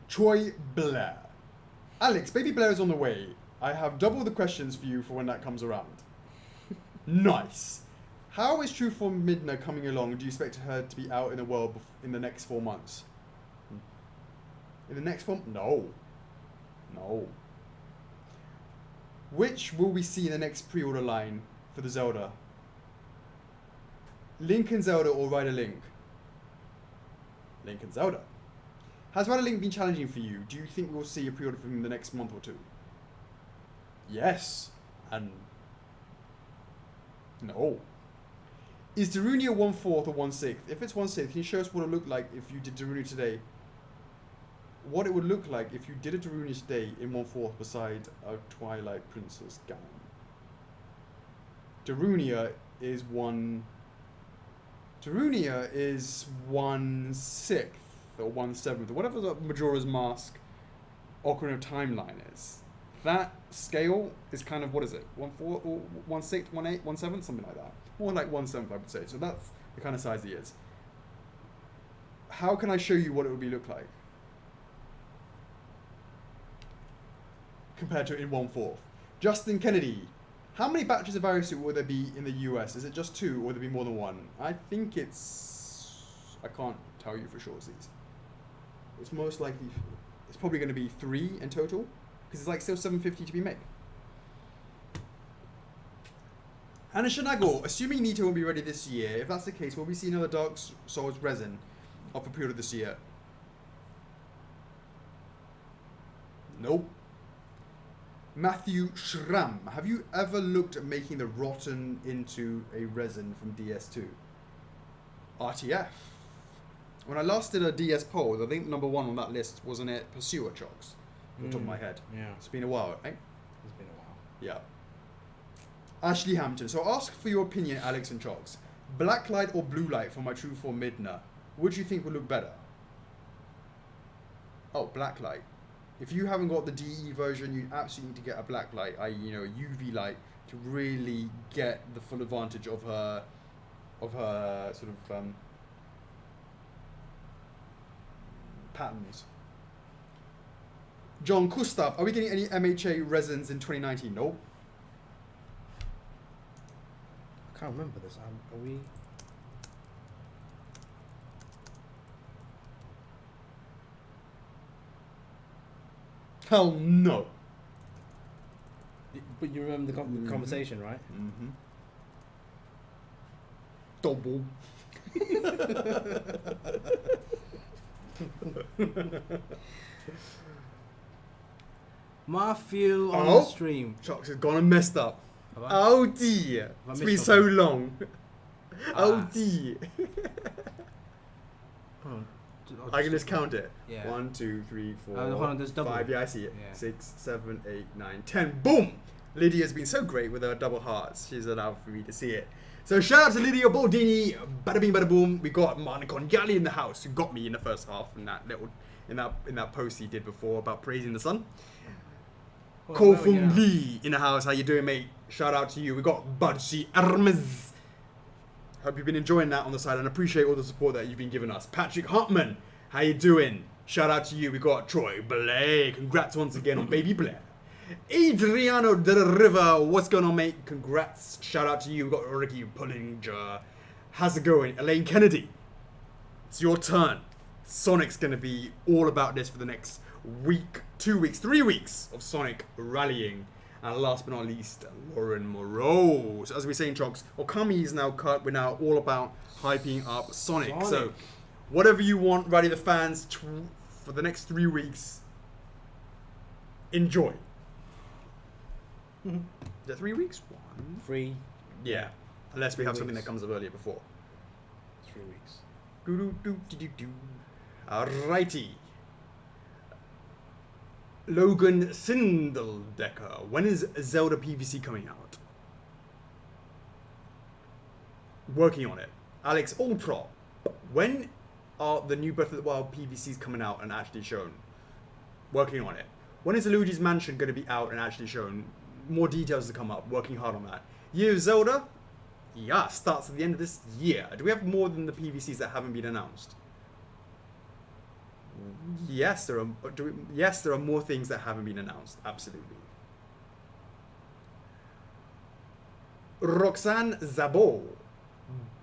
Troy Blair. Alex, baby Blair is on the way. I have double the questions for you for when that comes around. Nice. How is True for Midna coming along? Do you expect her to be out in the world in the next 4 months? In the next 4 months? No. Which will we see in the next pre-order line for the Zelda? Link and Zelda or Rider Link? Link and Zelda. Has Rider Link been challenging for you? Do you think we'll see a pre-order from him in the next month or two? Yes. And no. Is Darunia 1/4 or 1/6? If it's 1/6, can you show us what it would look like if you did Darunia today? What it would look like if you did a Darunia today in 1/4 beside a Twilight Princess gown. Darunia is 1/6 or 1/7 or whatever the Majora's Mask Ocarina of Time line is. That scale is kind of, what is it? 1/4 or 1/6, 1/8, 1/7, something like that. More like 1/7, I would say. So that's the kind of size he is. How can I show you what it would look like compared to in 1/4? Justin Kennedy. How many batches of Variosuit will there be in the US? Is it just 2 or will there be more than 1? I think I can't tell you for sure, Z's. It's most likely, it's probably going to be 3 in total, because it's like still 750 to be made. Anna Shanago, assuming Nito will be ready this year, if that's the case, will we see another Dark Souls resin up for pre-order this year? Nope. Matthew Schramm, have you ever looked at making the Rotten into a resin from DS2? RTF. When I last did a DS poll, I think number 1 on that list, wasn't it Pursuer Chocks? Off the top of my head. Yeah. It's been a while, right? It's been a while. Yeah. Ashley Hampton. So ask for your opinion, Alex and Chocks. Blacklight or blue light for my True Form Midna? Which do you think would look better? Oh, blacklight. If you haven't got the DE version, you absolutely need to get a blacklight, i.e., a UV light, to really get the full advantage of her sort of patterns. John Kustav, are we getting any MHA resins in 2019? Nope. I can't remember this. Are we? Hell no. But you remember the conversation, right? Mm-hmm. Double. Matthew on the stream. Chocks has gone and messed up. Have I? Oh dear. It's been so long. Oh dear. Hold on. I can just count it. Yeah. 1, 2, 3, 4, hold on, there's double. 5. Yeah, I see it. Yeah. 6, 7, 8, 9, 10. Boom! Lydia's been so great with her double hearts. She's allowed for me to see it. So shout out to Lydia Baldini. Bada bing, bada boom. We got Martin Congali in the house, who got me in the first half in that post he did before about praising the sun. Ko Fung Lee in the house. How you doing, mate? Shout out to you. We got Budgie Hermes. Hope you've been enjoying that on the side and appreciate all the support that you've been giving us. Patrick Hartman, how you doing? Shout out to you. We got Troy Blay. Congrats once again on Baby Blair. Adriano de la Riva, what's going on, mate? Congrats. Shout out to you. We got Ricky Pullinger. How's it going? Elaine Kennedy, it's your turn. Sonic's going to be all about this for the next week, 2 weeks, 3 weeks of Sonic rallying. And last but not least, Lauren Moreau. So as we say in Chocks, Okami is now cut. We're now all about hyping up Sonic. So whatever you want, Rally the fans, for the next 3 weeks, enjoy. Is that 3 weeks? 1. 3. Yeah. Unless we have something that comes up earlier before. 3 weeks. Do-do-do-do-do-do. Alrighty. Logan Sindeldecker. When is Zelda PVC coming out? Working on it. Alex Ultra. When are the new Breath of the Wild PVCs coming out and actually shown? Working on it. When is Luigi's Mansion going to be out and actually shown? More details to come up. Working hard on that. Year of Zelda? Yeah, starts at the end of this year. Do we have more than the PVCs that haven't been announced? Yes, there are more things that haven't been announced. Absolutely. Roxanne Zabo.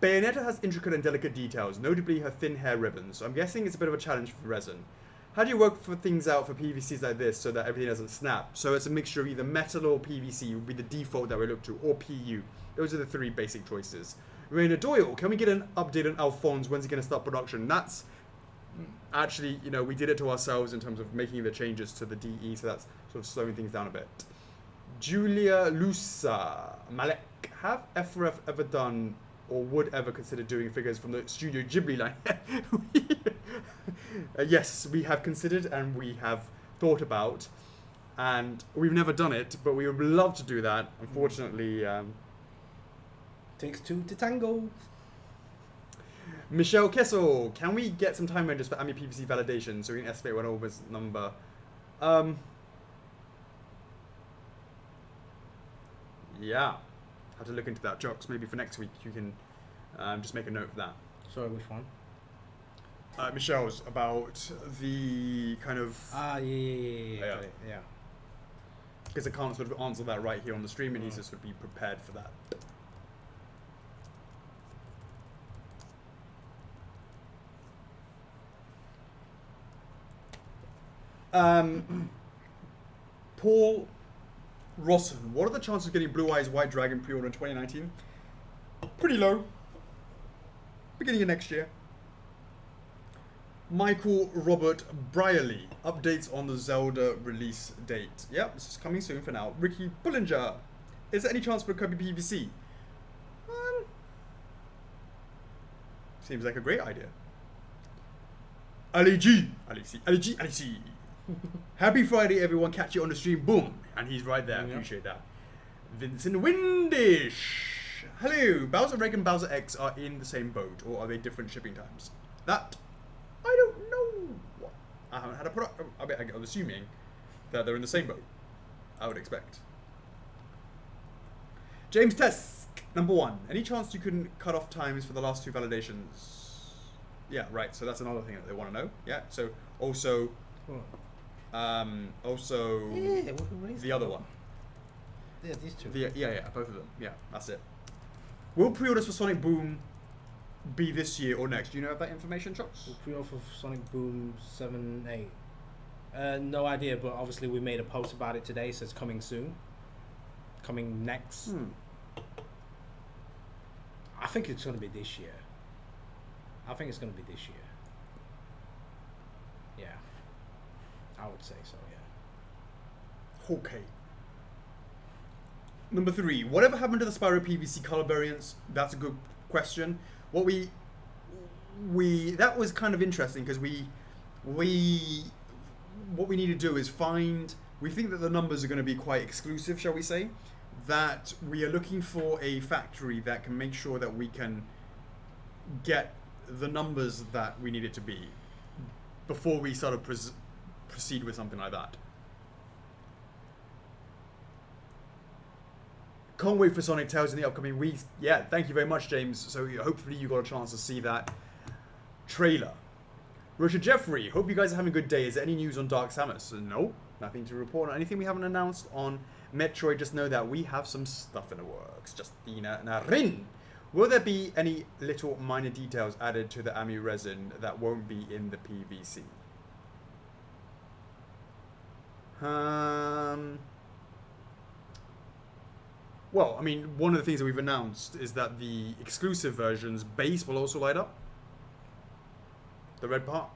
Bayonetta has intricate and delicate details, notably her thin hair ribbons. So I'm guessing it's a bit of a challenge for resin. How do you work for things out for PVCs like this so that everything doesn't snap? So it's a mixture of either metal or PVC would be the default that we look to, or PU. Those are the 3 basic choices. Raina Doyle, can we get an update on Alphonse? When's he going to start production? That's actually, we did it to ourselves in terms of making the changes to the DE, so that's sort of slowing things down a bit. Julia Lusa, Malek, have FRF ever done or would ever consider doing figures from the Studio Ghibli line? Yes, we have considered and we have thought about, and we've never done it, but we would love to do that. Unfortunately, takes two to tango. Michelle Kessel, can we get some time ranges for AMI PVC validation so we can estimate what Oba's number? Yeah, have to look into that. Chocks, maybe for next week you can just make a note of that. Sorry, which one? Michelle's about the kind of... Yeah. Because I can't sort of answer that right here on the stream, and he's just sort of be prepared for that. Paul Rossen, what are the chances of getting Blue Eyes White Dragon pre-order in 2019? Pretty low. Beginning of next year. Michael Robert Brierley, updates on the Zelda release date. Yep, this is coming soon for now. Ricky Bullinger, is there any chance for Kirby PVC? Seems like a great idea. Ali G. Happy Friday, everyone. Catch you on the stream. Boom. And he's right there. Appreciate that. Vincent Windish. Hello. Bowser Egg and Bowser X are in the same boat, or are they different shipping times? That, I don't know. I haven't had a product. I'm assuming that they're in the same boat. I would expect. James Tesk, number 1. Any chance you couldn't cut off times for the last 2 validations? Yeah, right. So that's another thing that they want to know. Yeah. So also, the other one. Yeah, these two. Yeah, both of them. Yeah, that's it. Will pre-orders for Sonic Boom be this year or next? Do you know that information, Chocks? We'll pre-order for Sonic Boom 7, 8. No idea, but obviously we made a post about it today, so it's coming soon. Coming next. I think it's going to be this year. Yeah. I would say so, yeah. Okay. Number 3. Whatever happened to the Spyro PVC color variants? That's a good question. What that was kind of interesting because what we need to do is we think that the numbers are going to be quite exclusive, shall we say, that we are looking for a factory that can make sure that we can get the numbers that we need it to be before we sort of proceed with something like that. Can't wait for Sonic Tales in the upcoming weeks. Yeah, thank you very much, James. So hopefully you got a chance to see that trailer. Richard Jeffrey, hope you guys are having a good day. Is there any news on Dark Samus? No, nothing to report on. Anything we haven't announced on Metroid, just know that we have some stuff in the works. Justina Narin. Will there be any little minor details added to the AMI resin that won't be in the PVC? Well, I mean, one of the things that we've announced is that the exclusive version's base will also light up. The red part.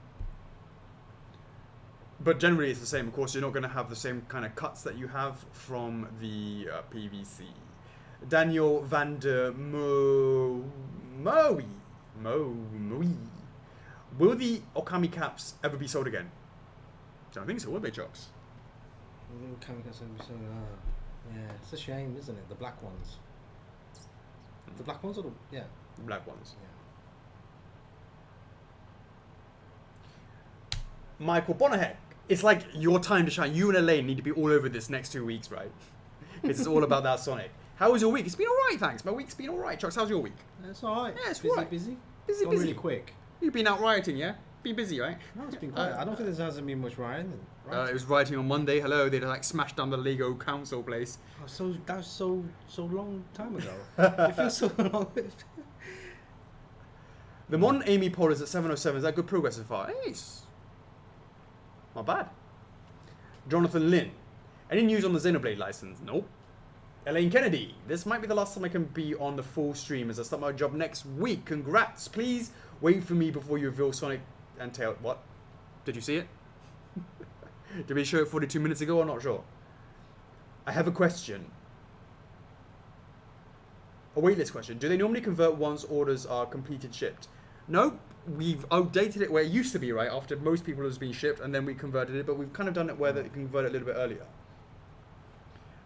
But generally it's the same. Of course, you're not going to have the same kind of cuts that you have from the PVC. Daniel van der Moe. Will the Okami caps ever be sold again? I don't think so, will they, Chocks? Okami caps ever be sold? Yeah, it's a shame, isn't it? The black ones. The black ones or the... Yeah. The black ones. Yeah. Michael Bonnehead. It's like your time to shine. You and Elaine need to be all over this next 2 weeks, right? Because it's all about that Sonic. How was your week? It's been alright, thanks. My week's been alright. Chocks, how's your week? It's alright. Yeah, it's busy, alright. Busy. Busy. Really quick. You've been out rioting, yeah? Been busy, right? No, it's been quiet. I don't think there hasn't been much rioting. It was rioting on Monday. Hello, they like smashed down the Lego council place. Oh, so that was so long time ago. It feels so long. The Mon Amy poll is at 707. Is that good progress so far? Yes. Not bad. Jonathan Lin. Any news on the Xenoblade license? Nope. Elaine Kennedy, this might be the last time I can be on the full stream as I start my job next week. Congrats. Please wait for me before you reveal Sonic and Tail. What? Did you see it? Did we show it 42 minutes ago? I'm not sure. I have a question. A waitlist question. Do they normally convert once orders are completed shipped? No, we've outdated it where it used to be, right? After most people has been shipped and then we converted it, but we've kind of done it where they can convert it a little bit earlier.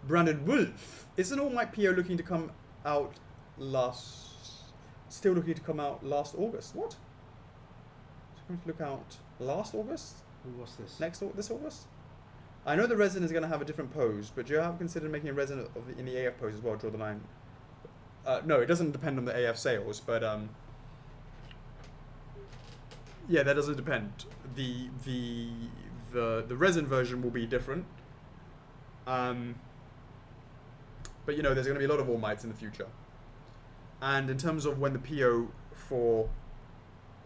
Brandon Wolf. Is an All Might PO looking to come out still looking to come out last August? What? It's going to look out last August? What's this? This August? I know the resin is going to have a different pose, but do you have considered making a resin in the AF pose as well? Draw the line. No, it doesn't depend on the AF sales, but yeah, that doesn't depend. The resin version will be different. But you know, there's going to be a lot of All Mights in the future. And in terms of when the PO for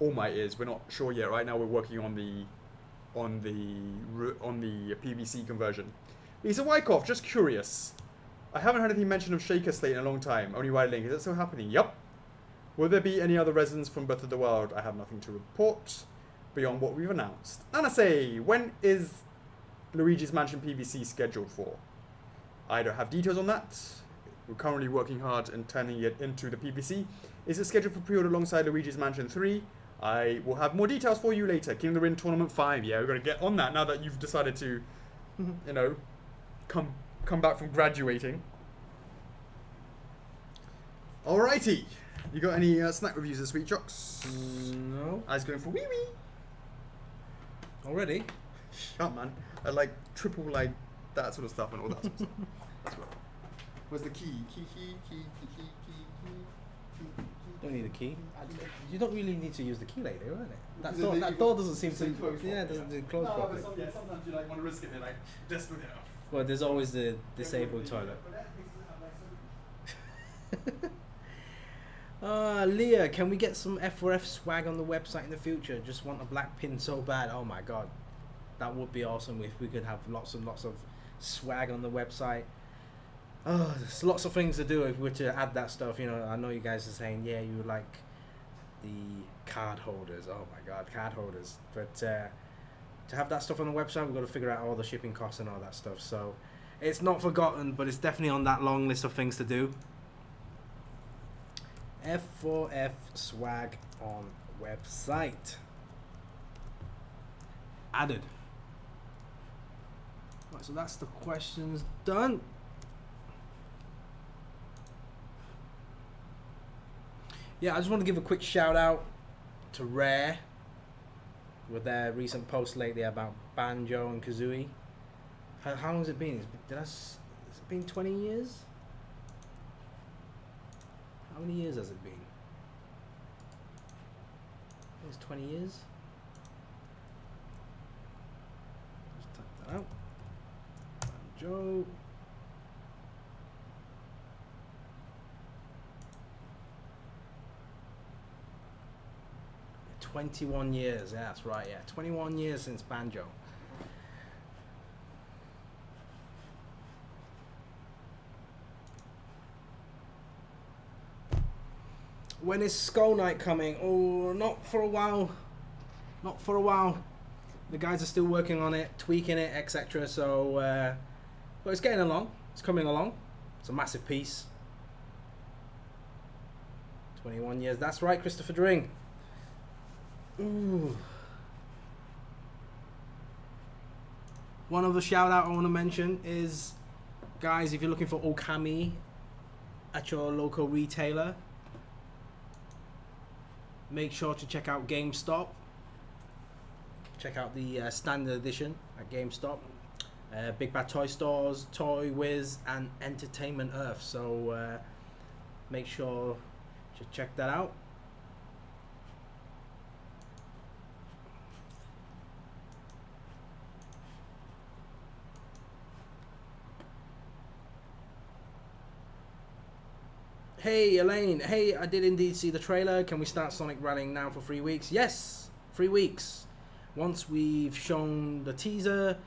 All Might is, we're not sure yet. Right now, we're working on the PVC conversion. Lisa Wyckoff, just curious. I haven't heard anything mentioned of Shaker Slate in a long time. Only White Link. Is that still happening? Yup. Will there be any other resins from Breath of the Wild? I have nothing to report beyond what we've announced. Anase, when is Luigi's Mansion PVC scheduled for? I don't have details on that. We're currently working hard and turning it into the PVC. Is it scheduled for pre-order alongside Luigi's Mansion 3? I will have more details for you later. King of the Ring Tournament 5. Yeah, we're going to get on that now that you've decided to, you know, come back from graduating. Alrighty. You got any snack reviews this week, Chocks? No. I was going for wee wee. Already? Shut up, man. I like triple like that sort of stuff and all that sort of stuff. That's what. Where's the key? Key. Don't need a key. You don't really need to use the key later, isn't it? That door doesn't seem to. Yeah, it doesn't close properly. But sometimes you like want to risk it. They're like desperate enough. Well, there's always the disabled toilet. Leah, can we get some F4F swag on the website in the future? Just want a black pin so bad. Oh my god. That would be awesome if we could have lots and lots of swag on the website. Oh, there's lots of things to do if we were to add that stuff. You know, I know you guys are saying, yeah, you like the card holders. Oh my god, card holders. But to have that stuff on the website, we've got to figure out all the shipping costs and all that stuff. So it's not forgotten, but it's definitely on that long list of things to do. F4F swag on website. Added. Right, so that's the questions done. Yeah, I just want to give a quick shout out to Rare with their recent post lately about Banjo and Kazooie. How long has it been? Has it been 20 years? How many years has it been? I think it's 20 years. Just type that out. Banjo. 21 years, yeah, that's right, yeah. 21 years since Banjo. When is Skull Knight coming? Oh, not for a while. Not for a while. The guys are still working on it, tweaking it, etc. So, but it's getting along. It's coming along. It's a massive piece. 21 years. That's right, Christopher Dring. Ooh. One other shout out I want to mention is, guys, if you're looking for Okami at your local retailer, make sure to check out GameStop. Check out the standard edition at GameStop. Big Bad Toy Stores, Toy Wiz, and Entertainment Earth. So make sure to check that out. Hey Elaine, hey, I did indeed see the trailer. Can we start Sonic Rallying now for 3 weeks? Yes, 3 weeks. Once we've shown the teaser,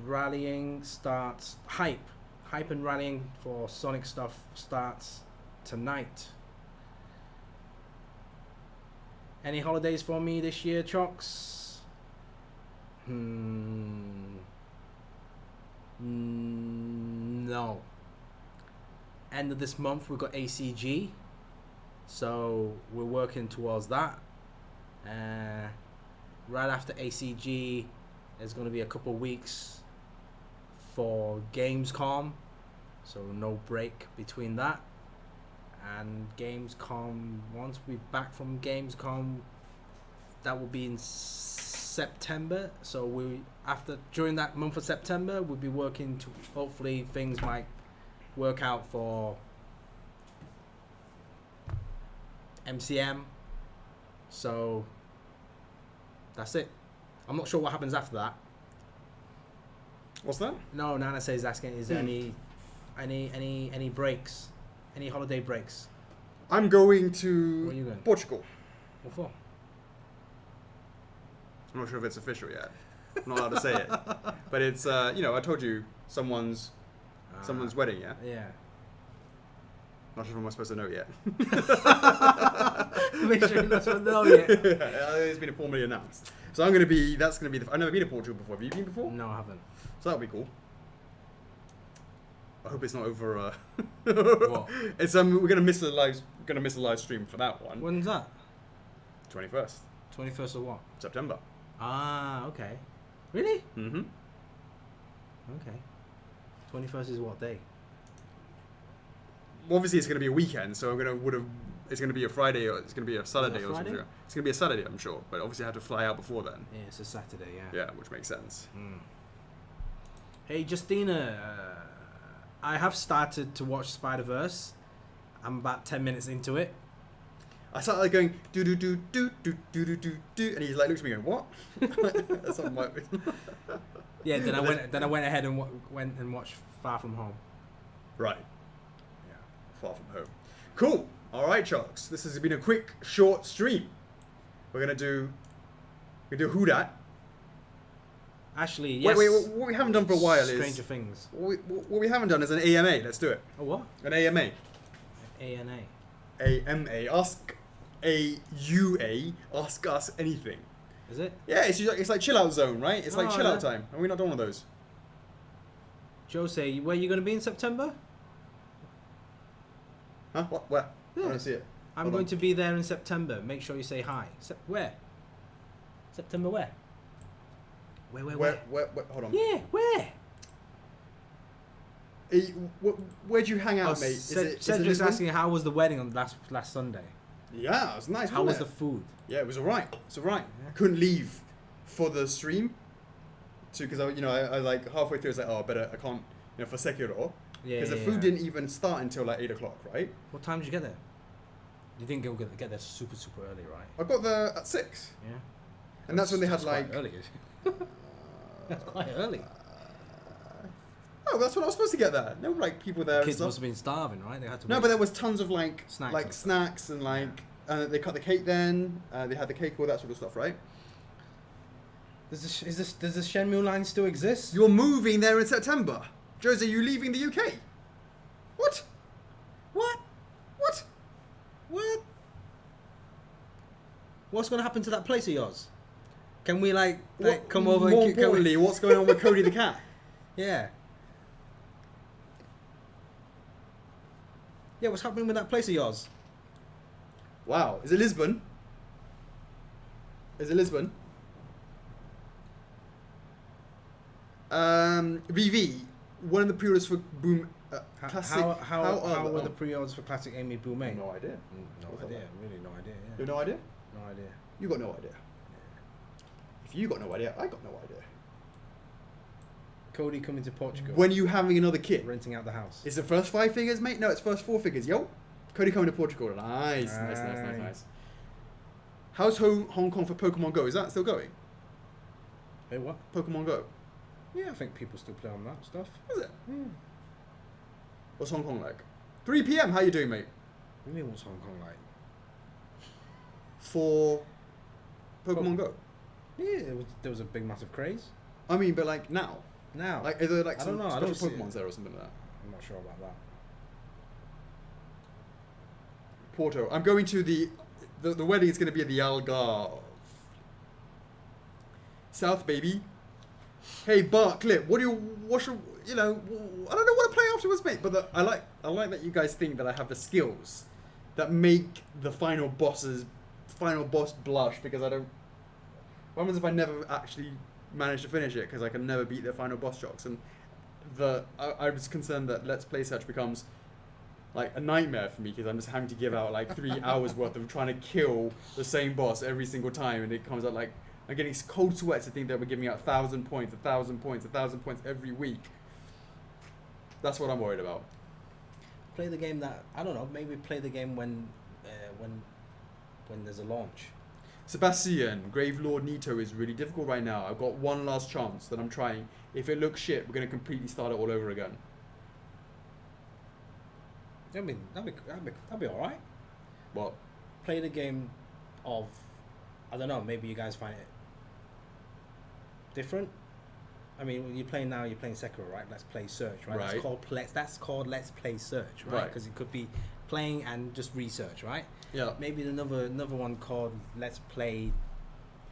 rallying starts hype hype and rallying for Sonic stuff starts tonight. Any holidays for me this year, Chocks? No. End of this month we've got ACG, so we're working towards that. Right after ACG, there's going to be a couple of weeks for Gamescom, so no break between that. And Gamescom, once we're back from Gamescom, that will be in September. So during that month of September, we'll be working to, hopefully things might work out for MCM. So that's it. I'm not sure what happens after that. What's that? No, Nana says asking, is there any breaks? Any holiday breaks? I'm going Where are to you going? Portugal. What for? I'm not sure if it's official yet. I'm not allowed to say it. But it's, I told you someone's wedding, yeah? Yeah. Not sure if I'm supposed to know yet. Make sure you're not supposed to know yet. It's been formally announced. So that's going to be I've never been to Portugal before. Have you been before? No, I haven't. So that'll be cool. I hope it's not over. What? It's we're gonna miss the live stream for that one. When's that? 21st 21st of what? September. Ah, okay. Really? Mm-hmm. Okay. 21st is what day? Well, obviously, it's gonna be a weekend, so it's gonna be a Friday or it's gonna be a Saturday or Friday? something. It's gonna be a Saturday, I'm sure. But obviously, I have to fly out before then. Yeah, it's a Saturday, yeah. Yeah, which makes sense. Mm. Hey, Justina, I have started to watch Spider-Verse. I'm about 10 minutes into it. I started like going do do do do do do do do do, and he's like looks at me going what? That's not my. Yeah, then I went ahead and went and watched Far From Home. Right. Yeah. Far From Home. Cool. All right, Chocks. This has been a quick, short stream. We're gonna do Who Dat. Actually, yes. Wait. What we haven't done for a while Stranger Things. what we haven't done is an AMA. Let's do it. A what? An AMA. ANA. AMA. Ask AUA. Ask us anything. Is it? Yeah, it's like chill out zone, right? It's like Oh, chill out yeah. time. Have we not done one of those? Jose, where are you going to be in September? Huh? What? Where? I Yeah. don't see it. I'm Hold going on. to be there in September. Make sure you say hi. Where? September where? Where? Hold on. Yeah, where? Where'd you hang out, mate? Is it Cedric's Lisbon? asking how was the wedding on last Sunday? Yeah, it was nice. How was wasn't the it? food? Yeah, it was alright. It's alright. Yeah. Couldn't leave for the stream, because I like halfway through. I was like, oh, I can't, for Sekiro, Yeah. because the food didn't even start until like 8 o'clock, right? What time did you get there? You didn't get there super early, right? I got there at 6, Yeah. and that's when they had like. quite early. That's quite early. Oh, that's when I was supposed to get there. No, like people there. Kids and must stuff. have been starving, right? They had to. No, wait. but there was tons of like Snacks. snacks and like they cut the cake. Then they had the cake, all that sort of stuff, right? Does the Shenmue line still exist? You're moving there in September, Jose. You leaving the UK? What? What? What? What? What's gonna happen to that place of yours? Can we like come over? More and can we- importantly, what's going on with Cody the cat? Yeah. Yeah, what's happening with that place of yours? Wow, is it Lisbon? Is it Lisbon? VV, one of the pre-orders for Boom Classic. How were the pre-orders for Classic Amy Boumé? No idea. No What's idea. that? Really, no idea. You Yeah. have no idea? No idea. You got no idea. If you got no idea, I got no idea. Cody coming to Portugal. When you having another kid? Renting out the house. Is it first 5 figures, mate? No, it's first 4 figures. Yo, Cody coming to Portugal. Nice. How's Hong Kong for Pokemon Go? Is that still going? Hey, what? Pokemon Go. Yeah, I think people still play on that stuff. Is it? Yeah. What's Hong Kong like? 3 p.m. How you doing, mate? What do you mean, what's Hong Kong like? For Pokemon Go. Yeah, there was a big, massive craze. I mean, but like now. Now. Like, is there like I some don't know, I special don't see Pokemons it. there or something like that? I'm not sure about that. Porto. I'm going to the wedding is going to be at the Algarve. South, baby. Hey, Bart, Clip, what do you, you know, I don't know what to play afterwards, mate, but I like that you guys think that I have the skills that make the final boss blush, because I don't, what happens if I never actually manage to finish it, because I can never beat the final boss chocks, and I was concerned that Let's Play Search becomes like a nightmare for me, because I'm just having to give out like 3 hours worth of trying to kill the same boss every single time, and it comes out like, I'm getting cold sweats to think that we're giving out 1,000 points, 1,000 points, 1,000 points every week. That's what I'm worried about. Play the game that, I don't know, maybe play the game when there's a launch. Sebastian, Gravelord Nito is really difficult right now. I've got one last chance that I'm trying. If it looks shit, we're going to completely start it all over again. I mean, that'd be alright. What? Play the game of, I don't know, maybe you guys find it different. I mean, when you're playing now, you're playing Sekiro, right? Let's Play Search, right? Right. That's called Let's Play Search, right? Because it could be playing and just research, right? Yeah. Maybe another one called Let's Play,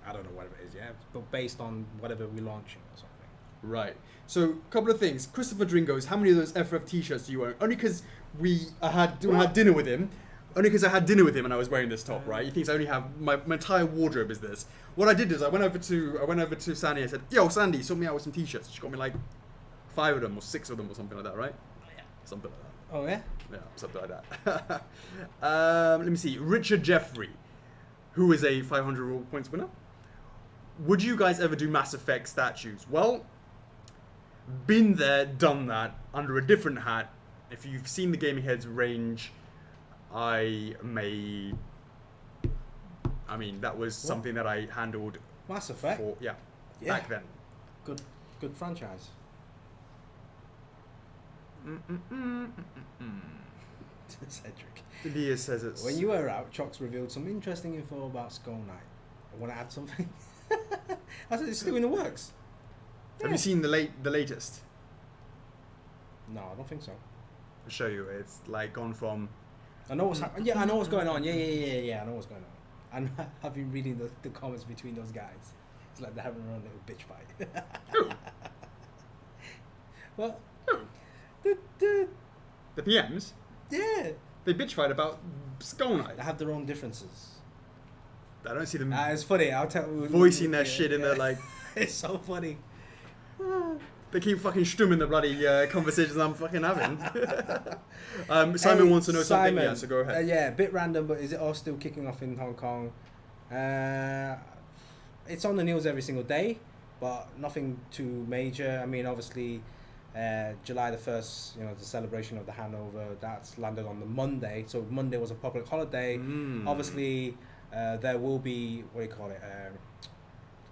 I don't know what it is, yeah? But based on whatever we're launching or something. Right. So, a couple of things. Christopher Dringos, how many of those FF t-shirts do you own? Only because I had dinner with him. Only because I had dinner with him and I was wearing this top, right? He thinks I only have my entire wardrobe is this. What I did is I went over to Sandy and I said, "Yo, Sandy, sort me out with some t-shirts." She got me like 5 of them or 6 of them or something like that, right? Yeah. Something like that. Oh yeah. Yeah, something like that. Let me see. Richard Jeffrey, who is a 500 rule points winner. Would you guys ever do Mass Effect statues? Well, been there, done that, under a different hat. If you've seen the Gaming Heads range, that was something that I handled. Mass Effect? Yeah, back then. Good franchise. Cedric. Elias says it's... When you were out, CHOCKS revealed some interesting info about Skull Knight. I want to add something. I said it's still in the works. Have you seen the latest? No, I don't think so. I'll show you. It's like gone from... I know what's happening. Yeah, I know what's going on. Yeah. I know what's going on. And I've been reading the comments between those guys. It's like they're having a little bitch fight. Who? What? Who? The PMs? Yeah. They bitch fight about Skull Knight. They have their own differences. I don't see them It's funny. I'll tell you. voicing their shit in their like... It's so funny. They keep fucking strumming the bloody conversations I'm fucking having. Simon wants to know something. Yeah, so go ahead. Yeah, a bit random, but is it all still kicking off in Hong Kong? It's on the news every single day, but nothing too major. I mean, obviously, July the 1st, the celebration of the handover, that's landed on the Monday. So Monday was a public holiday. Obviously, there will be,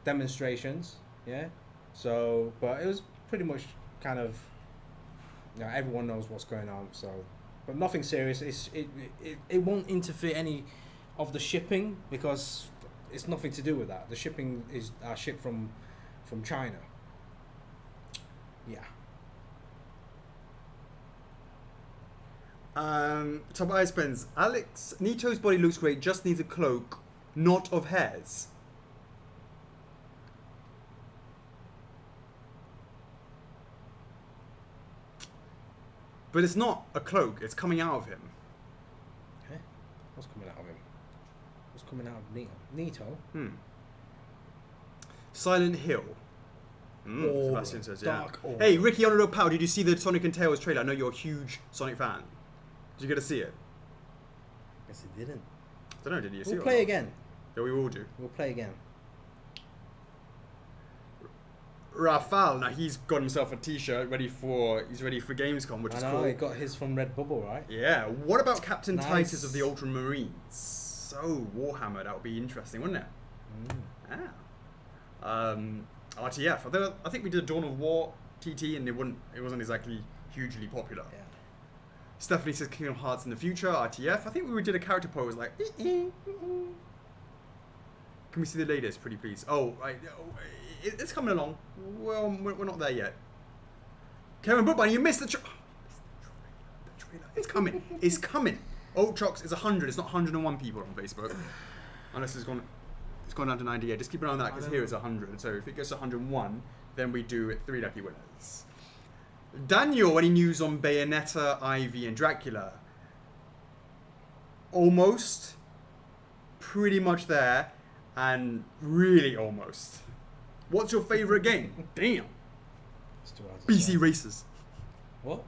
demonstrations, yeah? So, but it was pretty much kind of, everyone knows what's going on, so, but nothing serious. It won't interfere any of the shipping, because it's nothing to do with that. The shipping is shipped from China. Yeah. Tobias Pens, Alex, Nito's body looks great, just needs a cloak, not of hairs. But it's not a cloak, it's coming out of him. Okay. What's coming out of him? What's coming out of Nito? Silent Hill. Sebastian says, dark yeah. orb. Hey, Ricky Honorable Pow, did you see the Sonic and Tails trailer? I know you're a huge Sonic fan. Did you get to see it? Guess he didn't. I don't know, did you see it? We'll play again. Yeah, we will do. We'll play again. Rafal, now he's got himself a t-shirt he's ready for Gamescom, which is cool. He got his from Redbubble, right? Yeah. What about Captain Nice. Titus of the Ultramarines? So Warhammer, that would be interesting, wouldn't it? Yeah. RTF. I think we did Dawn of War TT, and it wasn't exactly hugely popular. Yeah. Stephanie says Kingdom Hearts in the future. RTF. I think we did a character pose like. Can we see the latest, pretty please? Oh, right. It's coming along. Well, we're not there yet. Kevin Brookman, you missed the... It's coming. It's coming. CHOCKS is 100. It's not 101 people on Facebook. Unless it's gone down to 98. Just keep an eye on that because here it's 100. So if it goes to 101, then we do 3 lucky winners. Daniel, any news on Bayonetta, Ivy, and Dracula? Almost. Pretty much there. And really almost. What's your favourite game? Damn. BC Racers. What?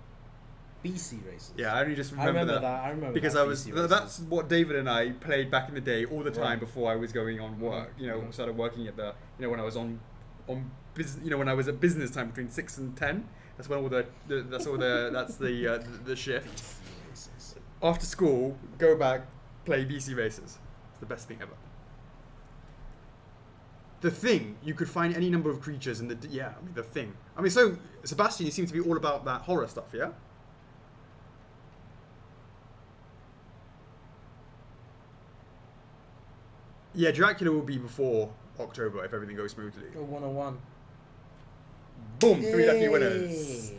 BC Racers. Yeah, I only just remember that. I remember because that that's what David and I played back in the day all the time before I was going on work. You know, started working at the when I was on business. When I was at business time between 6 and 10. That's when that's the shift. After school, go back, play BC Racers. It's the best thing ever. The Thing, you could find any number of creatures in The Thing. So Sebastian, you seem to be all about that horror stuff, yeah? Yeah, Dracula will be before October if everything goes smoothly. Go 101. Boom! 3 lucky winners.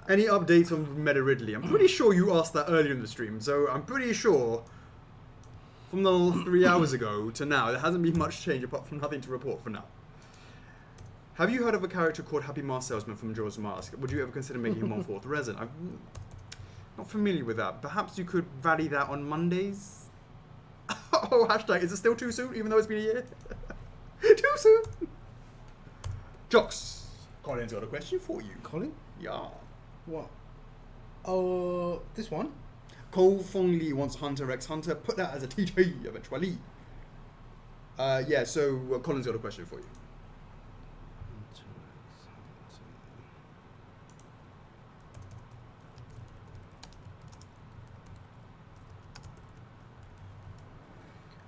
Any updates on Meta Ridley? I'm pretty sure you asked that earlier in the stream, so I'm pretty sure from the 3 hours ago to now, there hasn't been much change apart from nothing to report for now. Have you heard of a character called Happy Mask Salesman from Jaws Mask? Would you ever consider making him on 4th resin? I'm not familiar with that. Perhaps you could valley that on Mondays? Oh, hashtag, is it still too soon, even though it's been a year? Too soon! CHOCKS. Colin's got a question for you. Colin? Yeah. What? Oh, this one? Cole Fong Lee wants Hunter x Hunter. Put that as a TT eventually. So Colin's got a question for you.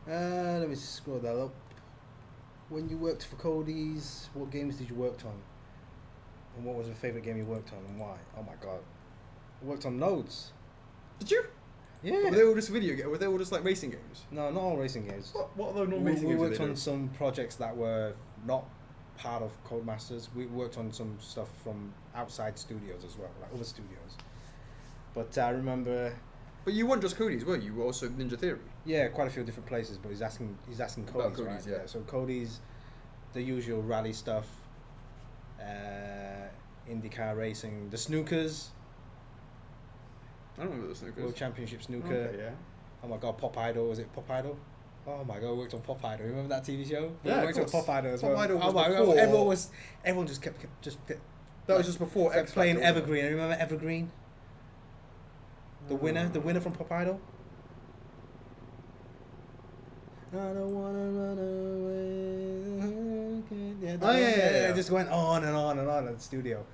Let me scroll that up. When you worked for Cody's, what games did you work on? And what was your favourite game you worked on and why? Oh my god. I worked on loads. Did you? Yeah. Were they all just video games? Were they all just like racing games? No, not all racing games. What are those non-racing games? We worked on some projects that were not part of Codemasters. We worked on some stuff from outside studios as well, like other studios. But I remember... But you weren't just Cody's, were you? You were also Ninja Theory. Yeah, quite a few different places, but he's asking Cody's, right? Yeah. So Cody's, the usual rally stuff, IndyCar racing, the snookers. I don't remember the snookers. World Championship snooker. Okay, yeah. Oh my god, Pop Idol. Was it Pop Idol? Oh my god, we worked on Pop Idol. Remember that TV show? Yeah, we worked on Pop Idol as well. Pop Idol was oh my before. god, everyone just kept That was just before kept X playing Factor, Evergreen. Remember Evergreen? The winner from Pop Idol. I don't wanna run away. Yeah. It just went on and on and on in the studio.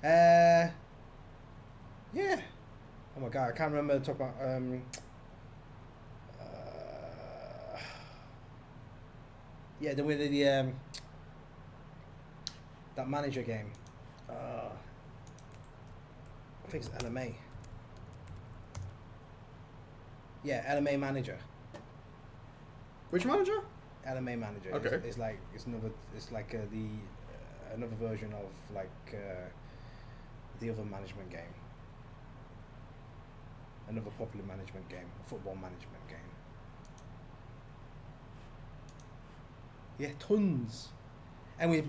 Yeah. Oh my god, I can't remember the talk about yeah, the way the that manager game. I think it's LMA. Yeah, LMA manager. Which manager? LMA manager. Okay. It's like another version of like the other management game. Another popular management game, a football management game. Yeah, tons. And we've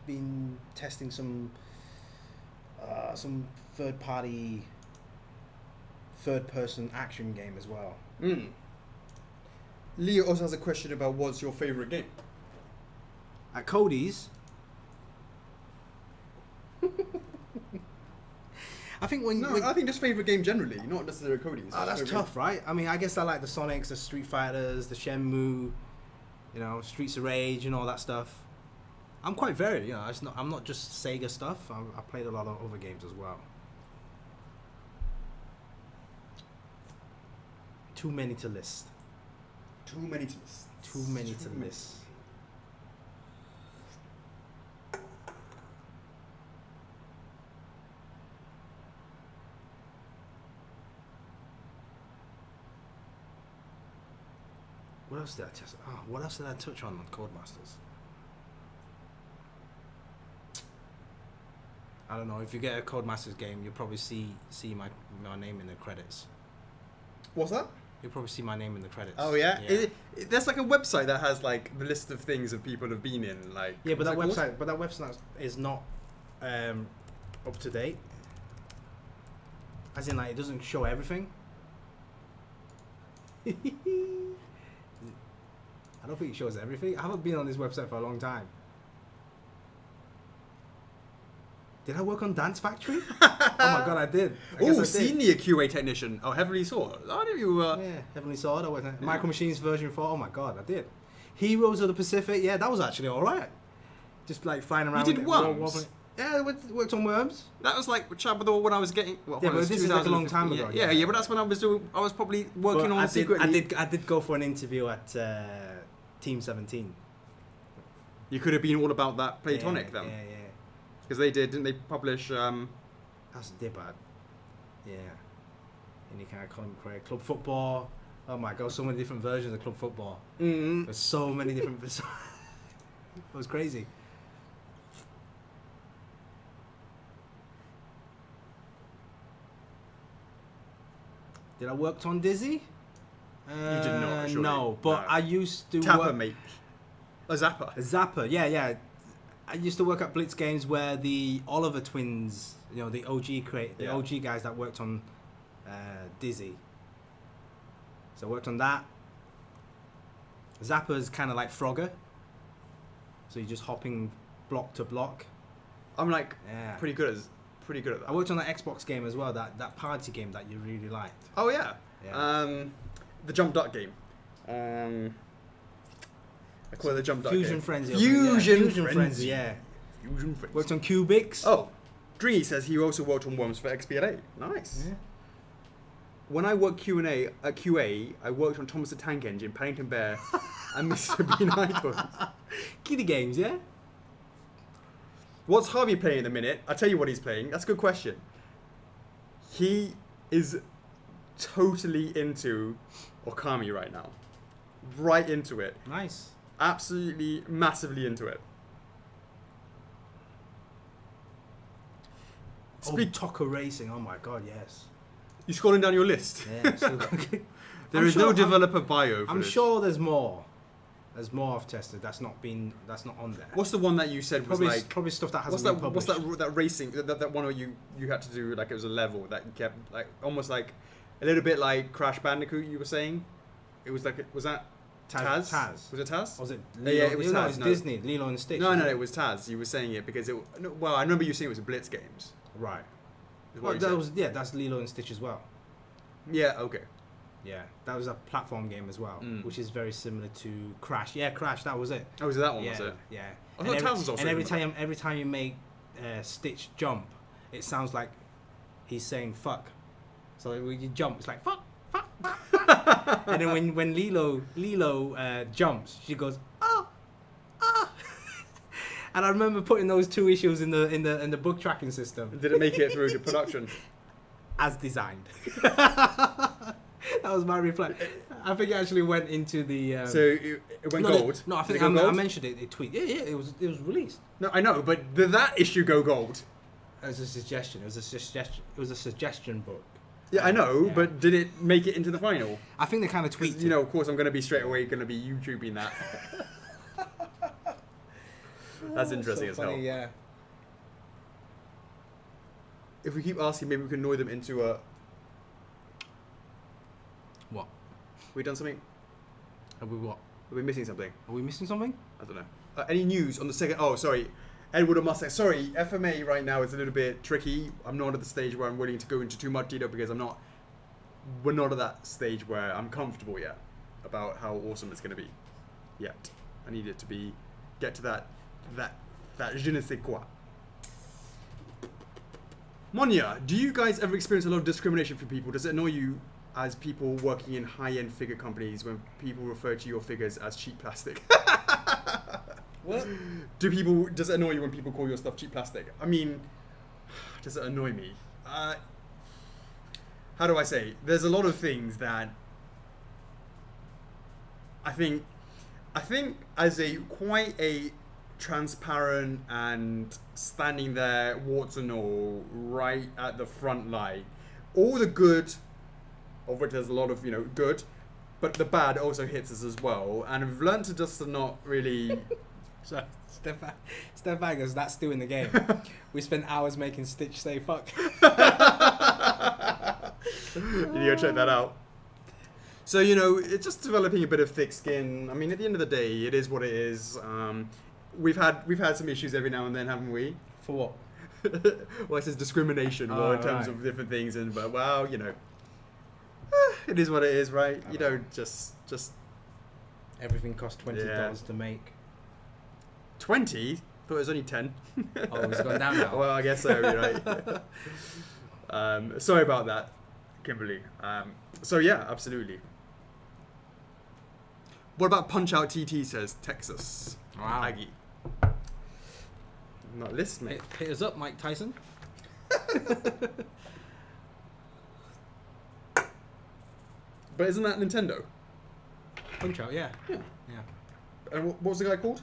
been testing some third person action game as well. Leo also has a question about what's your favourite game? At Cody's. I think I think just favourite game generally, not necessarily Cody's. Oh, that's tough, right? I mean, I guess I like the Sonics, the Street Fighters, the Shenmue, Streets of Rage and all that stuff. I'm quite varied, I'm not just Sega stuff. I played a lot of other games as well. Too many to list. Too many to list. What else did I test? What else did I touch on Codemasters? I don't know, if you get a Codemasters game, you'll probably see my name in the credits. What's that? You'll probably see my name in the credits. Oh yeah, there's like a website that has like the list of things that people have been in. Like yeah, but that website is not up to date. As in, like, it doesn't show everything. I don't think it shows everything. I haven't been on this website for a long time. Did I work on Dance Factory? Oh my god, I did. Oh, senior QA technician. Oh, Heavenly Sword. I knew you were. Yeah, Heavenly Sword. I was Micro Machines version 4. Oh my god, I did. Heroes of the Pacific. Yeah, that was actually alright. Just like flying around. You did Worms? Yeah, I worked on Worms. That was like Chabador when I was getting. Well, yeah, but this is like a long time ago. Yeah, but that's when I was doing. I was probably working on secretly. I did go for an interview at Team 17. You could have been all about that Platonic then. Yeah. Because they didn't they publish? That's bad. Yeah. Any kind of column career, club football. Oh my god, so many different versions of club football. Mm-hmm. There's so many different. It was crazy. Did I work on Dizzy? You did not. Surely. No, but I used to Tapper, work. mate. A Zapper. Zapper, yeah. I used to work at Blitz Games where the Oliver twins, you know, the OG guys that worked on Dizzy. So I worked on that. Zapper's kind of like Frogger. So you're just hopping block to block. I'm like pretty good at that. I worked on that Xbox game as well, that party game that you really liked. Oh yeah. The Jump Duck game. I call it the Jump Duck Fusion game. Frenzy. Fusion Frenzy, yeah. Fusion Frenzy. Worked on Cubics. Oh, Dringy says he also worked on Worms for XBLA. Nice. Yeah. When I worked QA, I worked on Thomas the Tank Engine, Paddington Bear, and Mr. Bean Icons. Kiddie games, yeah? What's Harvey playing in the minute? I'll tell you what he's playing. That's a good question. He is totally into Okami right now. Right into it. Nice. Absolutely, massively into it. Taco Racing, oh my god, yes. You scrolling down your list? Yeah. There is no developer bio for I'm this. sure there's more. There's more I've tested that's not on there. What's the one that you said was probably stuff that hasn't been published. What's that racing that one you had to do, like it was a level that kept like almost like a little bit like Crash Bandicoot you were saying? It was like was that Taz? Taz. Was it Taz? Or was it Lilo? Yeah, it was Taz. It's Disney, Lilo and Stitch. No, it was Taz. You were saying it because well, I remember you saying it was Blitz Games. Right. Well, that's Lilo and Stitch as well. Yeah, okay. Yeah, that was a platform game as well, which is very similar to Crash. Yeah, Crash, that was it. Oh, was it that one, was it? Yeah. I thought Taz was also every time you make Stitch jump, it sounds like he's saying fuck. So when you jump, it's like fuck. And then when Lilo jumps, she goes ah. And I remember putting those two issues in the book tracking system. Did it make it through to production? As designed. That was my reply. I think it actually went into the. So it went gold. No, I think I mentioned it. It tweet. Yeah, it was released. No, I know, but did that issue go gold? It was a suggestion. It was a suggestion book. Yeah, I know, but did it make it into the final? I think they kind of tweaked. You know, of course, I'm going to be straight away going to be YouTubing that. That's interesting as hell. Yeah. If we keep asking, maybe we can annoy them into a. What? We done something? Have we what? Are we missing something? Are we missing something? I don't know. Any news on the second? Oh, sorry. Edward or Mustang. Sorry, FMA right now is a little bit tricky. I'm not at the stage where I'm willing to go into too much detail because we're not at that stage where I'm comfortable yet about how awesome it's going to be. Yet. I need it to get to that je ne sais quoi. Monya, do you guys ever experience a lot of discrimination from people? Does it annoy you as people working in high-end figure companies when people refer to your figures as cheap plastic? What? Does it annoy you when people call your stuff cheap plastic? I mean, does it annoy me? How do I say? There's a lot of things that I think as quite a transparent and standing there, warts and all, right at the front line. All the good, of which there's a lot of, you know, good, but the bad also hits us as well. And we've learned to just not really... So, step back, as that's still in the game. We spent hours making Stitch say fuck. You need to go check that out. So, you know, it's just developing a bit of thick skin. I mean, at the end of the day, it is what it is. We've had some issues every now and then, haven't we? For what? Well, it says discrimination in terms of different things, but well, you know, it is what it is, right? You don't just everything costs $20 to make. 20? Thought it was only 10. Oh, it's gone down now. Well, I guess so, right? Sorry about that, Kimberly. So yeah, absolutely. What about Punch Out TT says Texas? Wow. Aggie. Not list, mate. Hit us up, Mike Tyson. But isn't that Nintendo? Punch Out, yeah. Yeah. Yeah. And what was the guy called?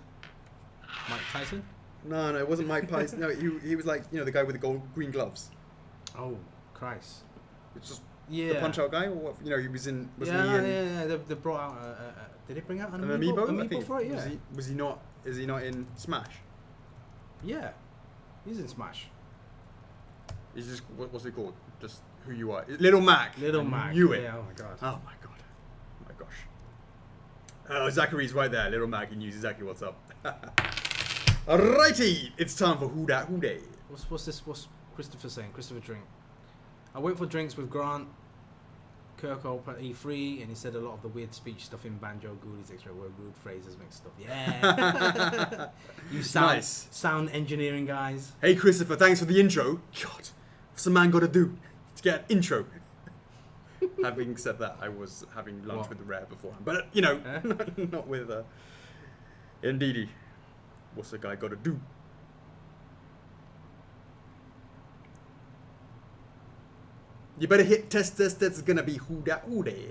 Mike Tyson? No, it wasn't Mike Tyson. No, he was like, you know, the guy with the green gloves. Oh, Christ. It's just Yeah. the Punch Out guy, or what? You know, he was in. Yeah. They brought out. Did they bring out an amiibo? I think. For it? Yeah. Was he not? Is he not in Smash? Yeah. He's in Smash. He's just what's he called? Just who you are. Little Mac. Little I Mac. knew it. Yeah. Oh my god. Oh my god. Oh my gosh. Oh, Zachary's right there. Little Mac. He knows exactly what's up. Alrighty, it's time for Who Dat Who Day. What's this? What's Christopher saying? Christopher Drink. I went for drinks with Grant Kirkhope at E3, and he said a lot of the weird speech stuff in Banjo Ghoulies X-Ray were rude phrases mixed up. Yeah. You sound engineering guys. Hey Christopher, thanks for the intro. God, what's a man got to do to get an intro? Having said that, I was having lunch with the Rare beforehand, but you know, not with Indeedy. What's a guy got to do? You better hit test. That's gonna be Who Dat Who Day.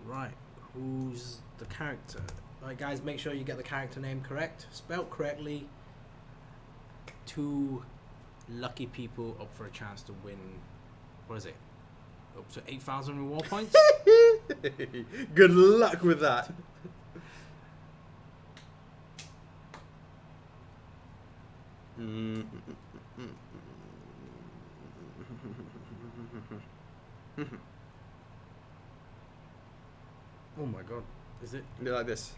Right. Who's the character? Right, guys, make sure you get the character name correct, spelled correctly. 2 lucky people up for a chance to win. What is it? Up to 8,000 reward points. Good luck with that. Oh my god. Is it? Do like this.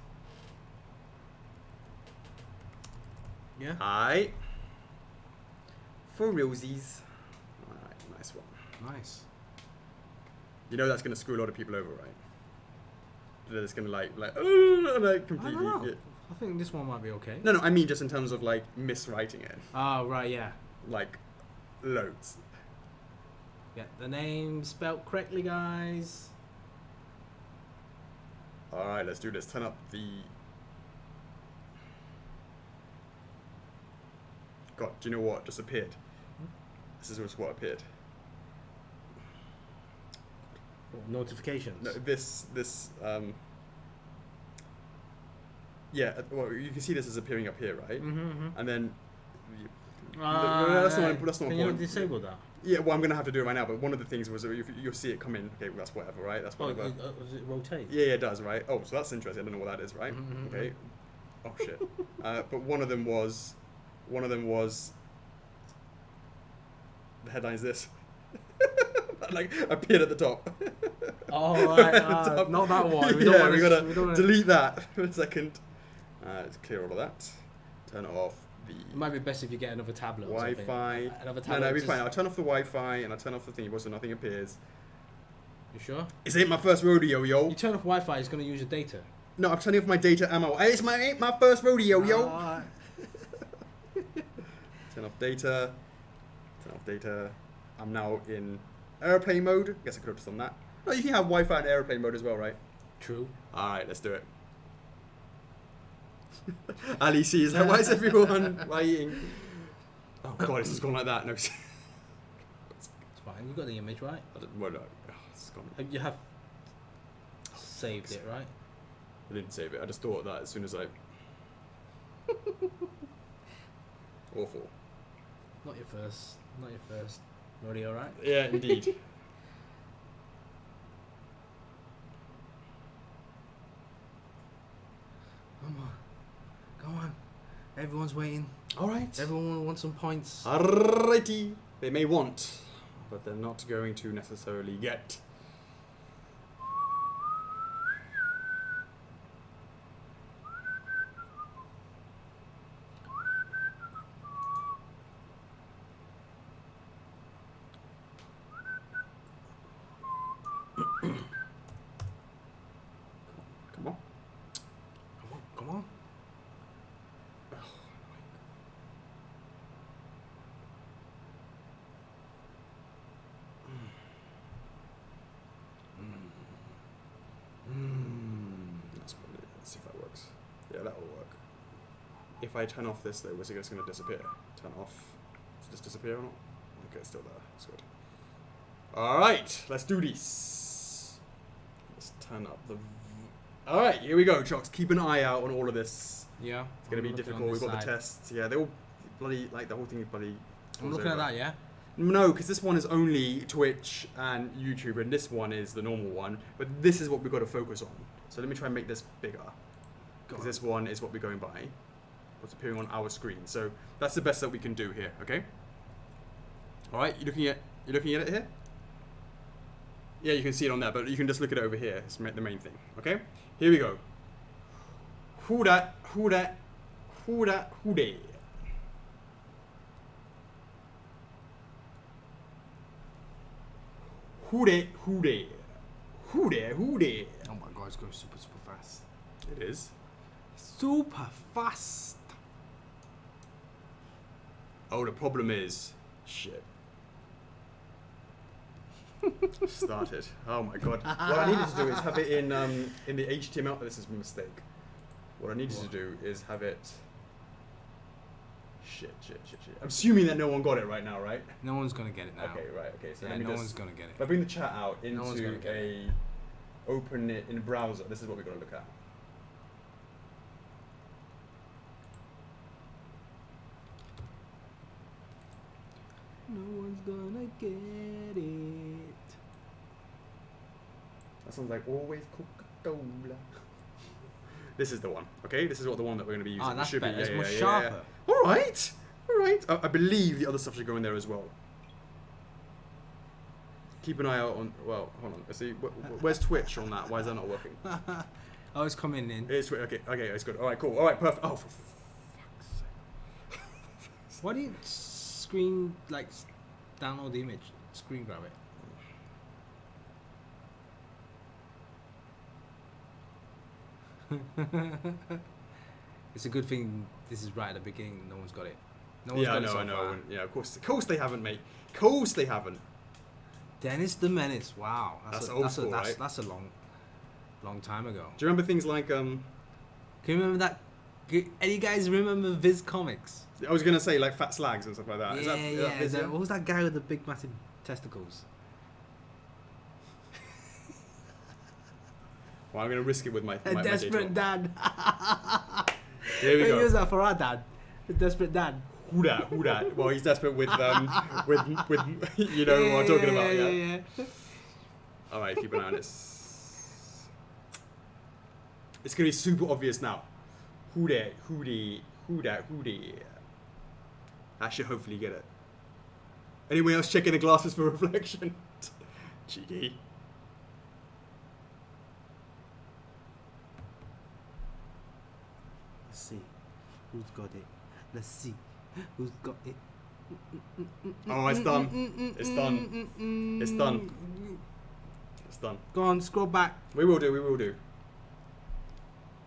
Yeah. Hi. For realsies. Alright, nice one. Nice. You know that's gonna screw a lot of people over, right? That it's gonna like completely. I don't know. I think this one might be okay. No, I mean just in terms of like miswriting it. Oh right, yeah. Like loads. Get the name spelled correctly, guys. Alright, let's do this. Turn up the... God, do you know what just appeared? This is just what appeared. Notifications. No, yeah, well, you can see this is appearing up here, right? And then... that's not Can important. you disable that? Yeah, well, I'm going to have to do it right now, but one of the things was you'll see it come in. Okay, well, that's whatever, right? That's whatever. Does it rotate? Yeah, it does, right? Oh, so that's interesting. I don't know what that is, right? Okay. Oh, shit. But one of them was... The headline is this. Like, appeared at the top. Oh, right. Not that one. We We gotta delete that for a second. Let's clear all of that. Turn off the It might be best if you get another tablet or Wi-Fi. something. Another tablet. No, it'll be fine. I'll turn off the Wi-Fi and I'll turn off the thingy so nothing appears. You sure? This ain't my first rodeo, yo. You turn off Wi-Fi, it's going to use your data. No, I'm turning off my data ammo. It's ain't my first rodeo, yo. Right. Turn off data. Turn off data. I'm now in airplane mode. Guess I could have just done that. No, you can have Wi-Fi and airplane mode as well, right? True. Alright, let's do it. Ali sees, why is everyone eating? Oh god, it's just gone like that. No. It's fine. You got the image, right? Well, no. Oh, it's gone. You have saved it, right? I didn't save it. I just thought that as soon as I... Awful. Not your first rodeo, right? Yeah, indeed. Come on. Everyone's waiting. Alright. Everyone wants some points. Alrighty. They may want, but they're not going to necessarily get. Come on. Come on. Let's see if that works. Yeah, that will work. If I turn off this though, is it just going to disappear? Turn off. Does this disappear or not? Okay, it's still there. That's good. Alright, let's do this. Let's turn up the... Alright, here we go, Chocks. Keep an eye out on all of this. Yeah. It's going to be difficult. We've got the tests. Yeah, they all bloody... Like, the whole thing is bloody... I'm looking at that, yeah? No, because this one is only Twitch and YouTube, and this one is the normal one. But this is what we've got to focus on. So let me try and make this bigger. Because this one is what we're going by. What's appearing on our screen. So that's the best that we can do here, okay? Alright, you're looking at it here? Yeah, you can see it on there, but you can just look at it over here. It's the main thing, okay? Here we go. Who dat, who dat, who dat, who dey. Who dey, who dey. Who dey, who dey. Oh my god, it's going super fast. It is. Super fast. Oh, the problem is... Shit. Started. Oh my god. What I needed to do is have it in the HTML. This is a mistake. What I needed to do is have it... Shit. I'm assuming that no one got it right now, right? No one's gonna get it now. Okay, right, okay. So yeah, let me no just, one's gonna get it. if I bring the chat out into it. open it in a browser, this is what we're gonna look at. No one's gonna get it. That sounds like always Coca-Cola. This is the one, okay? This is what the one that we're gonna be using. Oh, that's should better. be, It's yeah, more yeah, sharper. Yeah. All right. I believe the other stuff should go in there as well. Keep an eye out on. Well, hold on. Let's see. Where's Twitch on that? Why is that not working? Oh, it's coming in. It's okay. It's good. All right, cool. All right, perfect. Oh, for fuck's sake! Why do you screen download the image? Screen grab it. It's a good thing this is right at the beginning. No one's got it. No one's got it so I know. far. Yeah, of course they haven't, mate. Of course they haven't. Dennis the Menace. Wow, That's old school, right? That's a long time ago. Do you remember things like Can you remember that? Any guys remember Viz Comics? I was gonna say like Fat Slags and stuff like that. Yeah, Is that Viz, what was that guy with the big massive testicles? Well, I'm gonna risk it with my A desperate dad. Here we go. Use that for our dad. A desperate dad. Who dat? Well, he's desperate with with you know what I'm talking about, yeah. All right, keep an eye on this. It's gonna be super obvious now. Who dat? I should hopefully get it. Anyone else checking the glasses for reflection? Cheeky. Let's see who's got it. Let's see who's got it. Oh, it's done. It's done. It's done. It's done. Go on, scroll back. We will do.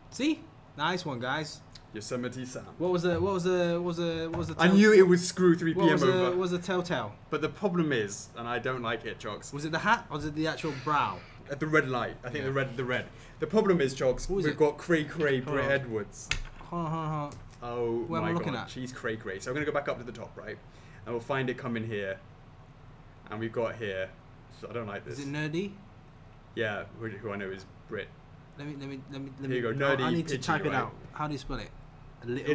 See? Nice one, guys. Yosemite Sam. What was the I knew it would screw 3 p.m. over. What was the telltale? But the problem is, and I don't like it, Chocks. Was it the hat or was it the actual brow? At the red light. I think the red. The problem is, Chocks, we've got Cray Britt Edwards. Hold on. Oh Where am my I looking god, at? she's Cray. So I'm going to go back up to the top, right? And we'll find it coming here. And we've got here. So I don't like this. Is it nerdy? Yeah, who I know is Brit. Let me. Here you go, nerdy. I need to Pidgey, type it right? out. How do you spell it? A little.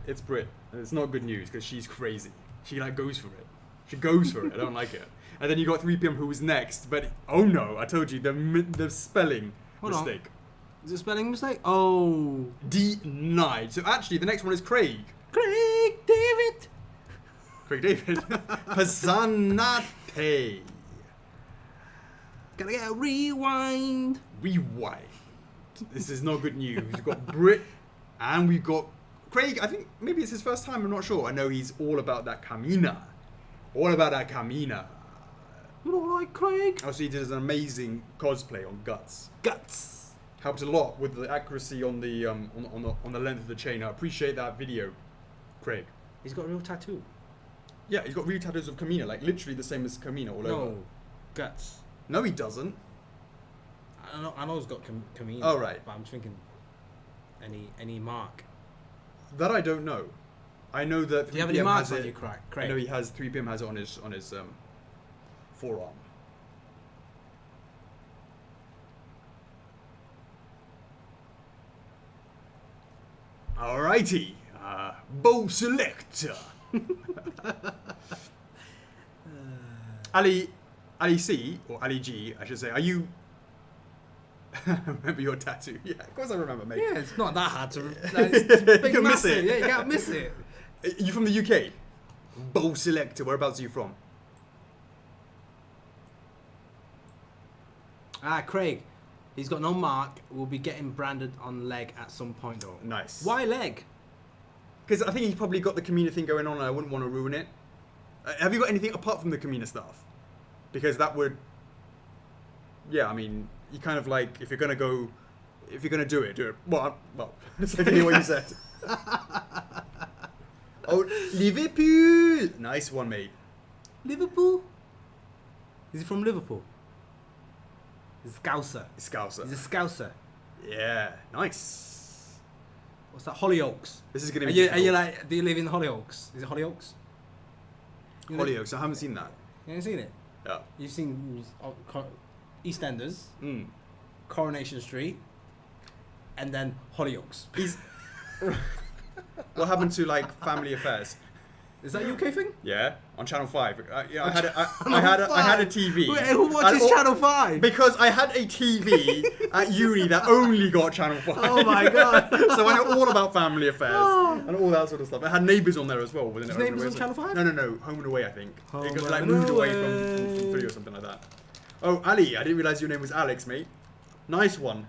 It's Brit. And it's not good news because she's crazy. She like goes for it. She goes for it. I don't like it. And then you got 3 p.m. who was next. But oh no, I told you the spelling mistake. Is it spelling mistake? Oh. Denied. So actually, the next one is Craig. Craig David. Pasanate. Gotta get a rewind. Rewind. This is not good news. We've got Brit and we've got Craig. I think maybe it's his first time. I'm not sure. I know he's all about that Camina. All about that Camina. You know what, Craig? Also, he did an amazing cosplay on Guts. Guts. Helped a lot with the accuracy on the on the length of the chain. I appreciate that video, Craig. He's got a real tattoo. Yeah, he's got real tattoos of Camina, like literally the same as Camina all over. No, Guts. No, he doesn't. I know he's got Camino. Oh, right. But I'm thinking any mark. That I don't know. I know that 3 Do you have any PM marks has on it. you, Craig? I know he has 3 p.m. has it on his forearm. Alrighty, bow selector. Ali C or Ali G, I should say. Are you? Remember your tattoo? Yeah, of course I remember, mate. Yeah, it's not that hard to. You can miss it. Yeah, you can't miss it. Are you from the UK? Bow selector. Whereabouts are you from? Craig. He's got no mark. We'll be getting branded on leg at some point, though. Nice. Why leg? Because I think he's probably got the Camina thing going on and I wouldn't want to ruin it. Have you got anything apart from the Camina stuff? Because that would... Yeah, I mean, you kind of like, if you're going to do it, do it. Well, that's like what you said. Oh, Liverpool! Nice one, mate. Liverpool? Is he from Liverpool? He's a Scouser. Scouser. He's a Scouser. Yeah, nice. What's that? Hollyoaks. This is going to Are be you like, do you live in Hollyoaks? Is it Hollyoaks? Hollyoaks, I haven't seen that. You haven't seen it? Yeah. You've seen EastEnders, Mm. Coronation Street, and then Hollyoaks. What happened to like Family Affairs? Is that a UK thing? Yeah, on Channel 5. Yeah, I had a TV. Wait, who watches Channel 5? Because I had a TV at uni that only got Channel 5. Oh my god. So I know all about Family Affairs and all that sort of stuff. I had Neighbours on there as well. His Neighbours on Channel 5? No, Home and Away, I think. Home It got and moved away Away. from 3 or something like that. Oh, Ali, I didn't realise your name was Alex, mate. Nice one.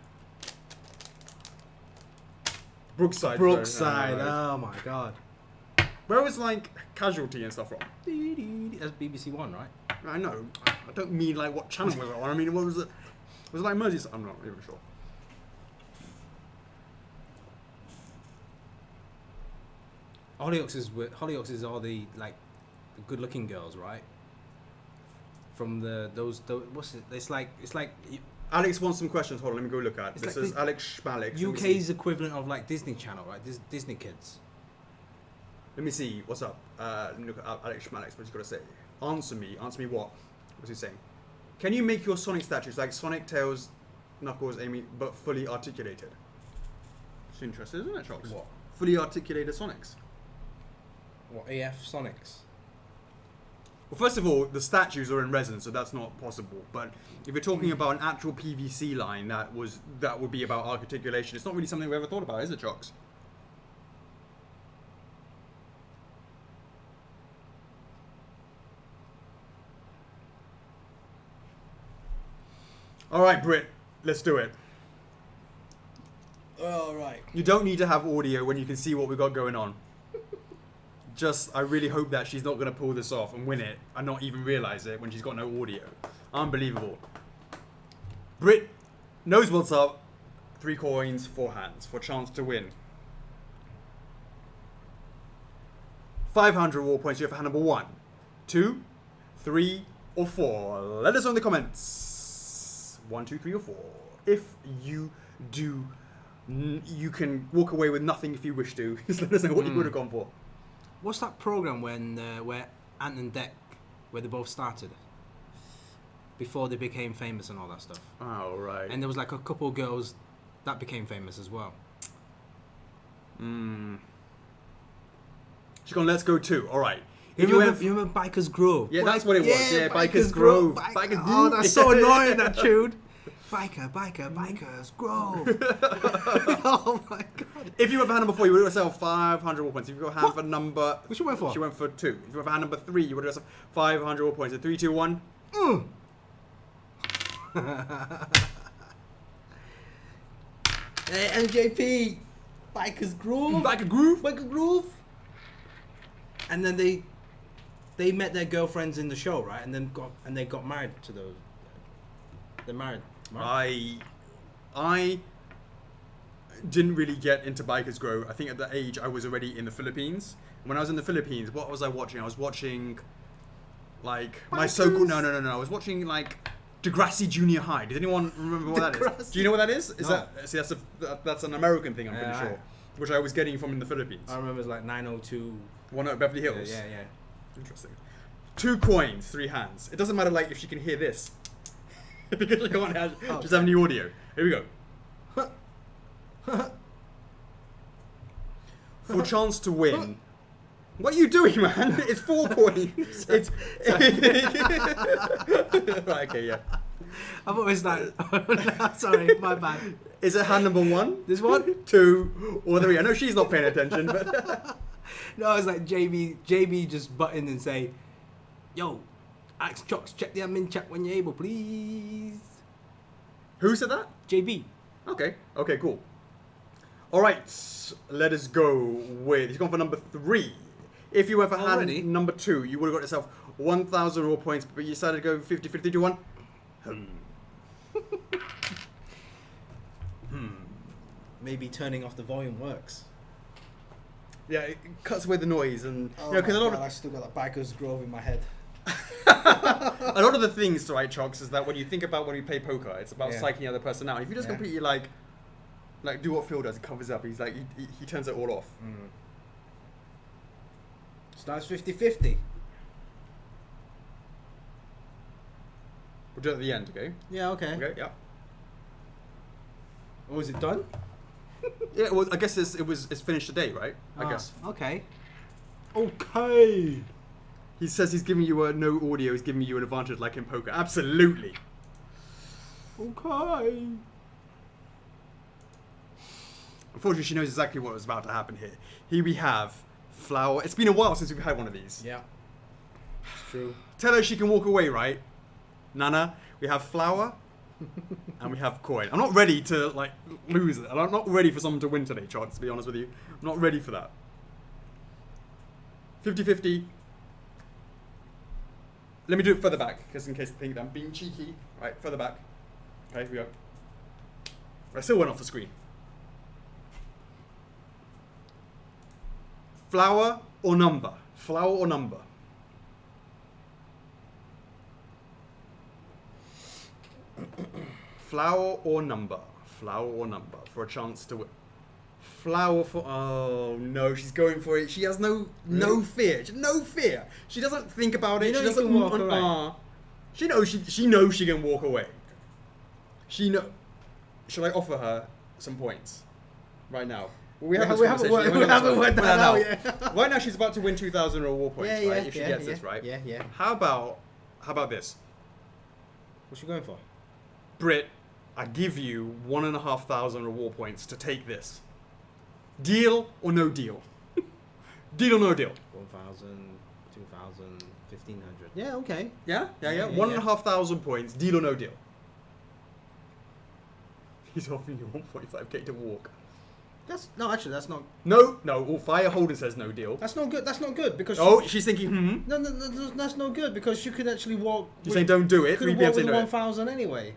Brookside. Brookside. Oh my god. Where was like Casualty and stuff from? That's BBC One, right? I know. I don't mean like what channel was it on. I mean, what was it? Was it like Merseyside? I'm not even sure. Hollyoaks is all the like the good-looking girls, right? From those what's it? It's like Alex wants some questions. Hold on, let me go look at. It's This like is the Alex Schmalix. UK's equivalent of like Disney Channel, right? Disney Kids. Let me see. What's up? Let me look at Alex Schmalix. What's he got to say? Answer me. Answer me what? What's he saying? Can you make your Sonic statues like Sonic, Tails, Knuckles, Amy, but fully articulated? It's interesting, isn't it, Chocks? What? Fully articulated Sonics. What AF Sonics? Well, first of all, the statues are in resin, so that's not possible. But if you're talking about an actual PVC line, that would be about articulation. It's not really something we ever thought about, is it, Chocks? All right, Britt, let's do it. All right. You don't need to have audio when you can see what we've got going on. I really hope that she's not going to pull this off and win it and not even realise it when she's got no audio. Unbelievable. Britt knows what's up. 3 coins, 4 hands for chance to win. 500 reward points. You have hand number 1, 2, 3, or 4. Let us know in the comments. 1, 2, 3, or 4. If you do, you can walk away with nothing if you wish to. Just let us know what you would have gone for. What's that program where Ant and Dec, where they both started? Before they became famous and all that stuff. Oh, right. And there was like a couple of girls that became famous as well. She's gone, let's go 2. All right. You remember Bikers Grove? Yeah, that's what it was. Yeah, Bikers Grove. Bikers Grove. Oh, that's so annoying, that tune. Bikers Grove. Oh my god. If you went for hand number 4, you would have yourself 500 war points. If you got hand for number... Which you went for? She went for 2. If you went for hand number 3, you would have yourself 500 war points. So 3, 2, 1. Hey, NJP. Bikers Grove. Bikers Grove. And then they met their girlfriends in the show, right? And then they got married to those. They're married. I didn't really get into Bikers Grove. I think at that age I was already in the Philippines. When I was in the Philippines, what was I watching? I was watching like my so-called no. I was watching like Degrassi Junior High. Does anyone remember what that is? Do you know what that is? Is No. that see that's an American thing? I'm pretty sure, which I was getting from in the Philippines. I remember it's like 902. One at Beverly Hills. Yeah. Interesting. 2 coins, 3 hands. It doesn't matter like if she can hear this. Because she can't just have any audio. Here we go. For a chance to win. What are you doing, man? It's 4 coins. It's right, okay, yeah. I thought it was like sorry, my bad. Is it hand number 1? This one? 2 or 3? I know she's not paying attention, but No, it's like JB just butt in and say, yo, Alex Chocks, check the admin chat when you're able, please. who said that? JB. Okay, cool. All right, let us go with. He's gone for number 3. If you went for Already? hand number 2, you would have got yourself 1,000 raw points, but you decided to go 50, 50 to 1. Maybe turning off the volume works. Yeah, it cuts away the noise, and Oh you know, because a lot of I still got that Bikers Grove in my head. a lot of the things to write chocks is that when you think about when we play poker, it's about psyching the other person out. If you just completely like do what Phil does, he covers up. He's like he turns it all off. So now it's 50-50. We'll do it at the end, okay? Yeah, okay. Okay, yeah. Oh, is it done? Yeah, well, I guess it's finished today, right? I guess. Okay. Okay. He says he's giving you no audio. He's giving you an advantage, like in poker. Absolutely. Okay. Unfortunately, she knows exactly what was about to happen here. Here we have flour. It's been a while since we've had one of these. Yeah. It's true. Tell her she can walk away, right? Nana, we have flour and we have coin. I'm not ready to like lose it. I'm not ready for someone to win today, Chad, to be honest with you. I'm not ready for that. 50-50. Let me do it further back, because in case they think that I'm being cheeky. Right, further back. Okay, here we go. I still went off the screen. Flower or number? Flower or number? Flower or number? Flower or number for a chance to win. Flower for... Oh, no, she's going for it. She has no fear. No fear. She doesn't think about it. You know she you doesn't can walk away. She knows she can walk away. She know. Should I offer her some points right now? Well, we haven't worked that out yet. Right now, she's about to win 2,000 reward points, right? If she gets this, right? Yeah. How about this? What's she going for? Brit, I give you 1,500 reward points to take this. Deal or no deal? Deal or no deal? 1,000, 2,000, 1,500. Yeah, okay. Yeah. Yeah. 1,500 points. Deal or no deal? He's offering you 1.5k to walk. That's not. No. All fire holder says no deal. That's not good. That's not good because. She's thinking. No, that's not good because she could actually walk. You're saying don't do it. Could have walked with the 1,000 anyway.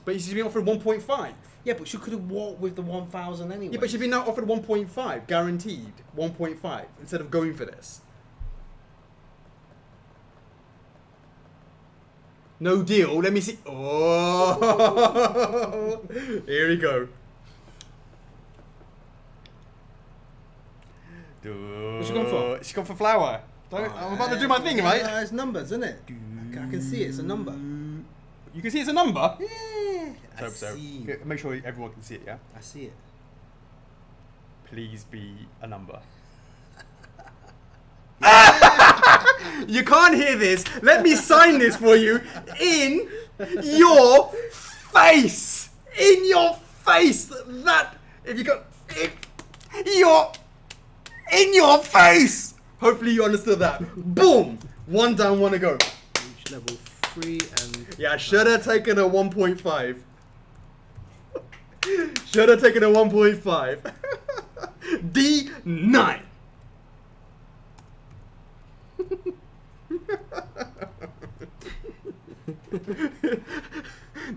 But she's been offered 1.5. Yeah, but she could have walked with the 1,000 anyway. Yeah, but she's been now offered 1.5, guaranteed 1.5 instead of going for this. No deal. Let me see. Oh, here we go. What's she gone for? She's gone for flower. I'm about to do my thing, right? It's numbers, isn't it? I can see it. It's a number. You can see it's a number? Yeah. I hope so. Okay, make sure everyone can see it, yeah? I see it. Please be a number. You can't hear this. Let me sign this for you in your face. In your face. That, if you got in your face. Hopefully you understood that. Boom. One down, one to go. Reach level 3 and... Yeah, I should have taken a 1.5. Should have taken a 1.5. D9.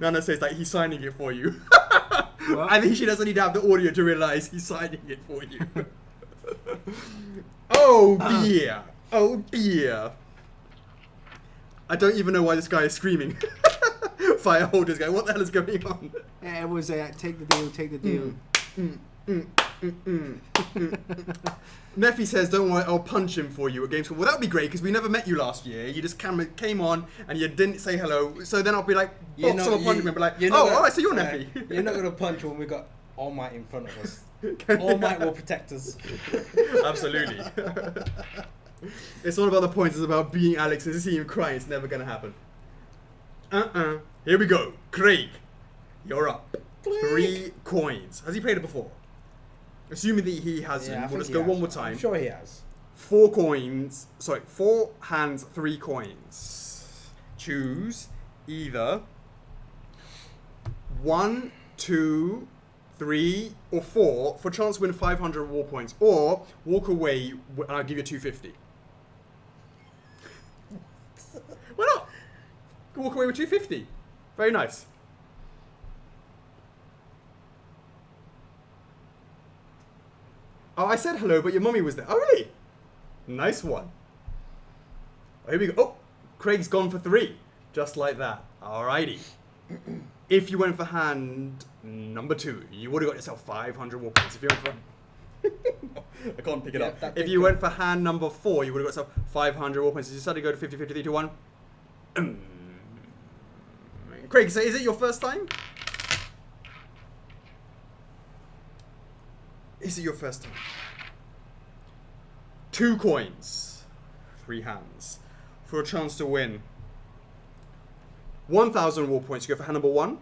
Nana says like he's signing it for you. I think she doesn't need to have the audio to realize he's signing it for you. Oh dear. Oh dear. I don't even know why this guy is screaming. Fire holders guy. What the hell is going on? Yeah, it was take the deal, take the deal. Neffy says, don't worry, I'll punch him for you at Gamescom. Well, that would be great because we never met you last year. You just came on and you didn't say hello. So then I'll be like, someone punch me and be like, alright, so you're Neffy. You're not going to punch when we got All Might in front of us. All Might will protect us. Absolutely. It's not about the points, it's about being Alex and seeing him crying. It's never going to happen. Here we go. Craig, you're up. 3 coins. Has he played it before? Assuming that he hasn't, Yeah, we'll just go one more time. I'm sure he has. 4 coins. Sorry, 4 hands, 3 coins. Choose either 1, 2, 3, or 4 for a chance to win 500 war points, or walk away and I'll give you 250. Why not? Walk away with 250. Very nice. Oh, I said hello, but your mummy was there. Oh, really? Nice one. Oh, here we go. Oh, Craig's gone for 3. Just like that. Alrighty. If you went for hand number 2, you would have got yourself 500 war points. If you went for... I can't pick it up. If you went for hand number 4, you would have got yourself 500 war points. You decided to go to 50, 50, 3, 2, 1. Craig, so is it your first time? Is it your first time? 2 coins, 3 hands, for a chance to win 1,000 war points. You go for hand number 1,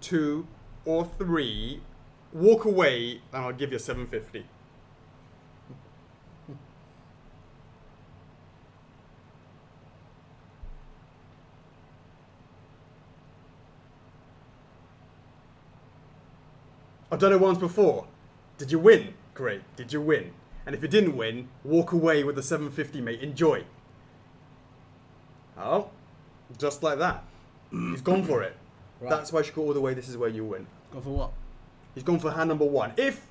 2, or 3. Walk away, and I'll give you 750. I've done it once before. Did you win? Great. Did you win? And if you didn't win, walk away with the 750, mate. Enjoy. Oh, just like that. He's gone for it. Right. That's why she got all the way. This is where you win. Go for what? He's gone for hand number 1. If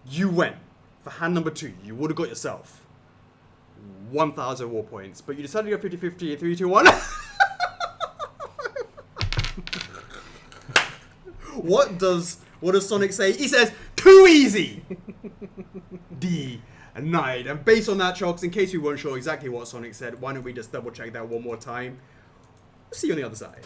you went for hand number 2, you would have got yourself 1,000 war points. But you decided to go 50-50, 3, 2, 1. What does Sonic say? He says, too easy! D9. And based on that, Chocks, in case we weren't sure exactly what Sonic said, why don't we just double check that one more time? We'll see you on the other side.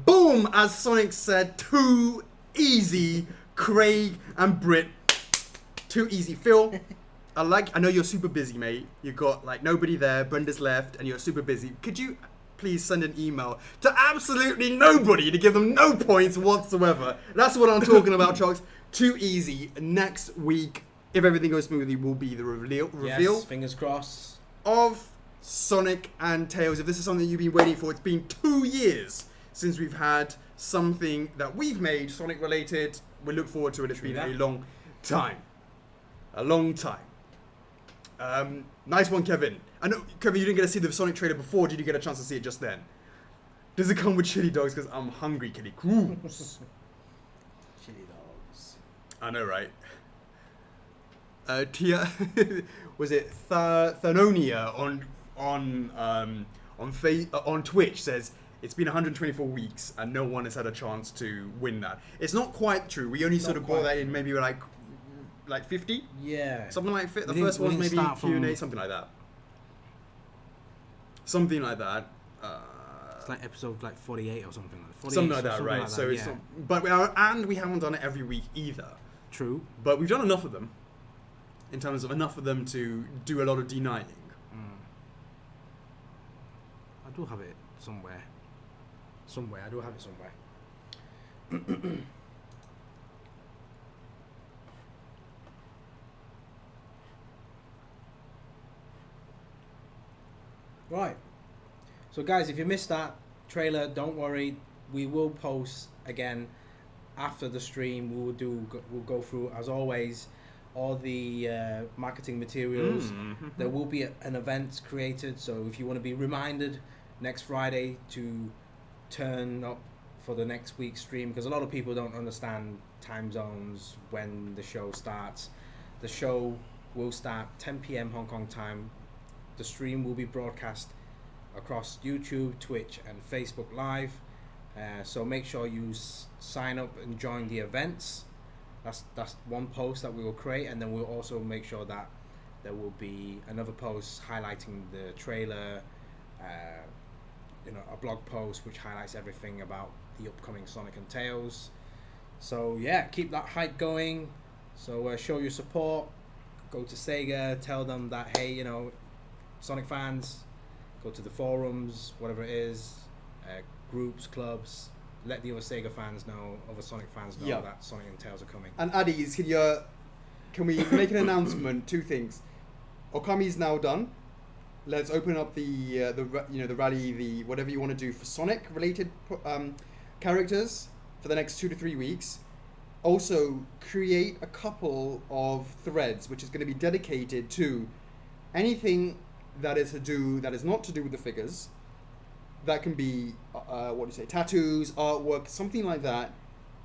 Boom! As Sonic said, too easy. Craig and Britt, too easy. Phil, I know you're super busy, mate. You've got like nobody there. Brenda's left, and you're super busy. Could you please send an email to absolutely nobody to give them no points whatsoever? That's what I'm talking about, Chocks. Too easy. Next week, if everything goes smoothly, will be the reveal. Yes, fingers crossed. Of Sonic and Tails, if this is something you've been waiting for, it's been 2 years since we've had something that we've made Sonic related. We look forward to it. It's been a long time. A long time. Nice one, Kevin. I know, Kevin, you didn't get to see the Sonic trailer before. Did you get a chance to see it just then? Does it come with chili dogs? Because I'm hungry, Kitty Cruz. Chili dogs. I know, right? Tia, was it Thanonia on Twitch says it's been 124 weeks and no one has had a chance to win that. It's not quite true. We only sort of brought that in maybe like 50. Yeah. Something like the first one maybe Q&A, something like that. Something like that. It's like episode 48 or something like that. Something like that, right? Like that, so it's but we haven't done it every week either. True. But we've done enough of them. In terms of enough of them to do a lot of denying. I do have it somewhere. I do have it somewhere. Right. So guys, if you missed that trailer, don't worry. We will post again after the stream. We'll go through, as always, all the marketing materials. There will be an event created, so if you want to be reminded next Friday to turn up for the next week's stream, because a lot of people don't understand time zones when the show starts. The show will start 10 p.m. Hong Kong time. The stream will be broadcast across YouTube, Twitch and Facebook Live, so make sure you sign up and join the events. That's one post that we will create, and then we'll also make sure that there will be another post highlighting the trailer, a blog post which highlights everything about the upcoming Sonic and Tails. So yeah, keep that hype going. So show your support. Go to Sega, tell them that, hey, Sonic fans, go to the forums, whatever it is, groups, clubs. Let the other Sega fans know, other Sonic fans know that Sonic and Tails are coming. And Addies, can we make an announcement? 2 things. Okami's now done. Let's open up the rally, the whatever you want to do for Sonic related characters for the next 2 to 3 weeks. Also, create a couple of threads which is going to be dedicated to anything that is not to do with the figures. That can be tattoos, artwork, something like that,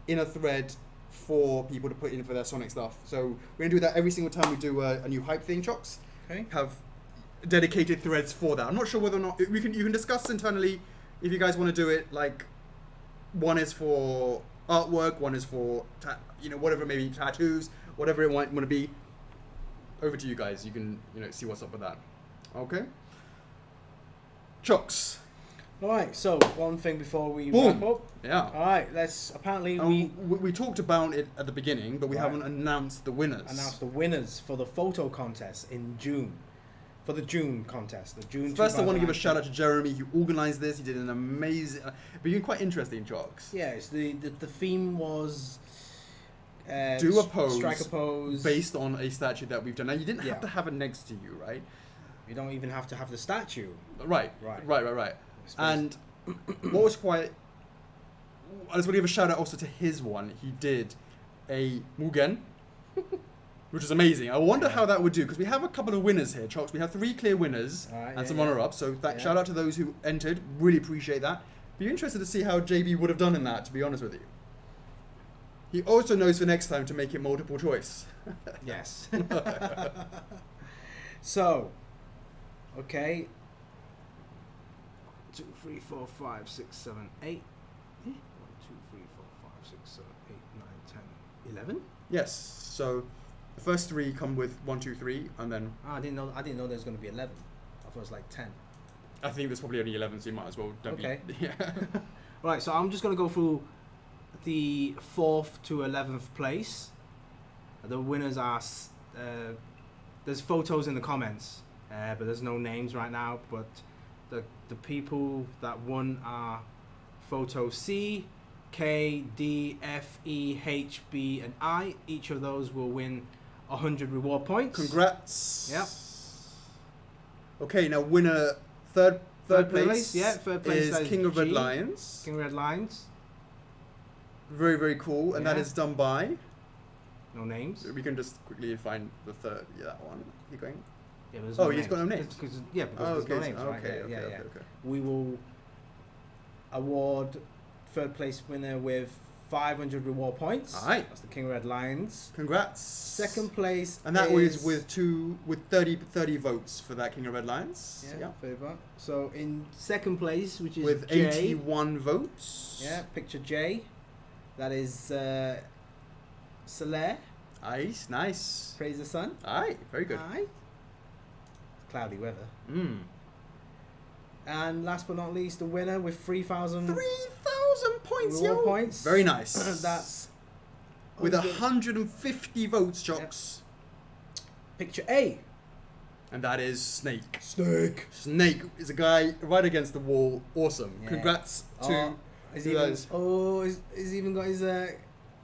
in a thread for people to put in for their Sonic stuff. So we're gonna do that every single time we do a new hype thing, Chocks. Okay. Have dedicated threads for that. I'm not sure whether or not you can discuss internally if you guys want to do it. Like, one is for artwork, one is for whatever, maybe tattoos, whatever it might want to be. Over to you guys. You can see what's up with that. Okay. Chocks. Alright, so one thing before we wrap up. Yeah. Alright, we talked about it at the beginning, but we haven't announced the winners. Announced the winners for the photo contest in June. For the June contest. First, I want to give a shout out to Jeremy, who organised this. He did an amazing, been quite interesting, Chocks. Yes, the theme was do a pose, strike a pose based on a statue that we've done. Now, you didn't have to have it next to you, right? You don't even have to have the statue. Right. And what was quite... I just want to give a shout out also to his one. He did a Mugen, which is amazing. I wonder how that would do, because we have a couple of winners here, Chocks. We have 3 clear winners and some runner-ups. So shout out to those who entered. Really appreciate that. Be interested to see how JB would have done in that, to be honest with you. He also knows for next time to make it multiple choice. Yes. So, okay. 2, 3, 4, 5, 6, 7, 8. 1, 2, 3, 4, 5, 6, 7, 8, 9, 10, 11. Yes. So the first 3 come with 1, 2, 3, and then. I didn't know there was going to be 11. I thought it was like 10. I think there's probably only 11, so you might as well. Yeah. Right. So I'm just going to go through the 4th to 11th place. The winners are. There's photos in the comments, but there's no names right now. But the people that won are photo C, K, D, F, E, H, B, and I. Each of those will win 100 reward points. Congrats. Yep. Okay, now winner third place. Yeah, third place is that is King of Red G. Lions. King Red Lions. Very, very cool, and that Yeah. is done by. No names. We can just quickly find the third. Yeah, that one. Keep going. Yeah, there's Oh, no he's names. got no names. Because there's no okay, names, right? okay, Yeah, okay, yeah. okay. We will award third place winner with 500 reward points. Alright. That's the King of Red Lions. Congrats. Second place And that is, was with 30 votes for that King of Red Lions. Yeah, favour. So in second place, which is With J, 81 votes. yeah, picture J. That is Soler. Nice. Praise the sun. Aye, very good. Aye. Cloudy weather. Mm. And last but not least, the winner with 3,000 3,000 points, reward yo. points. Very nice. That's with 100 150 votes, Chocks. Picture A. And that is Snake. Snake. Snake is a guy right against the wall. Awesome. Yeah. Congrats to He's you even, guys. he's even got his what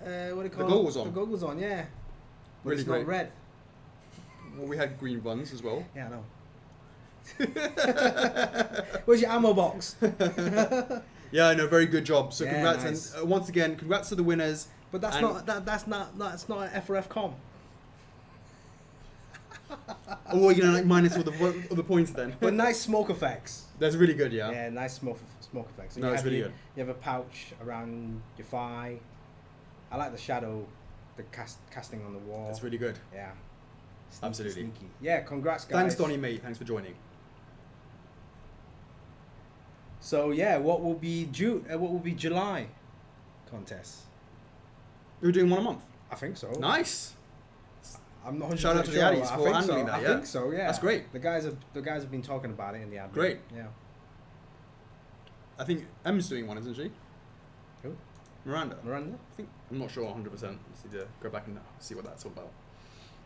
do you call goggles on. The goggles on, yeah. But Really it's great. not red. Well, we had green ones as well. Yeah, I know. Where's your ammo box? Yeah, I know. Very good job. So Yeah, congrats, nice. and once again, congrats to the winners. But that's And- not that's not an FRF com. Oh, you're gonna like minus all the points then. But nice smoke effects. That's really good, yeah. Yeah, nice smoke effects. So No, you it's have really your- good. You have a pouch around your thigh. I like the shadow, the casting on the wall. That's really good. Yeah. Absolutely. Sneaky. Yeah, congrats guys. Thanks, Donny, mate. Thanks for joining. So yeah, what will be July contest? We're doing one a month. I think so. Nice. I'm not 100% Shout out to the sure, Addies but I for think handling so. that, I yeah. think so. Yeah. That's great. The guys have been talking about it in the admin. Great. Yeah. I think Em's doing one, isn't she? Who? Miranda. Miranda. I think I'm not sure 100%. Just need to go back and see what that's all about.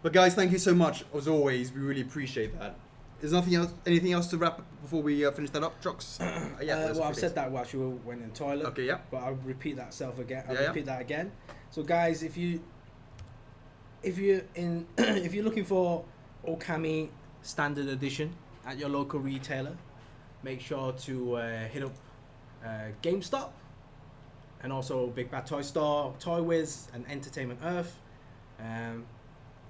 But guys, thank you so much as always. We really appreciate that. Is anything else to wrap before we finish that up, Chocks? Well, I've said that whilst you went in the toilet. Okay, yeah. But I'll repeat that again. I'll Yeah, yeah. repeat that again. So guys, if you're looking for Okami Standard Edition at your local retailer, make sure to hit up GameStop and also Big Bad Toy Store, Toy Wiz, and Entertainment Earth.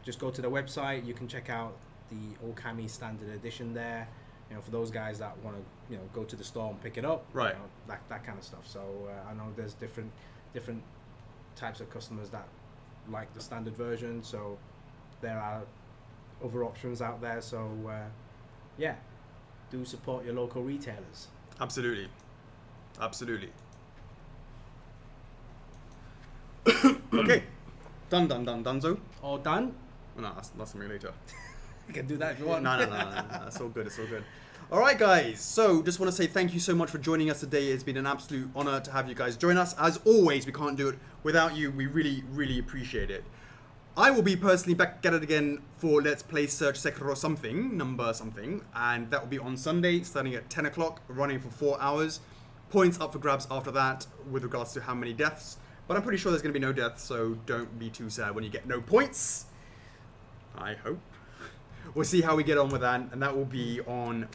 Just go to the website. You can check out the Okami Standard Edition there. You know, for those guys that want to, go to the store and pick it up. Right. You know, that kind of stuff. So I know there's different types of customers that like the standard version. So there are other options out there. So yeah, do support your local retailers. Absolutely. Okay. Donezo. All done? No, that's something later. You can do that if you No, want. no. It's all good. It's all good. All right, guys. So just want to say thank you so much for joining us today. It's been an absolute honor to have you guys join us. As always, we can't do it without you. We really, really appreciate it. I will be personally back at it again for Let's Play Search Sekiro number something, and that will be on Sunday, starting at 10 o'clock, running for 4 hours. Points up for grabs after that, with regards to how many deaths. But I'm pretty sure there's going to be no deaths, so don't be too sad when you get no points. I hope. We'll see how we get on with that, and that will be on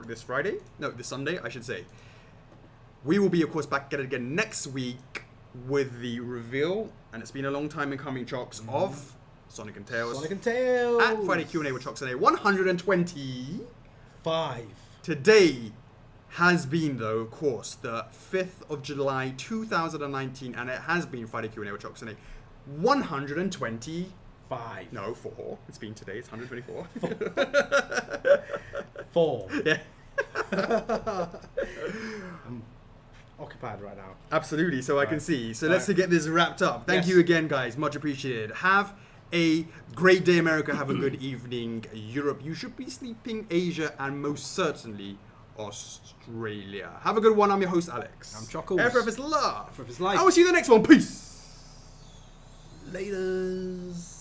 this Friday? No, this Sunday, I should say. We will be, of course, back at it again next week with the reveal, and it's been a long time in coming, Chocks, of Sonic and Tails. Sonic and Tails. At Friday Q&A with Chocks today. 125. 5. Today has been, though, of course, the 5th of July 2019, and it has been Friday Q&A with Chocks today. 120. 5. No, 4. It's been today. It's 124. 4. Yeah. I'm occupied right now. Absolutely, so I can Right. see. So Right. let's get this wrapped up. Thank Yes. you again, guys. Much appreciated. Have a great day, America. Have a good evening, Europe. You should be sleeping, Asia, and most certainly Australia. Have a good one. I'm your host, Alex. I'm Chockles. FF is love. FF is life. I will see you in the next one. Peace. Laters.